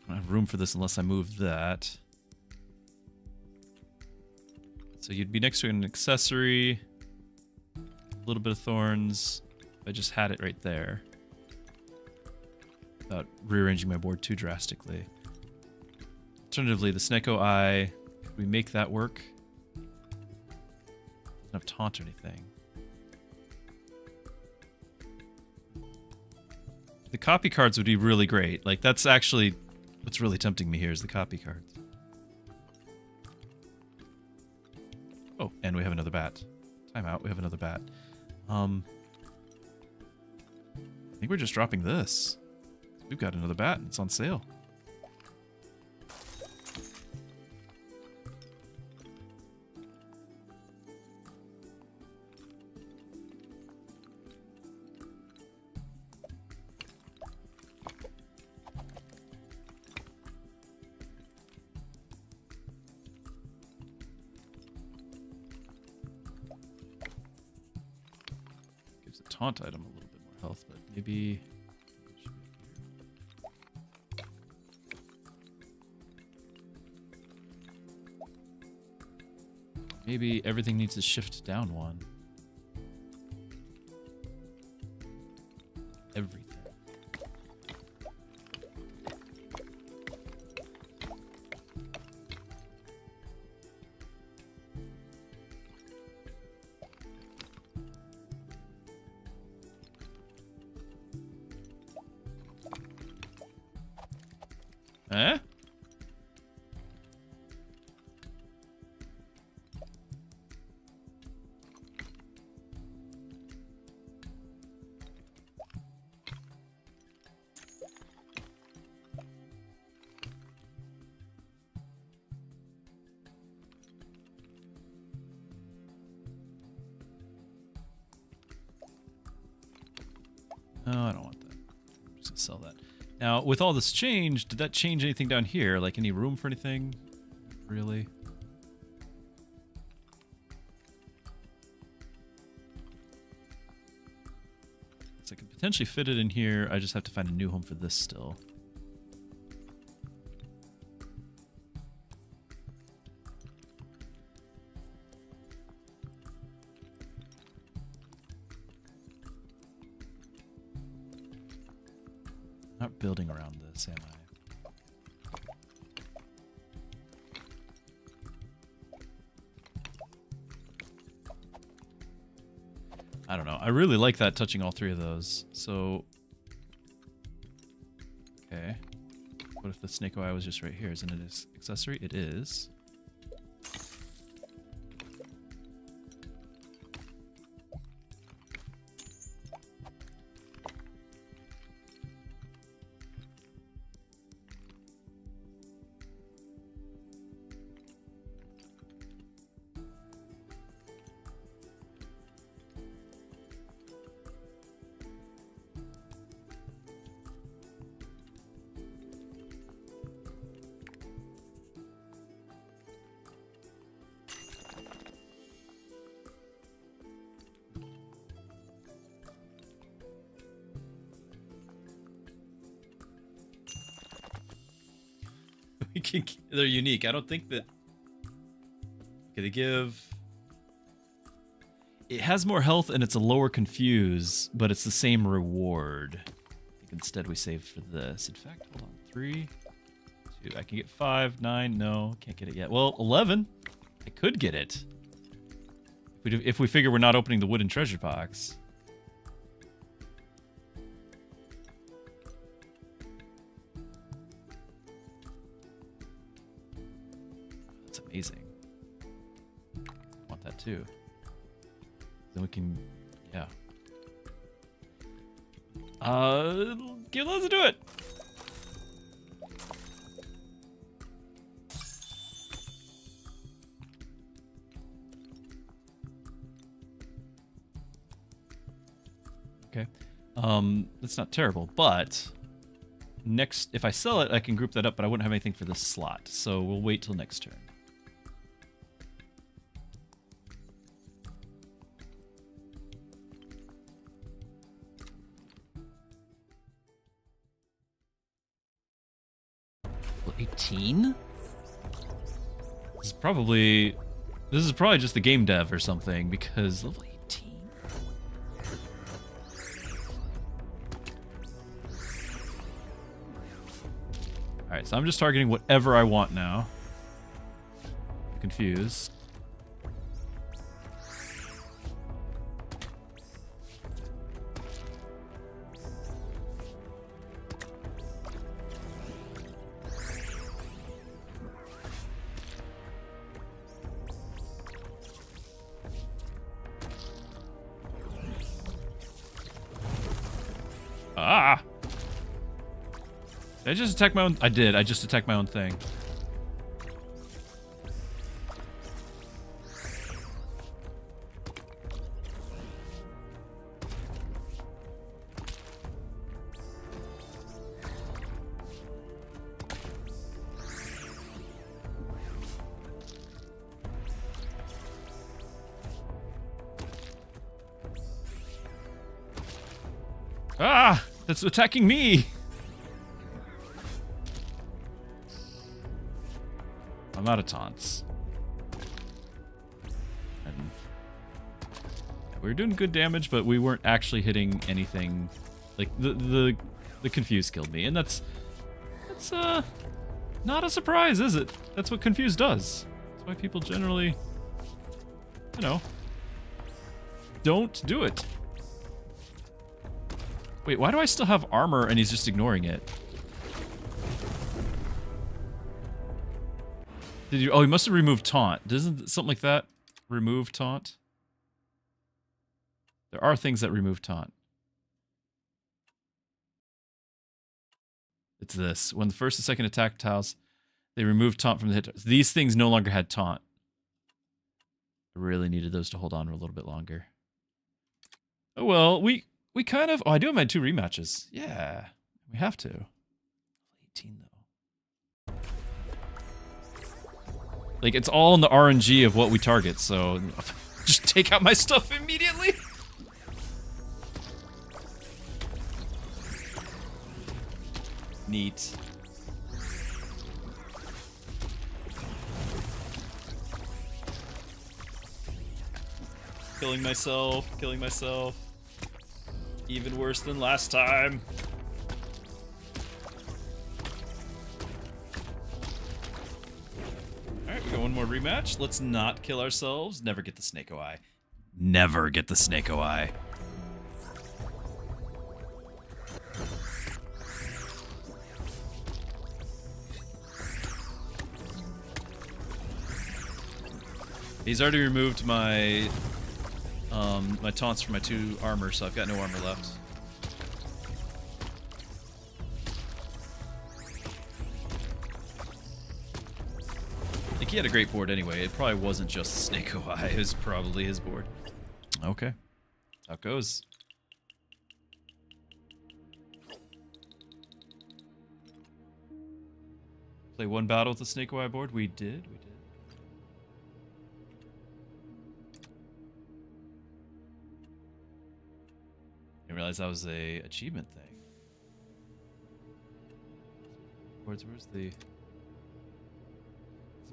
I don't have room for this unless I move that. So you'd be next to an accessory, a little bit of thorns. If I just had it right there, without rearranging my board too drastically. Alternatively, the Sneko Eye, could we make that work? Doesn't have taunt or anything. The copy cards would be really great. Like, that's actually what's really tempting me here is the copy cards. Oh, and we have another bat. Time out, we have another bat. I think we're just dropping this. We've got another bat and it's on sale. Taunt item a little bit more health, but maybe everything needs to shift down one. Everything. Eh? No, I don't want that. I'm just gonna sell that. Now, with all this change, did that change anything down here? Like any room for anything? Really? So I could potentially fit it in here. I just have to find a new home for this still. Not building around this, am I? I don't know. I really like that, touching all three of those. So, okay. What if the snake eye was just right here? Isn't it an accessory? It is. They're unique. I don't think that... Okay, they give... It has more health and it's a lower confuse, but it's the same reward. I think instead we save for this. In fact, hold on. 3, 2. I can get 5, 9. No, can't get it yet. Well, 11. I could get it. If we figure we're not opening the wooden treasure box. Amazing. I want that too. Then we can, yeah. Let's do it. Okay. That's not terrible, but next, if I sell it, I can group that up, but I wouldn't have anything for this slot, so we'll wait till next turn. Level 18? This is probably just the game dev or something, because level 18. Alright, so I'm just targeting whatever I want now. I'm confused. Ah! Did I just attack my own? I did. I just attacked my own thing. Ah! That's attacking me! I'm out of taunts. And we were doing good damage, but we weren't actually hitting anything. Like the confuse killed me, and that's not a surprise, is it? That's what confuse does. That's why people generally, you know, don't do it. Wait, why do I still have armor and he's just ignoring it? Did you? Oh, he must have removed taunt. Doesn't something like that remove taunt? There are things that remove taunt. It's this. When the first and second attack tiles, they remove taunt from the hit. These things no longer had taunt. I really needed those to hold on for a little bit longer. Oh well, we We kind of... Oh, I do have my 2 rematches. Yeah, we have to. 18, though. Like, it's all in the RNG of what we target, so... Just take out my stuff immediately. Neat. Killing myself. Even worse than last time. Alright, we got one more rematch. Let's not kill ourselves. Never get the Snake Eye. Never get the Snake Eye. He's already removed my my taunts from my 2 armor, so I've got no armor left. I think he had a great board anyway. It probably wasn't just the Snake Eye. It was probably his board. Okay. How it goes. Play 1 battle with the Snake Eye board? We did. I didn't realize that was a achievement thing. Where's the...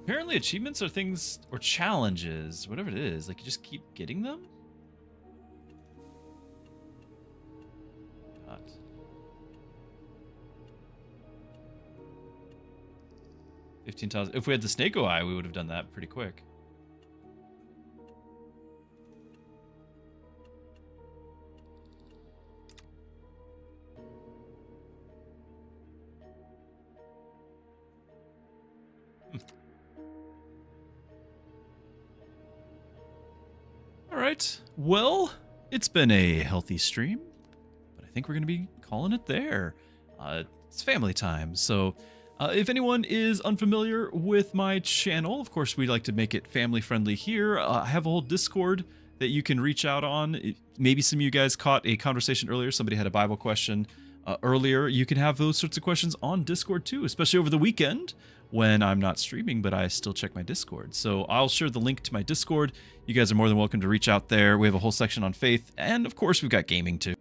Apparently achievements are things, or challenges, whatever it is. Like, you just keep getting them? Not. $15,000. If we had the Snake Eye, we would have done that pretty quick. Alright, well, it's been a healthy stream, but I think we're going to be calling it there. It's family time, so if anyone is unfamiliar with my channel, of course we like to make it family friendly here. I have a whole Discord that you can reach out on. Maybe some of you guys caught a conversation earlier. Somebody had a Bible question earlier. You can have those sorts of questions on Discord too, especially over the weekend when I'm not streaming, but I still check my Discord. So I'll share the link to my Discord. You guys are more than welcome to reach out there. We have a whole section on faith, and of course we've got gaming too.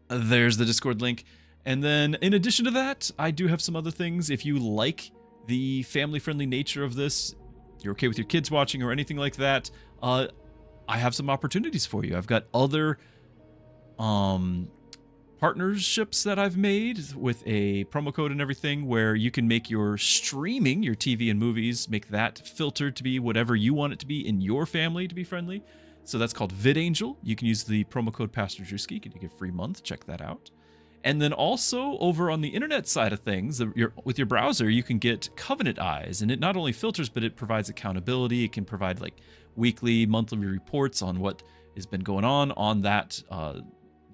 There's the Discord link. And then in addition to that, I do have some other things. If you like the family-friendly nature of this, you're okay with your kids watching or anything like that, I have some opportunities for you. I've got other partnerships that I've made with a promo code and everything where you can make your streaming, your TV and movies, make that filtered to be whatever you want it to be in your family to be friendly. So that's called VidAngel. You can use the promo code Pastor Druski. You can get a free month. Check that out. And then also over on the internet side of things, with your browser, you can get Covenant Eyes. And it not only filters, but it provides accountability. It can provide like weekly, monthly reports on what has been going on that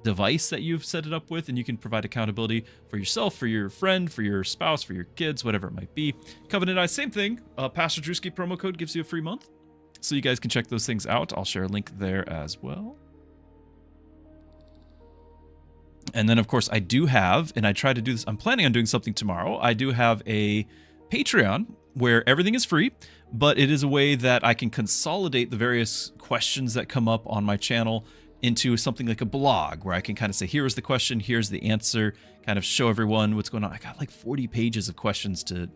device that you've set it up with. And you can provide accountability for yourself, for your friend, for your spouse, for your kids, whatever it might be. Covenant Eyes, same thing. Pastor Druski promo code gives you a free month. So you guys can check those things out. I'll share a link there as well. And then, of course, I do have, and I try to do this, I'm planning on doing something tomorrow. I do have a Patreon where everything is free, but it is a way that I can consolidate the various questions that come up on my channel into something like a blog where I can kind of say, here's the question, here's the answer, kind of show everyone what's going on. I got like 40 pages of questions to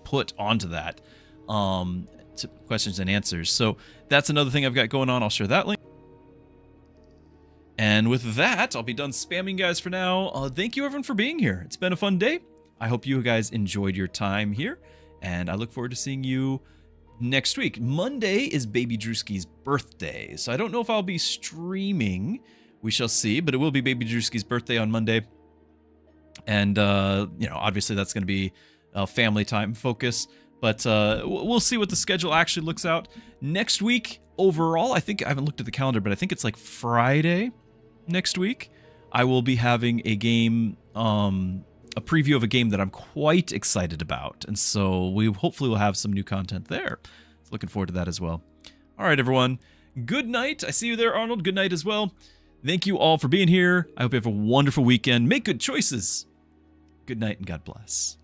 put onto that, to questions and answers. So that's another thing I've got going on. I'll share that link. And with that, I'll be done spamming guys for now. Thank you everyone for being here. It's been a fun day. I hope you guys enjoyed your time here, and I look forward to seeing you next week. Monday is Baby Druski's birthday, so I don't know if I'll be streaming. We shall see, but it will be Baby Druski's birthday on Monday. And, you know, obviously that's going to be a family time focus, but we'll see what the schedule actually looks out. Next week, overall, I think, I haven't looked at the calendar, but I think it's like Friday next week, I will be having a game, a preview of a game that I'm quite excited about. And so we hopefully will have some new content there. So looking forward to that as well. All right, everyone. Good night. I see you there, Arnold. Good night as well. Thank you all for being here. I hope you have a wonderful weekend. Make good choices. Good night and God bless.